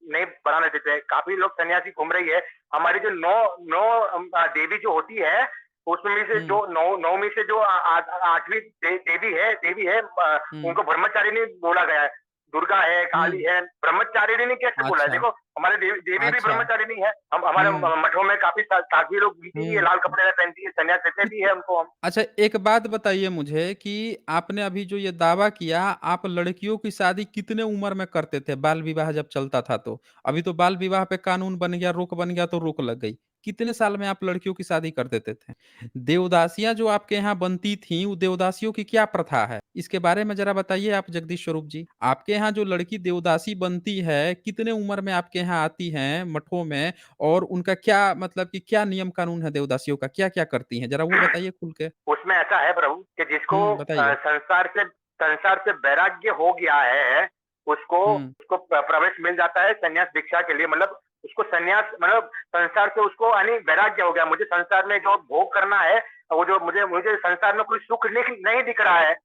B: नहीं बनाने देते हैं। काफ़ी लोग सन्यासी घूम रही है। हमारी जो 9 देवी जो होती है, उसमें से
A: हुँ,
B: जो 9 में से जो 8वीं देवी है,
A: हुँ,
B: उनको ब्रह्मचारिणी बोला गया है। दुर्गा है, काली
A: हुँ।
B: है, ब्रह्मचारिणी कैसे बोला है?
A: अच्छा,
B: देखो, हमारे देवी भी
A: अच्छा।
B: ब्रह्मचारिणी है। हम हमारे
A: हुँ,
B: मठों में काफ़ी साध्वी लोग मिलती भी है,
A: हुँ।
B: लाल कपड़े पहनती है, सन्यास देते भी है उनको हम।
A: अच्छा, एक बात बताइए मुझे कि आपने अभी जो ये दावा किया, आप लड़कियों की शादी कितने उम्र में करते थे, बाल विवाह जब चलता था तो? अभी तो बाल विवाह पे कानून बन गया, रोक बन गया तो रोक लग गई। कितने साल में आप लड़कियों की शादी कर देते थे? देवदासियाँ जो आपके यहाँ बनती थीं, वो देवदासियों की क्या प्रथा है? इसके बारे में ज़रा बताइए आप जगदीश स्वरूप जी। आपके यहाँ जो लड़की देवदासी बनती है, कितने उम्र में आपके यहाँ आती हैं मठों में और उनका क्या मतलब कि क्या नियम कानून है देवदासियों का? क्या-क्या करती हैं? ज़रा वो बताइए खुल के।
B: उसमें ऐसा है प्रभु कि जिसको
A: बताइए।
B: संसार से वैराग्य हो गया है, उसको
A: हुँ,
B: उसको प्रवेश मिल जाता है संन्यास दीक्षा के लिए। मतलब उसको संन्यास, मतलब संसार से उसको यानी वैराग्य हो गया। मुझे संसार में जो भोग करना है, वो जो मुझे मुझे संसार में कोई सुख नहीं दिख रहा है।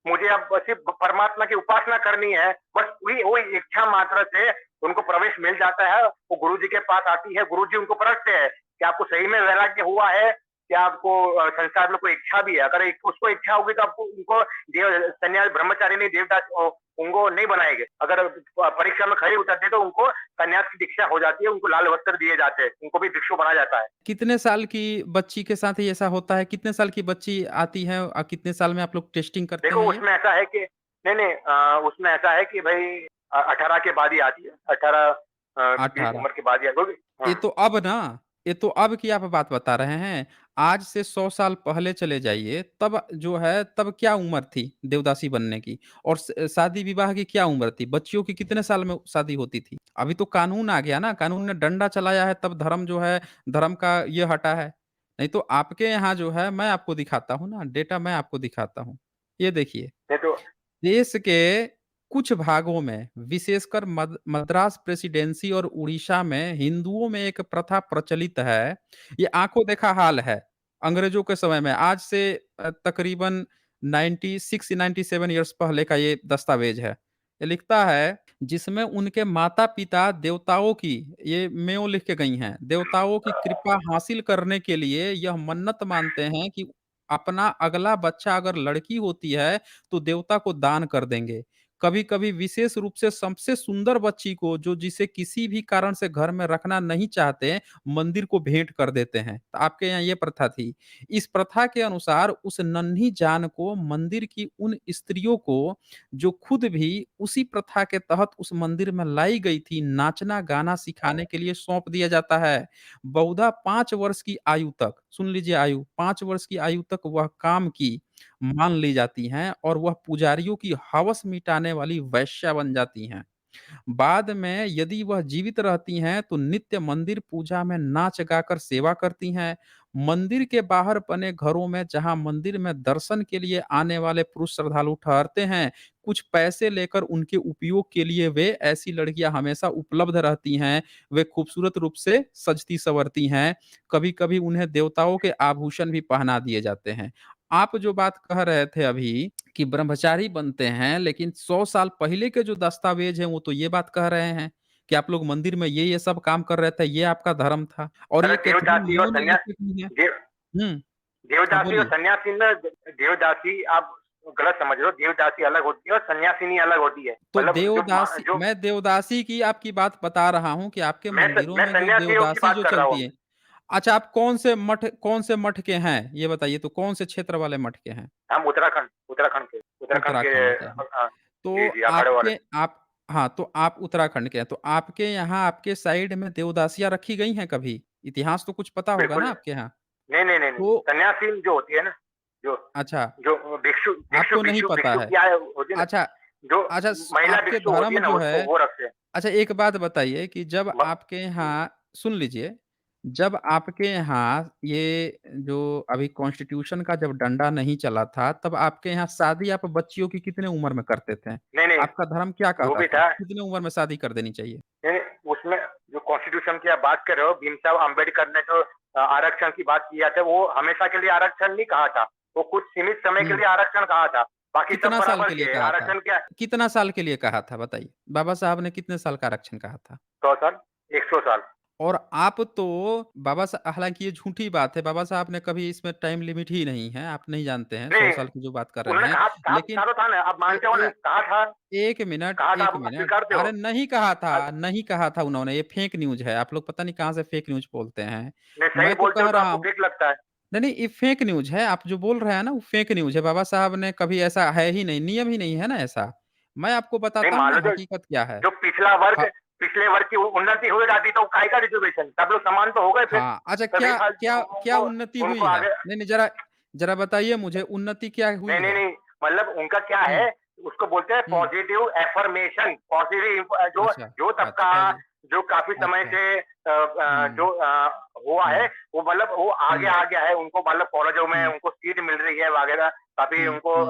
B: मुझे अब सिर्फ परमात्मा की उपासना करनी है। बस वही इच्छा मात्र से उनको प्रवेश मिल जाता है। वो गुरु जी के पास आती है, गुरु जी उनको परखते हैं कि आपको सही में वैराग्य हुआ है, क्या आपको संसार में कोई इच्छा भी है? अगर उसको इच्छा होगी तो आपको उनको देव सन्यास ब्रह्मचारिणी देवदास उनको नहीं बनाएंगे। अगर परीक्षा में खरे उतरते तो उनको सन्यास की दीक्षा हो जाती है, उनको लाल वस्त्र दिए जाते हैं, उनको भी भिक्षु बनाया जाता है।
A: कितने साल की बच्ची के साथ ही ऐसा होता है? कितने साल की बच्ची आती है कितने साल में आप लोग टेस्टिंग करते
B: देखो
A: हैं ये?
B: उसमें ऐसा है कि नहीं, उसमें ऐसा है कि भाई 18 के बाद ही आती है। 18 की 20
A: 18।
B: उम्र के बाद ही क्योंकि
A: ये तो अब ना, ये तो अब की आप बात बता रहे हैं। आज से 100 साल पहले चले जाइए, तब जो है तब क्या उम्र थी देवदासी बनने की? और शादी विवाह की क्या उम्र थी? बच्चियों की कितने साल में शादी होती थी? अभी तो कानून आ गया ना, कानून ने डंडा चलाया है तब धर्म जो है, धर्म का ये हटा है। नहीं तो आपके यहाँ जो है मैं आपको दिखाता हूँ ना, डेटा मैं आपको दिखाता हूँ। ये देखिए।
B: नहीं तो
A: देश के कुछ भागों में, विशेषकर मद्रास प्रेसिडेंसी और उड़ीसा में हिंदुओं में एक प्रथा प्रचलित है। ये आंखों देखा हाल है। अंग्रेजों के समय में आज से तकरीबन 96-97 ईयर्स पहले का ये दस्तावेज है। ये लिखता है जिसमें उनके माता-पिता देवताओं की, ये मेयो लिख के गई हैं, देवताओं की कृपा हासिल करने के लिए यह मन्नत मानते हैं कि अपना अगला बच्चा अगर लड़की होती है, तो देवता को दान कर देंगे। कभी-कभी विशेष रूप से सबसे सुंदर बच्ची को जो जिसे किसी भी कारण से घर में रखना नहीं चाहते, मंदिर को भेंट कर देते हैं। तो आपके यहाँ ये प्रथा थी। इस प्रथा के अनुसार उस नन्ही जान को मंदिर की उन स्त्रियों को जो खुद भी उसी प्रथा के तहत उस मंदिर में लाई गई थी, नाचना-गाना सिखाने के लिए सौंप दिया जाता है। बहुधा 5 वर्ष की आयु तक, सुन लीजिए आयु, 5 वर्ष की आयु तक वह काम की मान ली जाती हैं और वह पुजारियों की हवस मिटाने वाली वेश्या बन जाती हैं। बाद में यदि वह जीवित रहती हैं तो नित्य मंदिर पूजा में नाच गाकर सेवा करती हैं। मंदिर के बाहर बने घरों में जहां मंदिर में दर्शन के लिए आने वाले पुरुष श्रद्धालु ठहरते हैं, कुछ पैसे लेकर उनके उपयोग के लिए वे ऐसी लड़कियां हमेशा उपलब्ध रहती हैं। वे खूबसूरत रूप से सजती संवरती हैं। कभी-कभी उन्हें देवताओं के आभूषण भी पहना दिए जाते हैं। आप जो बात कह रहे थे अभी कि ब्रह्मचारी बनते हैं, लेकिन 100 साल पहले के जो दस्तावेज हैं, वो तो ये बात कह रहे हैं कि आप लोग मंदिर में ये सब काम कर रहे थे, ये आपका धर्म था और
B: अरे
A: ये कैथरीन
B: देवदासी और
A: लियो ने
B: सन्या
A: लिखी हुई है।
B: देव
A: हुँ, हाँ,
B: देवदासी और
A: बोलिए।
B: सन्यासी में देवदासी आप गलत समझ रहे हो। देवदासी अलग होती है और सन्यासिनी अलग होती है।
A: तो
B: मतलब
A: देवदासी
B: जो
A: मैं देवदासी की आपकी बात बता रहा हूँ कि आपके मंदिरों
B: मैं
A: में जो
B: सन्यासियों की
A: देवदासी
B: बात
A: जो
B: कर रहा
A: चलती
B: हूँ।
A: है। अच्छा, आप कौन से मठ के हैं? ये बताइए तो कौन से क्षेत्र वाले मठ के हैं?
B: हम उत्तराखंड के
A: उत्तराखंड के हैं।
B: जी,
A: तो
B: जी, अखाड़े वाले।
A: आप हाँ, तो आप उत्तराखंड के हैं, तो आपके यहाँ आपके साइड में देवदासियाँ रखी गई हैं कभी? इतिहास तो कुछ पता होगा
B: बिल्कुल।
A: ना आपके यहाँ?
B: नहीं।
A: तो
B: सन्यासी जो होती है ना, जो
A: अच्छा,
B: जो भिक्षु भिक्षु
A: आपको नहीं
B: भिक्षु
A: पता
B: भिक्षु
A: है।
B: क्या है होती है ना,
A: अच्छा
B: जो
A: अच्छा
B: महिला
A: आपके
B: भिक्षु होती
A: धर्म
B: है ना,
A: जो
B: उसको
A: है।
B: वो रखते हैं।
A: अच्छा, एक बात बताइए कि जब
B: ब
A: आपके यहाँ सुन लीजिए, जब आपके यहाँ ये जो अभी कॉन्स्टिट्यूशन का जब डंडा नहीं चला था, तब आपके यहाँ शादी आप बच्चियों की कितने उम्र में करते थे?
B: नहीं,
A: आपका धर्म क्या
B: जो
A: कहता
B: भी
A: था?
B: था।
A: कितने उम्र में शादी कर देनी चाहिए?
B: नहीं, उसमें जो कॉन्स्टिट्यूशन की आप बात कर रहे हो, भीमराव अम्बेडकर ने जो आरक्षण की बात किया था, वो हमेशा के लिए आरक्षण नहीं कहा था। वो कुछ सीमित समय के
A: हुँ,
B: लिए आरक्षण कहा था। बाकी सब
A: कितना साल
B: बराबर
A: के लिए
B: के
A: कहा था?
B: आरक्षण क्या।
A: कितना साल के लिए कहा था बताइए? बाबा साहब ने कितने साल का आरक्षण कहा था?
B: 100 साल, 100 साल।
A: और आप तो बाबा सा हालाँकि ये झूठी बात है, बाबा साहब ने कभी इसमें टाइम लिमिट ही नहीं है, आप नहीं जानते हैं, 100
B: नहीं,
A: साल की जो बात कर रहे
B: उन्होंने
A: हैं। लेकिन
B: कहा तो था ना, आप
A: ए
B: मानते हो ना?
A: ए 1
B: आप
A: मिनट,
B: स्वीकारते हो?
A: अरे नहीं कहा
B: अ,
A: था, नहीं कहा था उन्होंने, ये फेक न्यूज़ है, आप लोग पता नहीं कहाँ से फेक न्यूज़ बोलते हैं।
B: नहीं, सही
A: मैं तो
B: बोलते हो
A: कह
B: तो
A: रहा
B: आपको
A: हूँ
B: फेक लगता है।
A: नहीं, नहीं, ये फेक न्यूज़ है, आप जो बोल रहे हैं ना, वो फेक न्यूज़ है, बाबा साहब ने कभी ऐसा है ही नहीं, नियम ही नहीं है ना ऐसा। मैं आपको
B: नहीं,
A: बताता हूँ
B: मान
A: ना
B: लो जो
A: हकीकत क्या है।
B: जो
A: ह
B: पिछले वर्ग की उन्नति हो जाती तो काहे का रिजर्वेशन? सब लोग समान तो हो गए फिर।
A: हाँ, अच्छा
B: तो
A: क्या
B: बेफालतू
A: क्या क्या
B: उनको
A: उन्नति हुई
B: उनको
A: है?
B: आगे।
A: नहीं, नहीं, ज़रा ज़रा बताइए मुझे उन्नति क्या हुई
B: नहीं,
A: है?
B: नहीं, मतलब उनका क्या
A: हुँ,
B: है, उसको बोलते हैं
A: हुँ,
B: पॉजिटिव अफ़र्मेशन, जो
A: अच्छा,
B: जो तबका
A: अच्छा जी,
B: जो काफ़ी समय
A: अच्छा,
B: से
A: हुँ,
B: हुआ है,
A: हुँ,
B: वो मतलब वो आगे
A: हुँ,
B: आ गया है, उनको मतलब कॉलेजों में
A: हुँ,
B: उनको सीट मिल रही है वगैरह, काफ़ी
A: हुँ,
B: उनको
A: हुँ,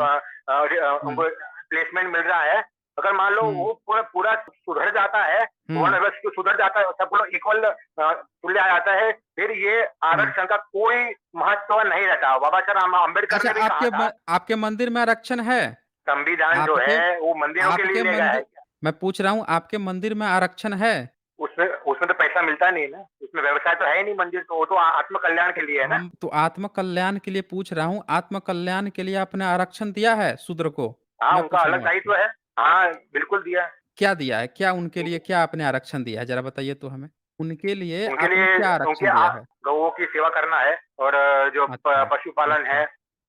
A: हुँ,
B: उनको प्लेसमेंट मिल रहा है। अगर मान लो
A: हुँ,
B: वो पूरा पूरा सुधर जाता है,
A: हुँ।
B: वर्ण व्यवस्था सुधर जाता है, सब लोग इक्वल तुल्य आ जाता है, फिर ये
A: हुँ।
B: आरक्षण का कोई महत्व नहीं रहता। बाबा साहब अम्बेडकर
A: अच्छा,
B: ने भी कहा था,
A: आपके मंदिर में आरक्षण है?
B: संविधान जो
A: आपके
B: है वो मंदिरों के लिए
A: आपके
B: ले गया है
A: मंदिर
B: क्या?
A: मैं पूछ रहा हूँ आपके मंदिर में आरक्षण है?
B: उसमें उसमें तो पैसा मिलता नहीं है ना, उसमें व्यवसाय तो है ही नहीं मंदिर, तो वो तो आत्म कल्याण के लिए है ना।
A: हम तो आत्म कल्याण के लिए पूछ रहा हूँ, आत्म कल्याण के लिए आपने आरक्षण दिया है शूद्र को?
B: हाँ,
A: मैं
B: उनका
A: पूछ रहा
B: अलग
A: हूँ आपसे।
B: दायित्व है। हाँ, बिल्कुल दिया है।
A: क्या दिया है? क्या उनके लिए
B: उनके
A: क्या आपने आरक्षण दिया है? ज़रा बताइए तो हमें। उनके लिए
B: उनके
A: आपने
B: लिए
A: क्या
B: उनके
A: आरक्षण दिया है?
B: गौओं की सेवा करना है, और जो
A: अच्छा,
B: पशुपालन
A: अच्छा,
B: है,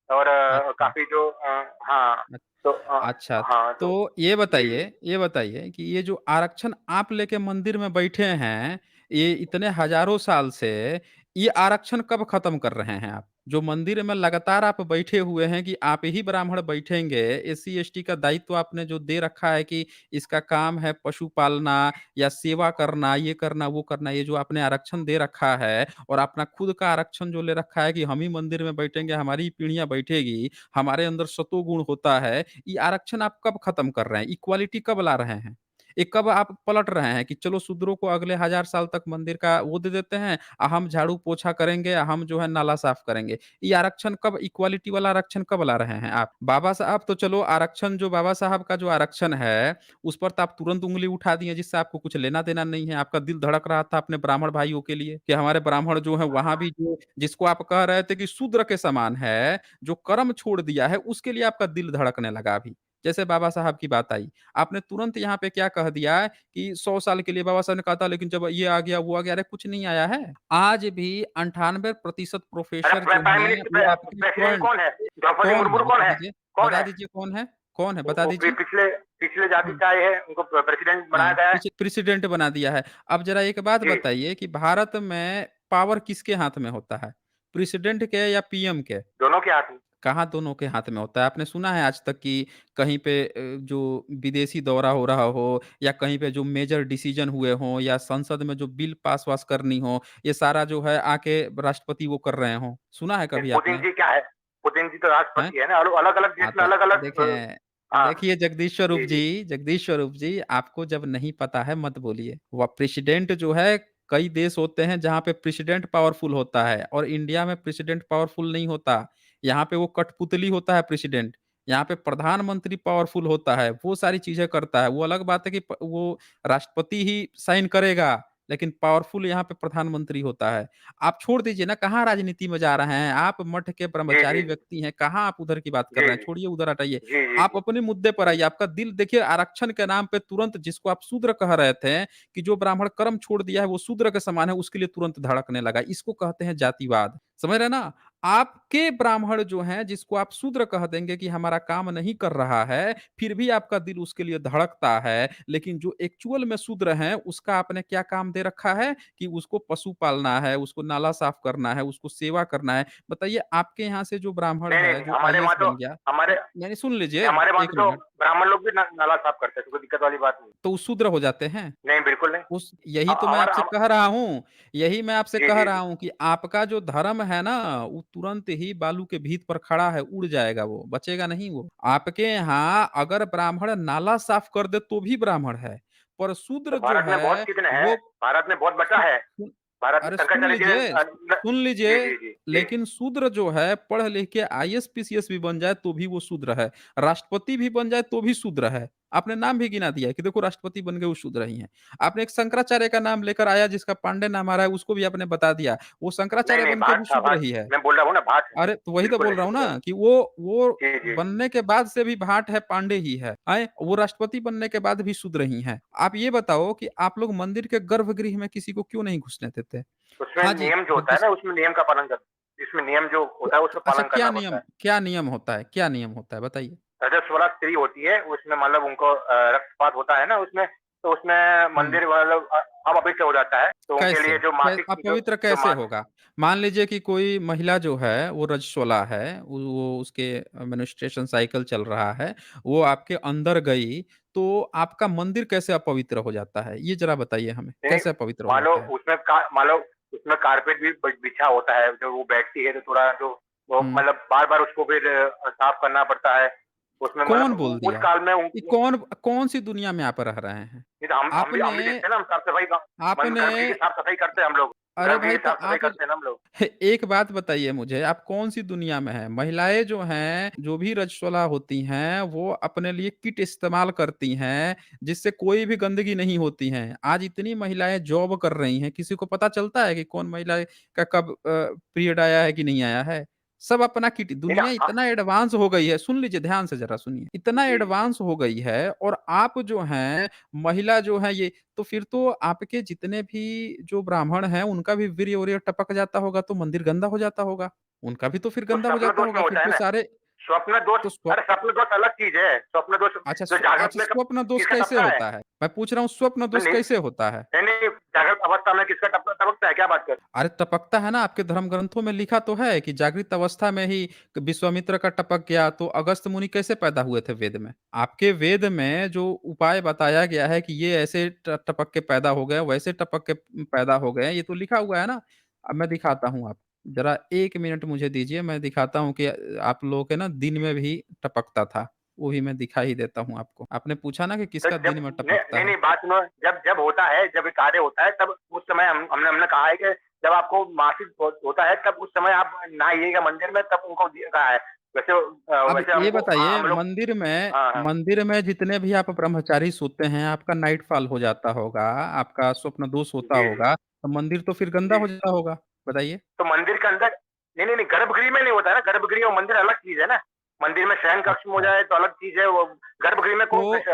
B: और
A: अच्छा,
B: काफ़ी जो हाँ,
A: अ
B: तो
A: अच्छा,
B: हाँ,
A: तो
B: तो जी, जी।
A: ये बताइए कि ये जो आरक्षण आप लेके मंदिर में बैठे हैं, ये इतने हज़ारों साल से, ये आरक्षण कब खत्म कर रहे हैं आप? जो मंदिर में लगातार आप बैठे हुए हैं कि आप ही ब्राह्मण बैठेंगे, एससी-एसटी का दायित्व आपने जो दे रखा है कि इसका काम है पशु पालना या सेवा करना, ये करना, वो करना, ये जो आपने आरक्षण दे रखा है और अपना खुद का आरक्षण जो ले रखा है कि हम ही मंदिर में बैठेंगे, हमारी ही पीढ़ियाँ बैठेगी, हमारे अंदर सतोगुण होता है, ये आरक्षण आप कब खत्म कर रहे हैं? इक्वालिटी कब ला रहे हैं? ये कब आप पलट रहे हैं कि चलो शूद्रों को अगले 1000 साल तक मंदिर का वो दे देते हैं, हम झाड़ू पोछा करेंगे, हम जो है नाला साफ करेंगे। ये आरक्षण कब, इक्वालिटी वाला आरक्षण कब ला रहे हैं आप? बाबा साहब तो चलो आरक्षण, जो बाबा साहब का जो आरक्षण है, उस पर तो आप तुरंत उँगली उठा दिए जिससे आपको कुछ लेना-देना नहीं है। आपका दिल धड़क रहा था अपने ब्राह्मण भाइयों के लिए कि हमारे ब्राह्मण जो हैं वहाँ भी जो जिसको आप कह रहे थे कि शूद्र के समान है, जो कर्म छोड़ दिया है, उसके लिए आपका दिल धड़कने लगा अभी। जैसे बाबा साहब की बात आई, आपने तुरंत यहाँ पे क्या कह दिया कि 100 साल के लिए बाबा साहब ने कहा था, लेकिन जब ये आ गया, वो आ गया, अरे कुछ नहीं आया है। आज भी 98%
B: अरे
A: प्रोफ़ेसर जो
B: प्राइम
A: हैं,
B: मिनिस्टर
A: वो आपके
B: प्रेसिडेंट
A: पॉइंट
B: कौन है? द्रौपदी
A: कौन है?
B: मुर्मू कौन
A: बता
B: है?
A: दीजिए,
B: कौन
A: बता
B: है?
A: दीजिए कौन है? कौन है? बता
B: वो
A: दीजिए।
B: पिछले पिछले जाति
A: हुँ,
B: से आए हैं, उनको प्रेसिडेंट बनाया
A: हाँ,
B: गया है।
A: प्रेसिडेंट बना दिया है। अब ज़रा एक बात
B: जी,
A: बताइए कि भारत में पावर किसके हाथ में होता है? प्रेसिडेंट के या पीएम के?
B: दोनों के हाथ में।
A: कहाँ दोनों के हाथ में होता है? आपने सुना है आज तक कि कहीं पे जो विदेशी दौरा हो रहा हो या कहीं पे जो मेजर डिसीजन हुए हों या संसद में जो बिल पास-वास करनी हो, ये सारा जो है आके राष्ट्रपति वो कर रहे हों? सुना है कभी
B: पुतिन
A: आपने?
B: जी क्या है? पुतिन जी तो
A: हैं?
B: राष्ट्रपति है ना, अलग-अलग
A: हाँ,
B: देश में
A: तो
B: अलग-अलग
A: देखें
B: हाँ,
A: देखिए
B: जी, जी।
A: जगदीश स्वरूप जी, आपको जब नहीं पता है मत बोलिए। वो प्रेसिडेंट जो है, कई देश होते हैं जहाँ पे प्रेसिडेंट पावरफुल होता है और इंडिया में प्रेसिडेंट पावरफुल नहीं होता। यहाँ पे वो कठपुतली होता है प्रेसिडेंट। यहाँ पे प्रधानमंत्री पावरफुल होता है, वो सारी चीज़ें करता है। वो अलग बात है कि प वो राष्ट्रपति ही साइन करेगा, लेकिन पावरफुल यहाँ पे प्रधानमंत्री होता है। आप छोड़ दीजिए ना, कहाँ राजनीति में जा रहे हैं? आप मठ के
B: जी, जी,
A: ब्रह्मचारी
B: जी।
A: व्यक्ति हैं, कहाँ आप उधर की बात कर
B: जी,
A: रहे हैं?
B: जी।
A: छोड़िए, उधर हटाइए।
B: जी, जी,
A: आप
B: जी।
A: अपने मुद्दे पर आइए। आपका दिल देखिए, आरक्षण के नाम पे तुरंत जिसको आप शूद्र कह रहे थे कि जो ब्राह्मण कर्म छोड़ दिया है, वो शूद्र के समान है, उसके लिए तुरंत धड़कने लगा। इसको कहते हैं जातिवाद। समझ रहे हैं ना? आपके ब्राह्मण जो हैं, जिसको आप शूद्र कह देंगे कि हमारा काम नहीं कर रहा है, फिर भी आपका दिल उसके लिए धड़कता है। लेकिन जो एक्चुअल में शूद्र हैं, उसका आपने क्या काम दे रखा है कि उसको पशु पालना है, उसको नाला साफ करना है, उसको सेवा करना है। बताइए, आपके यहाँ से जो ब्राह्मण
B: नहीं, नहीं,
A: है,
B: नहीं,
A: जो
B: हमारे वहाँ
A: आईएएस
B: तो
A: बन गया,
B: हमारे
A: नहीं सुन लीजिए
B: हमारे वहाँ
A: 1
B: तो
A: मिनट,
B: ब्राह्मण लोग भी नाला साफ करते हैं, तो कोई दिक्कत वाली बात नहीं।
A: तो वो शूद्र हो जाते हैं?
B: नहीं, बिल्कुल नहीं।
A: उस यही तो मैं
B: हमारा
A: आपसे
B: हम
A: कह रहा हूँ, यही मैं आपसे
B: जी,
A: कह
B: जी,
A: रहा
B: जी।
A: हूँ कि आपका जो धर्म है ना, वो तुरंत ही बालू के भीत पर खड़ा है, उड़ जाएगा वो, बचेगा नहीं वो। आपके यहाँ अगर ब्राह्मण नाला साफ कर दे तो भी ब्राह्मण है, पर
B: तो
A: शूद्र जो
B: भारत में बहुत
A: है
B: कितने हैं?
A: वो
B: भारत में बहुत बचा
A: सु
B: है।
A: सुन
B: भारत में
A: अरे
B: शंकराचार्य जी ने
A: सुन
B: जी,
A: लीजिए,
B: जी, जी, जी।
A: लेकिन शूद्र जो है पढ़ लिख के आईएएस, पीसीएस भी बन जाए तो भी वो शूद्र है। राष्ट्रपति भी बन जाए तो भी शूद्र है। आपने नाम भी गिना दिया है कि देखो राष्ट्रपति बन गए वो शूद्र ही हैं। आपने एक शंकराचार्य का नाम लेकर आया जिसका पांडे नाम आ रहा है, उसको भी आपने बता दिया। वो
B: नहीं,
A: शंकराचार्य
B: नहीं,
A: बन के भी
B: भाट था,
A: शूद्र
B: भाट।
A: ही है।
B: मैं बोल रहा हूँ ना, भाट है।
A: अरे! तो वही तो
B: बिल्कुल
A: बोल
B: है,
A: रहा हूँ
B: शूद्र
A: ना
B: है।
A: कि वो
B: जी, जी।
A: बनने के बाद से भी भाट है, पांडे ही है। आएँ? वो राष्ट्रपति बनने के बाद भी शूद्र ही हैं। आप ये बताओ कि आप लोग मंदिर के गर्भगृह में किसी को क्यों नहीं घुसने देते?
B: उसमें
A: हाँ जी,
B: नियम जो होता है
A: जगदीश,
B: ना, उसमें नियम का पालन कर जिसमें नियम जो होता है, उसका
A: अच्छा,
B: पालन करना पड़ता है।
A: क्या नियम होता है? क्या नियम होता है? बताइए?
B: रजस्वला स्त्री होती है, उसमें मतलब उनको रक्तपात होता है ना उसमें, तो उसमें
A: हुँ।
B: मंदिर मतलब अपवित्र हो जाता है, तो उनके
A: कैसे?
B: लिए जो
A: कै
B: मासिक जो
A: अपवित्र
B: जो
A: कैसे
B: मास
A: होगा? मान लीजिए कि कोई महिला जो है, वो रजस्वला है, वो उसके मेन्स्ट्रुएशन साइकिल चल रहा है, वो आपके अंदर गई, तो आपका मंदिर कैसे अपवित्र हो जाता है? ये ज़रा बताइए हमें,
B: नहीं,
A: कैसे अपवित्र हो
B: मान लो
A: जाता है?
B: मान लो उसमें कारपेट भी बिछा होता है, जो वो बैठती है तो थोड़ा जो वो
A: हुँ।
B: मतलब बार-बार उसको फिर साफ करना पड़ता है। उसमें
A: कौन
B: मतलब
A: बोल
B: उस
A: दिया?
B: काल में
A: ये कौन-सी दुनिया में आप रह रहे हैं?
B: नहीं तो हम भी
A: आपने
B: देखते हैं ना, हम साफ-सफाई का
A: आपने
B: गर्भगृह की साफ-सफाई करते हैं हम लोग।
A: अरे
B: गर्भगृह
A: भाई,
B: की
A: तो
B: साफ-सफाई
A: आप
B: करते हैं ना हम लोग।
A: एक बात बताइए मुझे, आप कौन-सी दुनिया में हैं? महिलाएँ जो हैं, जो भी रजस्वला होती हैं, वो अपने लिए किट इस्तेमाल करती हैं, जिससे कोई भी गंदगी नहीं होती हैं। आज इतनी महिलाएँ जॉब कर रही हैं, किसी को पता चलता है कि कौन महिला का कब पीरियड आया है कि नहीं आया है? सब अपना किट,
B: नहीं ना
A: दुनिया इतना एडवांस हो गई है, सुन लीजिए ध्यान से ज़रा सुनिए, इतना
B: जी, जी।
A: एडवांस हो गई है और आप जो हैं, महिला जो है ये, तो फिर तो आपके जितने भी जो ब्राह्मण हैं, उनका भी वीर्य-उर्य टपक जाता होगा, तो मंदिर गंदा हो जाता होगा। उनका भी तो फिर
B: वो
A: गंदा हो
B: स्वप्न
A: जाता
B: दोष में
A: होगा, फिर
B: होता है
A: तो
B: ना।
A: सारे
B: स्वप्न दोष
A: तो स्व
B: अरे स्वप्न दोष अलग चीज़ है। स्वप्न दोष जो जागृत
A: अच्छा,
B: में कब
A: स्वप्न दोष
B: किसका
A: कैसे
B: टपका है?
A: होता है? मैं पूछ रहा हूँ, स्वप्न दोष
B: नहीं,
A: कैसे होता है?
B: नहीं, नहीं, जागृत अवस्था में किसका टपकता है? क्या बात कर
A: अरे टपकता है ना, आपके धर्म ग्रंथों में लिखा तो है कि जागृत अवस्था में ही विश्वामित्र का टपक गया, तो अगस्त्य मुनि कैसे पैदा हुए थे वेद में? आपके वेद में जो उपाय बताया गया है कि ये ऐसे टपक के पैदा हो गए, वैसे टपक के पैदा हो गए, ये तो लिखा हुआ है ना। अब मैं दिखाता हूँ आपको, ज़रा 1 मिनट मुझे दीजिए, मैं दिखाता हूँ कि आप लोगों के ना दिन में भी टपकता था। वो भी मैं दिखा ही देता हूँ आपको। आपने पूछा ना कि
B: तो
A: किसका
B: जब
A: दिन में टपकता
B: नहीं
A: है?
B: नहीं बात सुनो, जब जब होता है, जब कार्य होता है, तब उस समय हमने हमने कहा है कि जब आपको मासिक होता है तब उस समय आप नहाइएगा मंदिर में, तब उनको कहा है। वैसे
A: अब
B: वैसे
A: ये
B: हमको
A: बताइए
B: हम लोग। हाँ हाँ।
A: मंदिर में जितने भी आप ब्रह्मचारी सोते हैं, आपका नाइट फॉल हो जाता होगा, आपका स्वप्न दोष होता
B: जी जी
A: होगा, तो मंदिर तो फिर गंदा
B: जी।
A: हो जाता होगा, बताइए?
B: तो मंदिर के अंदर नहीं नहीं नहीं, गर्भगृह में नहीं होता है ना, गर्भगृह और मंदिर अलग चीज है ना। मंदिर में शयन कक्ष में हो
A: अच्छा,
B: जाए तो अलग चीज है वो। गर्भगृह में कौन
A: तो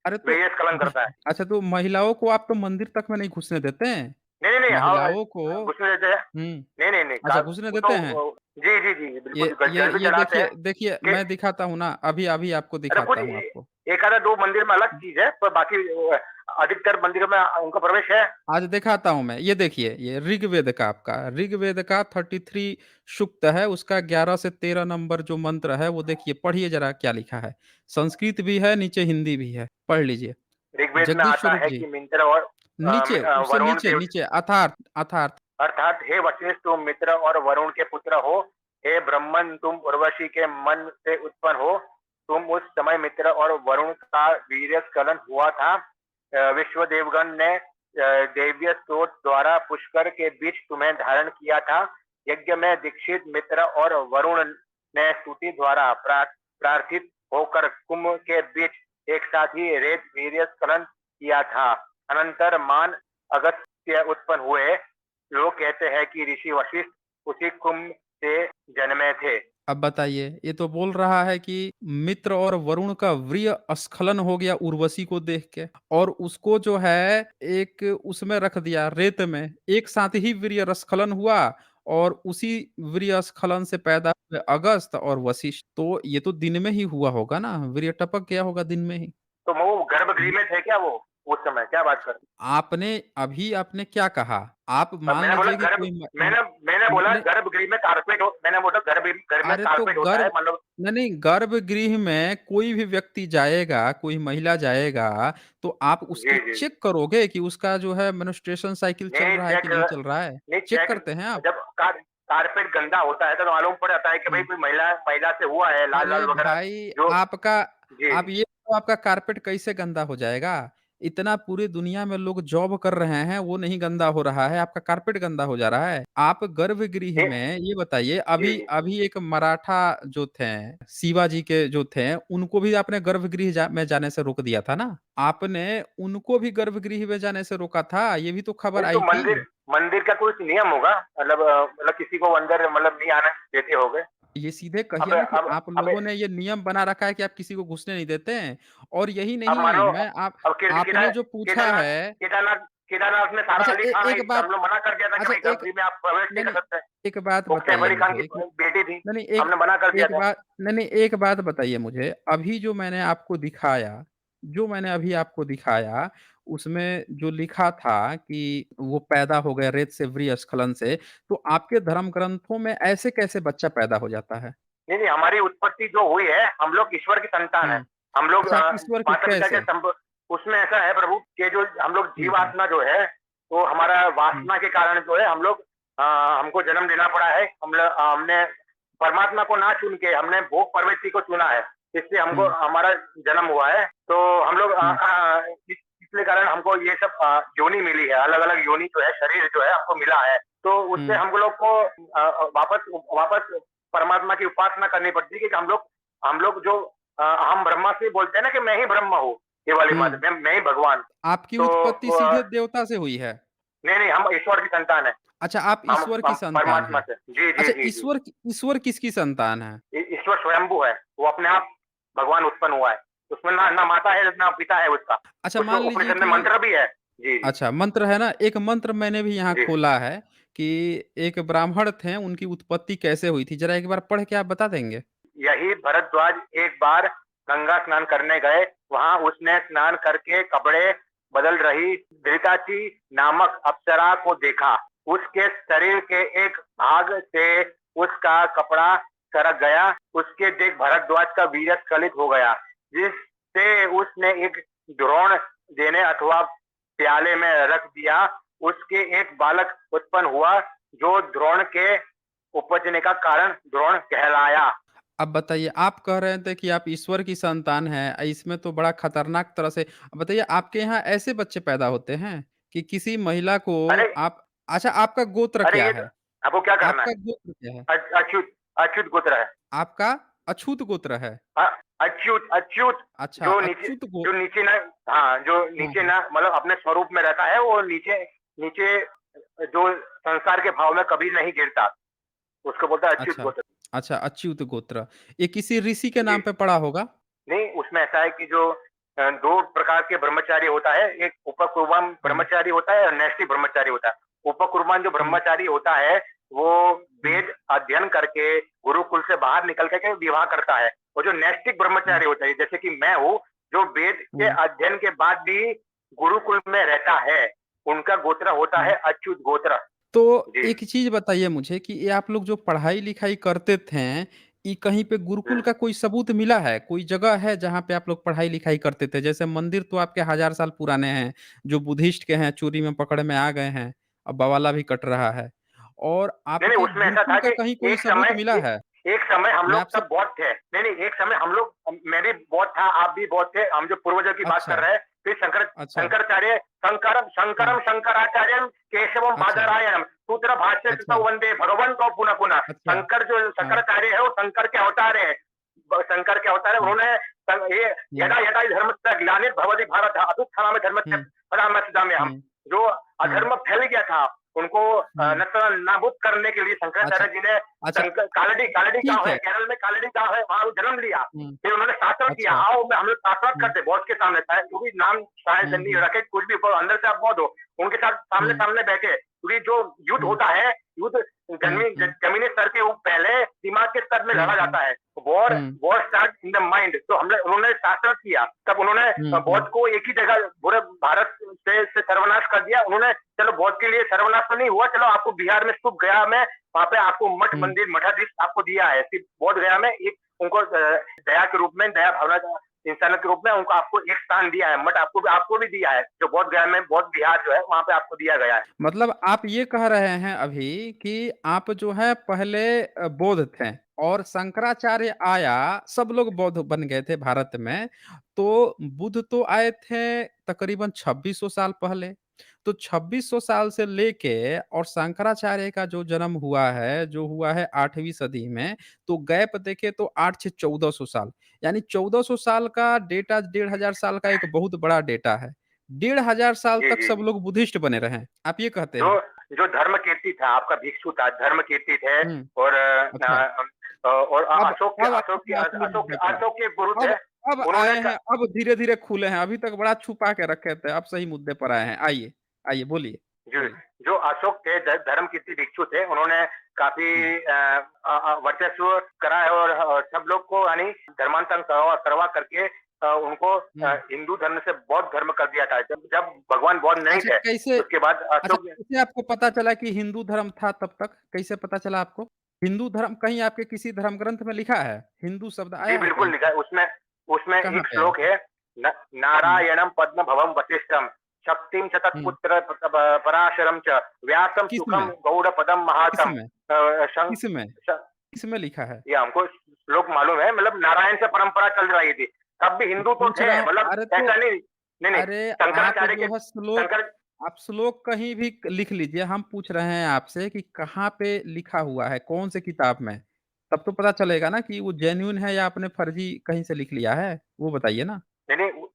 A: अरे तो
B: वीएस कलन करता है।
A: अच्छा, तो महिलाओं को आप तो मंदिर तक में नहीं घुसने देते हैं?
B: नहीं नहीं नहीं, हाँ
A: महिलाओं को
B: घुसने देते हैं।
A: हुँ,
B: नहीं नहीं नहीं,
A: अच्छा घुसने
B: वो
A: देते
B: तो
A: हैं?
B: जी जी जी बिल्कुल, जल भी
A: ये
B: चढ़ाते
A: देखिए
B: हैं
A: देखिए
B: कि
A: मैं दिखाता हूँ ना, अभी अभी आपको
B: अरे कुछ
A: दिखाता हूँ आपको।
B: एक आधा दो मंदिर में अलग चीज है, पर बाकी अधिकतर मंदिरों में उनका प्रवेश है।
A: आज दिखाता हूँ मैं, ये देखिए, ये ऋग्वेद का आपका ऋग्वेद का 33 सूक्त है, उसका 11 से 13 नंबर जो मंत्र है, वो देखिए, पढ़िए ज़रा क्या लिखा है। संस्कृत भी है, नीचे हिंदी भी है, पढ़ लीजिए।
B: ऋग्वेद में
A: जगदीश
B: आता
A: स्वरूप
B: है
A: जी,
B: कि मित्र और
A: नीचे, उससे
B: वरुण
A: नीचे,
B: देव,
A: नीचे अर्थात अर्थात
B: अर्थात हे वशिष्ठ तुम मित्र और वरुण के पुत्र हो। हे ब्रह्मन तुम उर्वशी के मन से उत्पन्न हो। तुम उस समय मित्र और वरुण का वीर्य स्खलन हुआ था। विश्व देवगण ने दैवीय स्रोत द्वारा पुष्कर के बीच तुम्हें धारण किया था। यज्ञ में दीक्षित मित्र और वरुण ने स्तुति द्वारा प्रार्थित होकर कुंभ के बीच एक साथ ही रेत वीर्य स्खलन किया था। अनंतर मान अगस्त्य उत्पन्न हुए। लोग कहते हैं कि ऋषि वशिष्ठ उसी कुंभ से जन्मे थे।
A: अब बताइए, ये तो बोल रहा है कि मित्र और वरुण का वीर्य स्खलन हो गया उर्वशी को देख के, और उसको जो है एक उसमें रख दिया रेत में, एक साथ ही वीर्य स्खलन हुआ, और उसी वीर्य स्खलन से पैदा हुए अगस्त और वशिष्ठ। तो ये तो दिन में ही हुआ होगा ना, वीर्य टपक गया होगा दिन में ही।
B: तो वो गर्भगृह में थे क्या वो उस समय, क्या बात कर।
A: आपने अभी आपने क्या कहा? आप मान
B: मैंने बोला
A: लीजिए कि
B: गर्भ
A: कोई
B: मैंने मैंने बोला
A: नहीं,
B: गर्भगृह में कारपेट हो, मैंने बोला गर्भ घर में
A: अरे तो
B: कारपेट होता है
A: गर्भ
B: मतलब।
A: नहीं, नहीं, गर्भगृह में कोई भी व्यक्ति जाएगा, कोई महिला जाएगा, तो आप उसकी
B: जी जी।
A: चेक करोगे कि उसका जो है मेंस्ट्रुएशन साइकिल चल
B: नहीं
A: रहा है कि
B: चेक
A: नहीं चल रहा है?
B: नहीं
A: चेक
B: चेक।
A: करते हैं आप?
B: जब कारपेट गंदा होता है तो मालूम पड़ जाता है कि भाई
A: हुँ।
B: कोई महिला महिला से हुआ है, लाल
A: अरे
B: लाल वगैरह
A: भाई,
B: जो।
A: आपका
B: जी
A: आप ये तो आपका कारपेट कैसे गंदा हो जाएगा? इतना पूरी दुनिया में लोग जॉब कर रहे हैं, वो नहीं गंदा हो रहा है, आपका कारपेट गंदा हो जा रहा है। आप गर्भगृह
B: जी
A: में ये बताइए,
B: जी
A: अभी
B: जी।
A: अभी एक मराठा जो थे, शिवाजी के जो थे, उनको भी आपने गर्भगृह में जाने से रोक दिया था ना? आपने उनको भी गर्भगृह में जाने से रोका था, ये भी तो खबर
B: नहीं तो
A: आई
B: मंदिर
A: थी।
B: मंदिर का कुछ नियम होगा, मतलब मतलब किसी को अंदर मतलब नहीं आना देते होगे।
A: ये सीधे
B: अब
A: कहिए ना कि
B: अब
A: आप
B: अब
A: लोगों ने ये नियम बना रखा है कि आप किसी को घुसने नहीं देते हैं। और यही
B: अब
A: नहीं,
B: मानो
A: मैं आप
B: अब
A: आपने जो पूछा
B: केदारनाथ
A: है।
B: केदारनाथ केदारनाथ में सारा
A: अच्छा,
B: अली खान आई,
A: एक
B: तो हम
A: बात
B: लोग मना कर दिया था कि
A: अच्छा
B: भाई
A: एक
B: गर्भगृह में आप प्रवेश नहीं
A: नहीं,
B: कर
A: नहीं,
B: सकते।
A: एक बात
B: वो सैफ
A: बताइए
B: अली खान की
A: मुझे कि
B: बेटी थी,
A: नहीं, नहीं,
B: हमने मना कर दिया था।
A: एक बात बताइए मुझे, अभी जो मैंने आपको दिखाया, उसमें जो लिखा था कि वो पैदा हो गए रेत से स्खलन से, तो आपके धर्म ग्रंथों में ऐसे कैसे बच्चा पैदा हो जाता है?
B: नहीं नहीं, हमारी उत्पत्ति जो हुई है, हम लोग ईश्वर की संतान है।
A: हुँ।
B: हम लोग
A: अच्छा, आप ईश्वर की
B: माता पिता के
A: कैसे?
B: उसमें ऐसा है प्रभु कि जो हम लोग
A: हुँ, हुँ,
B: जीवात्मा जो है, तो हमारा
A: हुँ,
B: वासना के कारण जो है हम लोग हमको जन्म लेना पड़ा है। हमने परमात्मा को ना चुन के हमने भोग प्रवृत्ति को चुना है, इसलिए हमको
A: हुँ,
B: हमारा जन्म हुआ है। तो हम लोग
A: हुँ,
B: इसलिए कारण हमको ये सब योनि मिली है, अलग अलग योनि जो है, शरीर जो है हमको मिला है। तो उससे
A: हुँ,
B: हम लोग को वापस वापस परमात्मा की उपासना करनी पड़ती है कि हम लोग जो हम ब्रह्मा से बोलते हैं ना कि मैं ही ब्रह्म हूँ, ये वाली बात
A: हुँ।
B: है, मैं ही भगवान।
A: आपकी
B: तो
A: उत्पत्ति सीधे देवता से हुई है।
B: नहीं नहीं, हम ईश्वर की संतान है।
A: अच्छा, आप ईश्वर की
B: हम
A: संतान
B: परमात्मा
A: हैं।
B: से, जी जी
A: अच्छा,
B: जी जी।
A: ईश्वर किसकी संतान हैं?
B: ईश्वर स्वयंभू है, वो अपने आप भगवान उत्पन्न हुआ है। उसमें ना ना माता है ना पिता है उसका।
A: अच्छा,
B: उसमें
A: मान लीजिए
B: उपनिषद में
A: कि
B: मंत्र भी है। जी जी
A: अच्छा, मंत्र है ना, एक मंत्र मैंने भी यहाँ
B: जी।
A: खोला है कि एक ब्राह्मण थे, उनकी उत्पत्ति कैसे हुई थी? ज़रा एक बार पढ़ के आप बता देंगे?
B: यही भरद्वाज एक बार गंगा स्नान करने गए। वहां उसने स्नान करके कपड़े बदल रही धृताची नामक अप्सरा को देखा। उसके शरीर के एक भाग से उसका कपड़ा सरक गया। उसके देख भरद्वाज का वीर्य स्खलित हो गया, जिससे उसने एक द्रोण देने अथवा प्याले में रख दिया। उसके एक बालक उत्पन्न हुआ, जो द्रोण के उपजने का कारण द्रोण कहलाया।
A: अब बताइए, आप कह रहे थे कि आप ईश्वर की संतान हैं, इसमें तो बड़ा खतरनाक तरह से अब बताइए आपके यहाँ ऐसे बच्चे पैदा होते हैं कि किसी महिला को
B: अरे!
A: आप अच्छा आपका गोत्र
B: अरे
A: क्या
B: ये
A: है?
B: आपको क्या करना है?
A: आपका गोत्र क्या है?
B: अच्युत अच्युत गोत्र है।
A: आपका अछूत गोत्र है।
B: अ, अच्युत अच्युत
A: अच्छा,
B: जो नीचे
A: अच्युत गो
B: जो नीचे ना हाँ, जो
A: हाँ,
B: नीचे
A: हाँ।
B: ना मतलब अपने स्वरूप में रहता है, वो नीचे नीचे जो संसार के भाव में कभी नहीं गिरता, उसको बोलते हैं अच्युत
A: अच्छा,
B: गोत्र।
A: अच्छा अच्युत गोत्र। ये किसी ऋषि के
B: जी।
A: नाम पे पड़ा होगा?
B: नहीं, उसमें ऐसा है कि जो 2 प्रकार के ब्रह्मचारी होता है, एक उपकुर्बान
A: हुँ,
B: ब्रह्मचारी होता है और नैष्ठिक ब्रह्मचारी होता है। उपकुर्बान जो
A: हुँ,
B: ब्रह्मचारी होता है, वो
A: हुँ,
B: वेद अध्ययन करके गुरुकुल से बाहर निकल कर के विवाह करता है। और जो नैष्ठिक
A: हुँ,
B: ब्रह्मचारी होता है, जैसे कि मैं हूँ, जो वेद के
A: हुँ,
B: अध्ययन के बाद भी गुरुकुल में रहता है, उनका गोत्र होता
A: हुँ।
B: है अच्युत गोत्र।
A: तो
B: जी।
A: एक चीज़ बताइए मुझे कि ये आप लोग जो पढ़ाई-लिखाई करते थे, ये कहीं पे गुरुकुल
B: हुँ।
A: का कोई सबूत मिला है? कोई जगह है जहाँ पे आप लोग पढ़ाई-लिखाई करते थे? जैसे मंदिर तो आपके हज़ार साल पुराने हैं, जो बुद्धिस्ट के हैं, चोरी में पकड़ में आ गए हैं, अब बवाला भी कट रहा है। और
B: नहीं, नहीं,
A: आपके
B: उसमें ऐसा
A: गुरुकुल
B: था
A: का
B: कि
A: कहीं कोई
B: एक
A: सबूत
B: समय
A: मिला
B: ए
A: है?
B: एक समय हम
A: मैं
B: लोग
A: आपसे
B: सब बौद्ध थे। नहीं, नहीं, एक समय हम लोग मैं भी बौद्ध था, आप भी बौद्ध थे, हम जो पूर्वजों की बात कर
A: अच्छा,
B: रहे हैं, फिर
A: अच्छा,
B: शंकराचार्य शंकरम
A: हाँ,
B: शंकरम शंकराचार्यम केशवम
A: अच्छा,
B: बादरायणम सूत्र भाष्य
A: अच्छा,
B: कृतौ वंदे भगवंतो पुनः पुनः।
A: अच्छा,
B: शंकर जो
A: हाँ,
B: शंकराचार्य है, वो शंकर के अवतार हैं। शंकर के अवतार है,
A: हाँ,
B: उन्होंने ये
A: हुँ,
B: यदा यदा हि धर्मस्य ग्लानिर्भवति भारत अभ्युत्थानामि धर्मस्य
A: हुँ,
B: परामर्शदाम्यहम्।
A: हुँ,
B: जो
A: हुँ,
B: अधर्म फैल गया था, उनको
A: हुँ,
B: नाबूद करने के लिए
A: अच्छा,
B: शंकराचार्य जी ने
A: अच्छा,
B: कालड़ी कालड़ी
A: ठीक
B: गाँव है,
A: है।
B: केरल में कालड़ी गाँव है, वहाँ जन्म लिया।
A: हुँ,
B: फिर उन्होंने शासन किया,
A: अच्छा,
B: आओ हम लोग शासन
A: हुँ,
B: करते बॉस के सामने, चाहे जो भी नाम शायद
A: हुँ,
B: नहीं
A: हुँ,
B: रखे, कुछ भी पर अंदर से आप बौद्ध हो, उनके साथ सामने
A: हुँ,
B: सामने बैठे, क्योंकि जो युद्ध
A: हुँ,
B: होता है, युद्ध
A: हुँ, हुँ,
B: जमीनी स्तर के पहले दिमाग के स्तर में
A: हुँ,
B: लड़ा
A: हुँ,
B: जाता है। War
A: hmm,
B: war start in the mind. तो हमने उन्होंने शासन किया, तब उन्होंने
A: हुँ,
B: बौद्ध
A: हुँ,
B: को एक ही जगह पूरे भारत से सर्वनाश कर दिया। उन्होंने चलो बौद्ध के लिए सर्वनाश तो नहीं हुआ, चलो आपको बिहार में शुभ गया में वहाँ पे आपको मठ
A: हुँ।
B: मंदिर मठाधीश आपको दिया है। सिर्फ बौद्ध गया में एक उनको दया के रूप में, दया भावना इंसानियत के रूप में उनको आपको एक स्थान दिया है। मठ आपको भी दिया है, जो बौद्ध गया में बौद्ध विहार जो है वहाँ पे आपको दिया गया है।
A: मतलब आप ये कह रहे हैं अभी कि आप जो है पहले बौद्ध थे और शंकराचार्य आया, सब लोग बौद्ध बन गए थे भारत में। तो बुद्ध तो आए थे तकरीबन 2600 साल पहले। तो 2600 साल से लेके और शंकराचार्य का जो जन्म हुआ है, जो हुआ है 8वीं सदी में, तो गैप देखें तो 8 से 1400 साल। यानी 1400 साल का डेटा 1500 साल का एक बहुत बड़ा डेटा है। 1500 साल
B: जी,
A: तक
B: जी,
A: सब
B: जी।
A: लोग बुद्धिस्ट बने रहे हैं, आप ये कहते
B: जो
A: हैं?
B: जो धर्मकीर्ति था, आपका भिक्षु था, धर्मकीर्ति थे
A: हुँ,
B: और
A: अच्छा। अब अब आप असली मुद्दे पर आए।
B: अशोक के गुरु थे।
A: अब
B: उन्होंने
A: आए
B: क
A: हैं, अब धीरे-धीरे खुले हैं, अभी तक बड़ा छुपा के रखे थे, अब सही मुद्दे पर आए हैं। आइए, आइए बोलिए,
B: जी,
A: बोलिए।
B: जो अशोक थे धर्मकीर्ति भिक्षु थे, उन्होंने काफ़ी
A: हुँ,
B: वर्चस्व करा है और सब लोग को यानी धर्मांतरण करवा करवा करके उनको
A: हुँ।
B: हिंदू धर्म से बौद्ध धर्म कर दिया था। जब जब भगवान बौद्ध नहीं
A: अच्छा
B: थे,
A: कैसे
B: उसके बाद
A: अच्छा
B: अशोक
A: कैसे आपको पता चला कि हिंदू धर्म था तब तक? कैसे पता चला आपको? हिंदू धर्म कहीं आपके किसी धर्म ग्रंथ में लिखा है? हिंदू शब्द
B: जी,
A: आया है
B: बिल्कुल
A: कहीं
B: लिखा
A: पे?
B: है। उसमें उसमें
A: कहाँ
B: एक
A: पे आया
B: श्लोक
A: है?
B: है न
A: हुँ,
B: नारायणं पद्मभवं वसिष्ठं शक्तिं च
A: हुँ।
B: तत्पुत्र पराशरं च व्यासं सुखं
A: किसमें?
B: गौड़पदं महातं
A: किसमें?
B: शं
A: किसमें?
B: श
A: किसमें लिखा है?
B: ये हमको श्लोक मालूम है, मतलब नारायण से परंपरा चल रही थी। तब भी हिंदू तो
A: पूछ
B: थे,
A: रहा हूँ
B: मतलब
A: अरे तो
B: ऐसा नहीं नहीं, नहीं,
A: अरे आप
B: शंकराचार्य के
A: जो है श्लोक
B: शंकर
A: आप श्लोक कहीं भी लिख लीजिए, हम पूछ रहे हैं आपसे कि कहाँ पे लिखा हुआ है, कौन से किताब में? तब तो पता चलेगा ना कि वो जेन्युइन है या आपने फर्जी कहीं से लिख लिया है, वो बताइए ना?
B: नहीं, नहीं,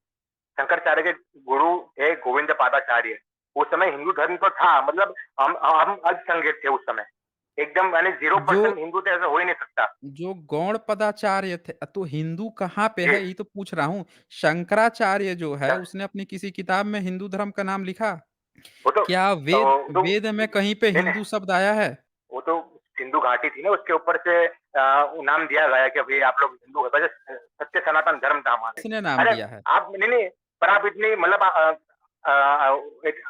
B: शंकराचार्य के गुरु थे गोविंद पादाचार्य। उस समय हिंदू धर्म तो था, मतलब हम अल्पसंख्यक थे उस समय। एकदम यानी
A: जो
B: 0% हिंदू थे ऐसा हो ही नहीं सकता।
A: जो गौड़ पदाचार्य थे तो हिंदू कहाँ पे
B: जी,
A: है, ये तो पूछ रहा हूँ। शंकराचार्य जो है,
B: श
A: उसने अपनी किसी किताब में हिंदू धर्म का नाम लिखा?
B: वो तो
A: क्या वेद में कहीं पे
B: नहीं, नहीं,
A: हिंदू शब्द आया है?
B: वो तो सिंधु घाटी थी ना, उसके ऊपर से वो नाम दिया गया कि भई आप लोग हिंदू हो, वैसे सत्य सनातन धर्म था हमारे।
A: किसने नाम
B: अरे!
A: दिया है?
B: आप नहीं, नहीं, पर आप इतनी मतलब एक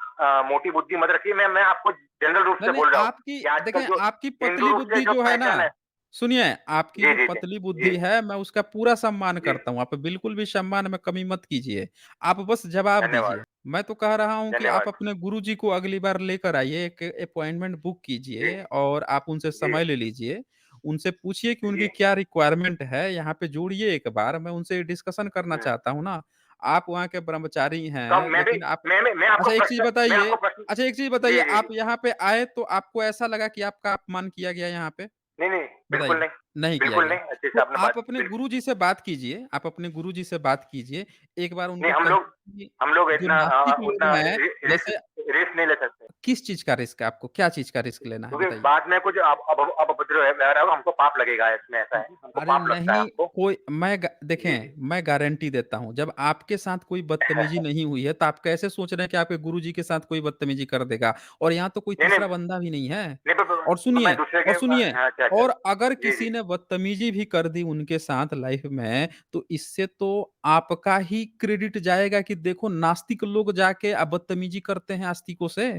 B: मोटी बुद्धि मत रखिए, मैं आपको जनरल रूप
A: नहीं,
B: से
A: नहीं,
B: बोल रहा हूँ
A: आपकी
B: कि आजकल
A: देखें
B: जो
A: आपकी
B: हिंदू
A: पतली
B: रूप से
A: बुद्धि
B: जो
A: जो है ना
B: पहचान है।
A: सुनिए, आपकी
B: जी,
A: जो
B: जी, जी।
A: पतली
B: जी,
A: बुद्धि है, मैं उसका पूरा सम्मान
B: जी,
A: करता हूँ। आप बिल्कुल भी सम्मान में कमी मत कीजिए। आप बस जवाब
B: धन्यवाद,
A: दीजिए। मैं तो कह रहा हूँ कि आप
B: धन्यवाद।
A: अपने गुरुजी को अगली बार लेकर आइए, एक अपॉइंटमेंट बुक
B: जी,
A: कीजिए और आप उनसे
B: जी,
A: समय ले लीजिए। उनसे पूछिए कि
B: जी।
A: उनकी क्या रिक्वायरमेंट है, यहाँ पे जोड़िए एक बार, मैं उनसे डिस्कशन करना
B: हुँ।
A: चाहता हूँ ना। आप वहाँ के ब्रह्मचारी
B: तो
A: हैं,
B: मैं भी
A: लेकिन आप
B: मैं आपको
A: अच्छा एक चीज़
B: प्रश्न मैं
A: बताइए
B: आपको प्रश्न
A: अच्छा एक चीज़ बताइए,
B: जी, जी,
A: आप
B: जी।
A: यहाँ पे आए तो आपको ऐसा लगा कि आपका अपमान किया गया यहाँ पे?
B: नहीं, नहीं, बिल्कुल
A: बताइए,
B: नहीं।
A: नहीं किया
B: बिल्कुल
A: गया।
B: नहीं, अच्छे से
A: तो
B: आपने
A: आप
B: बात
A: अपने
B: बिल्कुल
A: गुरुजी से बात कीजिए, आप अपने गुरुजी से बात कीजिए, एक बार
B: नहीं,
A: उनको कहिए कि
B: हम लोग
A: जो
B: इतना
A: नास्तिक
B: उतना
A: लोग हैं, जैसे
B: रिस्क नहीं ले सकते।
A: किस चीज़ का रिस्क है आपको? क्या चीज़ का रिस्क लेना है
B: क्योंकि
A: बताइए?
B: बाद में कुछ अपउपद्रव वगैरह हो, हमको पाप लगेगा इसमें ऐसा है, हमको
A: अरे
B: पाप लगता है
A: नहीं,
B: हमको।
A: कोई मैं ग
B: जी, जी।
A: देखें, मैं गारंटी देता हूँ, जब आपके साथ कोई बदतमीज़ी नहीं हुई है, तो आप कैसे सोच रहे हैं कि आपके गुरुजी के साथ कोई बदतमीज़ी कर देगा? और यहाँ तो कोई
B: नहीं, नहीं,
A: तीसरा बंदा भी नहीं है।
B: नहीं
A: और
B: मैं दूसरे के
A: सुनिए
B: हाँ, अच्छा, अच्छा।
A: और अगर
B: जी,
A: किसी
B: जी।
A: ने बदतमीज़ी भी कर दी उनके साथ लाइफ़ में, तो इससे तो आपका ही क्रेडिट जाएगा कि देखो नास्तिक लोग जाके बदतमीज़ी करते हैं आस्तिकों से।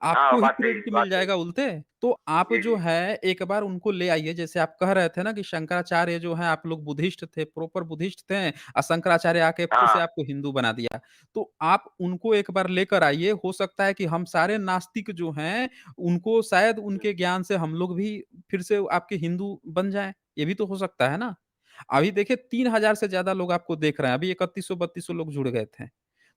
B: हाँ,
A: आपको ही क्रेडिट मिल
B: बात सही।
A: जाएगा उल्टे। तो आप
B: जी,
A: जो
B: जी।
A: है एक बार उनको ले आइए, जैसे आप कह रहे थे ना कि शंकराचार्य जो हैं आप लोग बुद्धिस्ट थे, प्रॉपर बुद्धिस्ट थे शंकराचार्य आके फिर से
B: हाँ।
A: आपको हिंदू बना दिया। तो आप उनको एक बार लेकर आइए, हो सकता है कि हम सारे नास्तिक जो हैं, उनको शायद उनके ज्ञान से हम लोग भी फिर से आपके हिंदू बन जाएँ। ये भी तो हो सकता है ना? अभी देखिए 3000 से ज़्यादा लोग आपको देख रहे हैं, अभी 3100-3200 लोग जुड़ गए थे।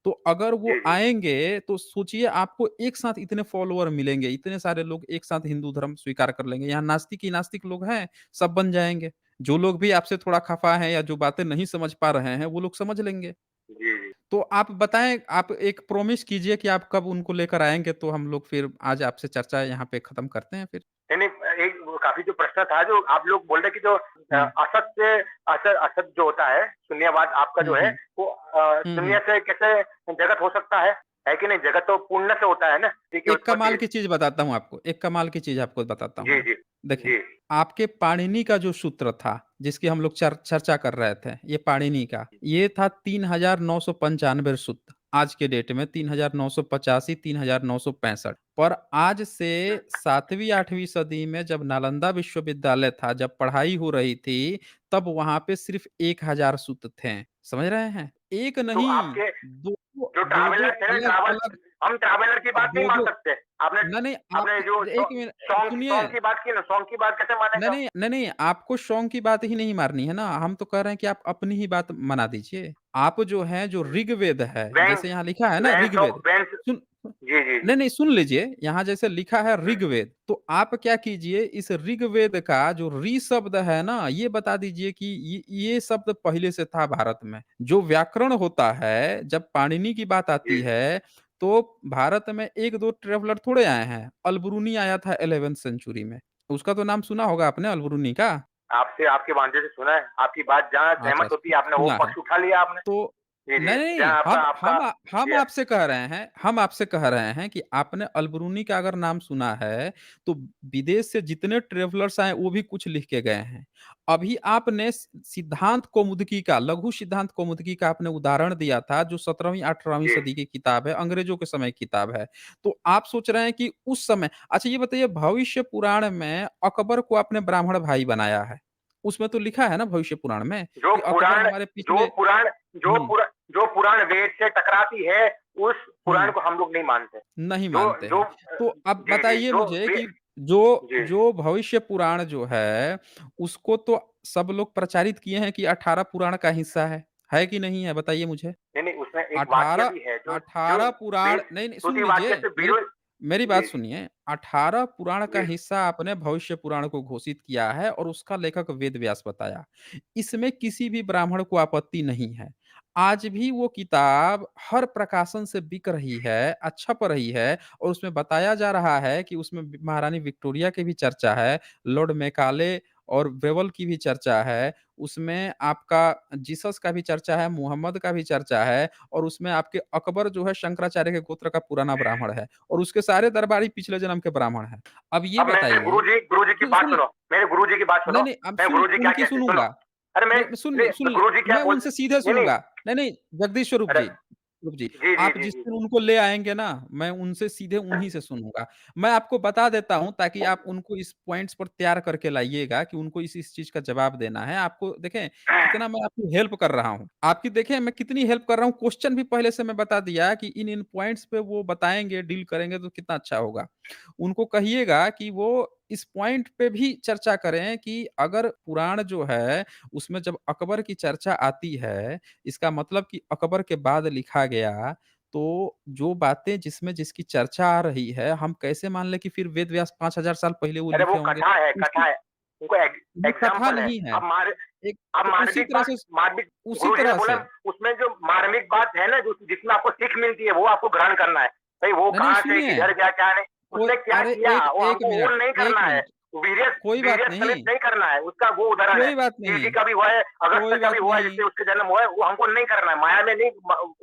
A: तो अगर वो
B: जी, जी।
A: आएँगे, तो सोचिए आपको एक साथ इतने फॉलोवर मिलेंगे, इतने सारे लोग एक साथ हिंदू धर्म स्वीकार कर लेंगे। यहाँ नास्तिक ही नास्तिक लोग हैं, सब बन जाएँगे। जो लोग भी आपसे थोड़ा खफ़ा हैं या जो बातें नहीं समझ पा रहे हैं, वो लोग समझ लेंगे।
B: जी, जी।
A: तो आप बताएँ, आप एक प्रॉमिस कीजिए कि आप कब उनको लेकर आएँगे, तो हम लोग फिर आज आपसे चर्चा यहाँ पे खत्म करते हैं फिर।
B: नहीं, नहीं एक वो काफ़ी जो प्रश्न था जो आप लोग बोल रहे हैं कि जो
A: हुँ।
B: असत जो होता है, शून्यवाद आपका
A: हुँ,
B: जो है
A: हुँ।
B: वो
A: हुँ,
B: शून्य
A: हुँ।
B: से कैसे जगत हो सकता है? है कि नहीं? जगत तो पूर्ण से होता है ना, जी की
A: एक कमाल
B: उत्पत्ति।
A: की चीज़ बताता हूँ आपको, एक कमाल की चीज़ आपको बताता हूँ
B: जी,
A: मैं।
B: जी।
A: देखें,
B: जी।
A: आपके पाणिनि का जो सूत्र था, जिसकी हम लोग चर्चा कर रहे थे, ये पाणिनि का, ये था 3995 सूत्र। आज के डेट में 3985, 3965 पर आज से
B: हुँ।
A: 7वीं 8वीं सदी में जब नालंदा विश्वविद्यालय था, जब पढ़ाई हो रही थी, तब वहाँ पे सिर्फ़ 1000 सूत्र थे। समझ रहे हैं? 1
B: तो
A: नहीं,
B: आपके
A: 2
B: जो
A: 2-2
B: ट्रैवलर थे ना
A: अलग-अलग
B: हम ट्रैवलर की बात नहीं मान
A: 2-2
B: सकते। आपने
A: नहीं, नहीं,
B: आपने
A: आप
B: जो
A: 1 मिनट सुनिए।
B: सॉन्ग की बात की ना, सॉन्ग की बात कैसे मानेंगे
A: नहीं,
B: हम?
A: नहीं, नहीं, नहीं, आपको सॉन्ग की बात ही नहीं मारनी है ना, हम तो कह रहे हैं कि आप अपनी ही बात मना दीजिए। आप जो हैं, जो
B: हुँ।
A: ऋग्वेद है,
B: व्हेन
A: जैसे यहाँ लिखा है ना
B: व्हेन सो
A: ऋग्वेद,
B: व्हेन
A: सुन
B: जी, जी, जी।
A: नहीं, नहीं, सुन लीजिए, यहाँ जैसे लिखा है
B: हुँ।
A: ऋग्वेद, तो आप क्या कीजिए, इस ऋग्वेद का जो ऋ शब्द है ना, ये बता दीजिए कि ये शब्द पहले से था भारत में। जो व्याकरण होता है, जब पाणिनि की बात आती
B: जी।
A: है, तो भारत में 1-2 ट्रैवलर थोड़े आए हैं। अल-बुरूनी आया था 11th सेंचुरी में। उसका तो नाम सुना होगा आपने अल-बुरूनी का?
B: आपसे आपके भांजे से सुना है, आपकी बात जहाँ
A: अच्छा,
B: सहमत होती है आपने वो
A: सुना है।
B: पक्ष उठा लिया आपने।
A: तो
B: जी, जी।
A: नहीं, नहीं,
B: जहाँ आपका आपका
A: हम
B: जी,
A: आपसे कह रहे हैं कि आपने अल-बुरूनी का अगर नाम सुना है, तो विदेश से जितने ट्रैवलर्स आए, वो भी कुछ लिख के गए हैं। अभी आपने सिद्धांत कौमुदकी का, लघु सिद्धांत कौमुदकी का आपने उदाहरण दिया था, जो 17वीं 18वीं
B: जी।
A: सदी की किताब है, अंग्रेजों के समय की किताब है। तो आप सोच रहे हैं कि उस समय अच्छा ये बताइए, भविष्य पुराण में अकबर को आपने ब्राह्मण भाई बनाया है। उसमें तो लिखा है ना भविष्य पुराण में
B: जो
A: कि अकबर
B: पुराण
A: हमारे
B: जो
A: पिछले
B: पुराण जो
A: हुँ,
B: पुरा जो पुराण वेद से टकराती है, उस पुराण
A: हुँ।
B: को हम लोग नहीं मानते।
A: नहीं
B: जो
A: मानते
B: जो
A: हैं। तो अब
B: जी, जी,
A: बताइए
B: जो
A: मुझे
B: वे
A: कि जो
B: जी।
A: जो भविष्य पुराण जो है, उसको तो सब लोग प्रचारित किए हैं कि 18 पुराण का हिस्सा है। है कि नहीं है बताइए मुझे?
B: नहीं, नहीं उसमें एक वाक्य
A: 18
B: भी है जो जो
A: 18 पुराण
B: वेद
A: नहीं, नहीं सुन
B: श्रुति वाक्य
A: लीजिए,
B: से
A: मेरी
B: विरोध
A: मेरी बात
B: जी, जी,
A: सुनिए। 18 पुराण का
B: जी,
A: हिस्सा आपने भविष्य पुराण को घोषित किया है और उसका लेखक वेद व्यास बताया। इसमें किसी भी ब्राह्मण को आपत्ति नहीं है। आज भी वो किताब हर प्रकाशन से बिक रही है, छप रही है और उसमें बताया जा रहा है कि उसमें महारानी विक्टोरिया की भी चर्चा है, लॉर्ड मैकाले और ब्रेवल की भी चर्चा है, उसमें आपका जीसस का भी चर्चा है, मुहम्मद का भी चर्चा है और उसमें आपके अकबर जो है शंकराचार्य के गोत्र का पुराना ब्राह्मण है और उसके सारे दरबारी पिछले जन्म के ब्राह्मण हैं। अब ये
B: अब मेरे
A: बताइए
B: गुरुजी की बात
A: सुन
B: सुनो, मेरे गुरुजी की बात
A: नहीं,
B: सुनो,
A: नहीं, अब
B: मेरे
A: सुन
B: गुरुजी क्या
A: उनकी
B: कहते सुनो।
A: सुनूँगा।
B: अरे मैं
A: नहीं, सुनिए
B: नहीं
A: सुनिए,
B: गुरुजी क्या
A: मैं
B: बोल
A: उनसे सीधे
B: नहीं, नहीं,
A: सुनूँगा। नहीं, नहीं, जगदीश स्वरूप
B: अरे
A: जी, स्वरूप जी,
B: जी, जी,
A: आप
B: जी,
A: जिस
B: जी,
A: दिन उनको ले आएँगे ना, मैं उनसे सीधे उन्हीं से सुनूँगा। मैं आपको बता देता हूँ ताकि आप उनको इस पॉइंट्स पर तैयार करके लाइएगा कि उनको इस चीज़ का जवाब देना है। आपको देखें, कितना मैं आपकी हेल्प कर रहा हूँ। आपकी देखें मैं कितनी हेल्प कर रहा हूँ, क्वेश्चन भी पहले से मैं बता दिया कि इन पॉइंट्स पे वो बताएँगे, डील करेंगे तो कितना अच्छा होगा। उनको कहिएगा कि वो इस पॉइंट पे भी चर्चा करें कि अगर पुराण जो है, उसमें जब अकबर की चर्चा आती है, इसका मतलब कि अकबर के बाद लिखा गया, तो जो बातें जिसमें जिसकी चर्चा आ रही है, हम कैसे मान लें कि फिर वेद व्यास 5000 साल पहले वो
B: अरे वो
A: लिखे होंगे?
B: कथा है, कथा
A: उसी
B: है। उनको
A: वो कथा
B: एग्ज़ाम्पल है।
A: नहीं है। एक
B: अब
A: तो उसी
B: मार्मिक
A: तरह
B: बात
A: से
B: मार्मिक
A: उसी
B: गुरुजी ने
A: तरह
B: बोला,
A: से
B: उसमें जो मार्मिक बात है ना, जो जिसमें आपको सीख मिलती है, वो आपको ग्रहण करना है। भई वो
A: नहीं, नहीं
B: कहाँ से,
A: सुनिए,
B: किधर गया, क्या नहीं,
A: कोई
B: उसने क्या
A: अरे
B: किया, वो
A: 1
B: हमको वो
A: मिनट,
B: नहीं
A: 1
B: करना है।
A: मिनट,
B: वीर्यस
A: कोई बात
B: वीर्यस
A: नहीं,
B: गणित नहीं करना है, उसका वो उदाहरण है।
A: कोई बात
B: शिव जी
A: नहीं,
B: का भी हुआ है, अगस्त्य
A: कोई
B: का भी
A: बात
B: हुआ है,
A: नहीं।
B: जिससे उसका जन्म हुआ है, वो हमको नहीं करना है, माया में नहीं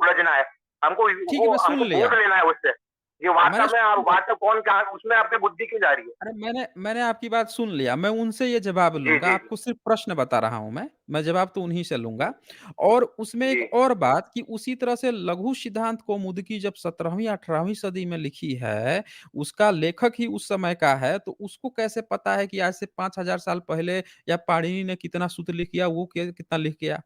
B: उलझना है। हमको
A: ठीक है,
B: वो
A: मैं सुन
B: हमको
A: लिया।
B: बोध लेना है उससे। ये
A: मैंने
B: वास्तव में
A: सुन लिया।
B: वास्तव कौन कहाँ उसमें आपकी बुद्धि क्यों जा रही है?
A: अरे मैंने आपकी बात सुन लिया। मैं उनसे ये जवाब
B: जी,
A: लूँगा,
B: जी,
A: आपको सिर्फ़ प्रश्न बता रहा हूँ मैं जवाब तो उन्हीं से लूँगा। और उसमें एक
B: जी।
A: और बात कि उसी तरह से लघु सिद्धांत कौमुदी जब 17वीं 18वीं सदी में लिखी है, उसका लेखक ही उस समय का है, तो उसको कैसे पता है कि आज से 5000 साल पहले या पाणिनि ने कितना सूत्र लिख गया, वो के कितना लिख गया?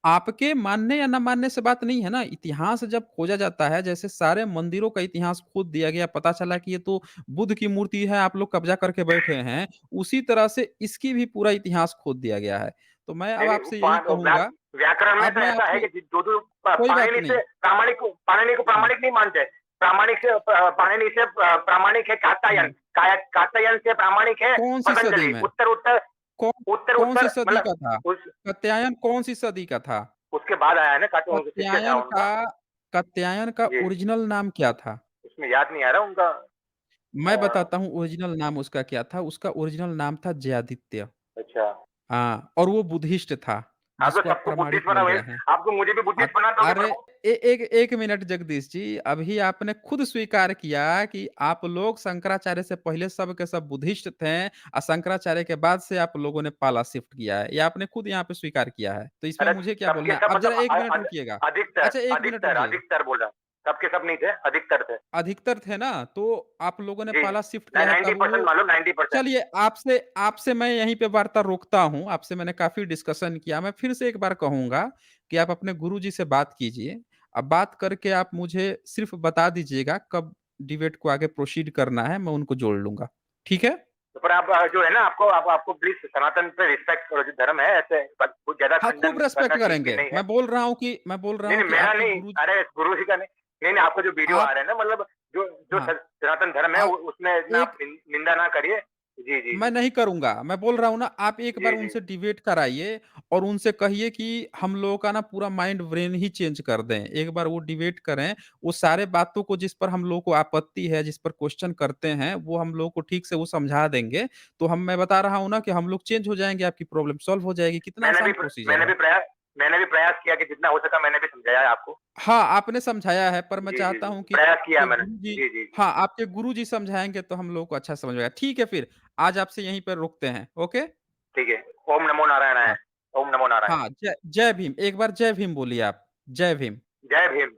A: आपके मानने या ना मानने से बात नहीं है ना, इतिहास जब खोजा जाता है, जैसे सारे मंदिरों का इतिहास खोद दिया गया, पता चला कि ये तो बुद्ध की मूर्ति है, आप लोग कब्जा करके बैठे हैं, उसी तरह से इसकी भी पूरा इतिहास खोद दिया गया है। तो मैं अब
B: नहीं, नहीं,
A: आपसे यही कहूँगा
B: व्याकरण में
A: अब
B: तो
A: मैं
B: ऐसा है
A: आपसे
B: कि जो
A: कोई बात नहीं।
B: पाणिनि को
A: हुँ,
B: प्रामाणिक नहीं मानते। पाणिनि से प्रामाणिक है कात्यायन।
A: हुँ।
B: कात्यायन से प्रामाणिक है
A: कौन-सी सदी
B: पतंजलि।
A: में?
B: उत्तर उत्तर
A: कौन
B: उत्तर
A: कौन-सी
B: उत्तर
A: सदी
B: मतलब
A: का था?
B: उस
A: कात्यायन कौन-सी सदी का था?
B: उसके बाद आया है ना, कात्यायन उनके शिष्य था
A: कात्यायन का
B: उनका।
A: कात्यायन का
B: जी,
A: ओरिजिनल नाम क्या था?
B: उसमें याद नहीं आ रहा उनका।
A: मैं
B: अ,
A: बताता हूँ ओरिजिनल नाम उसका क्या था, उसका ओरिजिनल नाम था जयादित्य।
B: अच्छा।
A: हाँ, और वो बुद्धिस्ट था,
B: आप तो
A: जिसको आप
B: सबको
A: प्रामाणिक
B: बुद्धिस्ट बना
A: बोल
B: हुआ है।
A: रहे हैं।
B: आप तो मुझे भी बुद्धिस्ट बना दोगे
A: अरे
B: प्रभु।
A: ए एक 1 मिनट जगदीश जी, अभी आपने खुद स्वीकार किया कि आप लोग शंकराचार्य से पहले सब के सब बुद्धिस्ट थे और शंकराचार्य के बाद से आप लोगों ने पाला शिफ्ट किया है। ये आपने खुद यहाँ पे स्वीकार किया है। तो इसमें
B: अरे
A: मुझे क्या
B: सबके
A: बोलना है?
B: सब
A: आप ज़रा
B: मतलब
A: 1 मिनट रुकिएगा।
B: अधिकतर
A: अच्छा 1 मिनट
B: अधिकतर
A: रुकिए।
B: अधिकतर बोल रहा हूँ। सबके सब नहीं थे, अधिकतर थे।
A: अधिकतर थे ना, तो आप लोगों ने
B: जी,
A: पाला शिफ्ट किया है तब
B: 90%
A: वो
B: मालूम 90%।
A: चलिए आपसे आपसे मैं यहीं पे वार्ता रोकता हूँ, आपसे मैंने काफ़ी डिस्कशन किया, मैं फिर से एक बार कहूँगा कि आप अपने गुरुजी से बात कीजिए। अब बात करके आप मुझे सिर्फ़ बता दीजिएगा कब डिबेट को आगे प्रोसीड करना है, मैं उनको जोड़ लूँगा। ठीक है?
B: तो पर आप जो है ना, आपको प्लीज़ सनातन पे रिस्पेक्ट करो, जो धर्म है ऐसे कुछ ज़्यादा
A: हाँ,
B: खंडन
A: खूब
B: करना
A: रिस्पेक्ट
B: ठीक भी
A: करेंगे।
B: नहीं है।
A: मैं बोल रहा
B: नहीं,
A: हूँ
B: नहीं
A: कि
B: मेरा
A: आपके
B: नहीं,
A: गुरु
B: अरे गुरु जी का नहीं। नहीं, नहीं आपको जो वीडियो आ
A: आप
B: रहे हैं ना, मतलब जो जो
A: हाँ,
B: सनातन धर्म है
A: आप
B: उसमें इतना
A: एक
B: आप निंदा ना करिए। जी, जी,
A: मैं
B: जी।
A: नहीं करूँगा। मैं बोल रहा हूँ ना, आप एक बार
B: जी, जी।
A: उनसे डिबेट कराइए और उनसे कहिए कि हम लोगों का ना पूरा माइंड ब्रेन ही चेंज कर दें। एक बार वो डिबेट करें, वो सारे बातों को जिस पर हम लोगों को आपत्ति है, जिस पर क्वेश्चन करते हैं, वो हम लोगों को ठीक से वो समझा देंगे। तो मैं बता रहा हूँ ना कि हम लोग चेंज हो जाएँगे, आपकी प्रॉब्लम सॉल्व हो जाएगी। कितना
B: मैंने भी
A: आसान
B: प्र
A: प्रोसीजर है।
B: मैंने भी प्रयास किया कि जितना हो सका मैंने भी समझाया है आपको।
A: हाँ, आपने समझाया है, पर मैं
B: जी, जी,
A: चाहता
B: जी।
A: हूँ कि
B: प्रयास किया
A: आपके
B: मैंने।
A: गुरुजी
B: जी, जी, जी।
A: हाँ, आपके गुरुजी समझाएँगे तो हम लोगों को अच्छा समझ में आएगा। ठीक है फिर, आज आपसे यहीं पर रुकते हैं। ओके?
B: ठीक है। ओम नमो नारायणाय।
A: हाँ,
B: ओम नमो नारायण।
A: हाँ, जय जय भीम। एक बार जय भीम बोलिए आप। जय भीम।
B: जय भीम।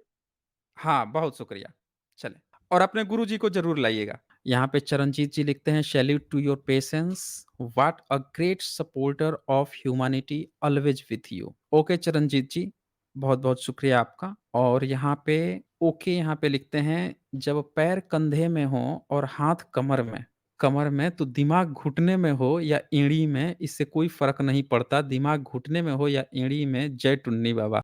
A: हाँ, बहुत शुक्रिया। चलें और अपने गुरुजी को ज़रूर लाइएगा। यहाँ पे चरणजीत जी लिखते हैं salute to your patience, what a great supporter of humanity always with you. Okay Charanjit ji, बहुत-बहुत शुक्रिया आपका। और यहाँ पे ओके यहाँ पे लिखते हैं जब पैर कंधे में हो और हाथ कमर में तो दिमाग घुटने में हो या एड़ी में इससे कोई फ़र्क नहीं पड़ता। दिमाग घुटने में हो या एड़ी में जय टुन्नी बाबा।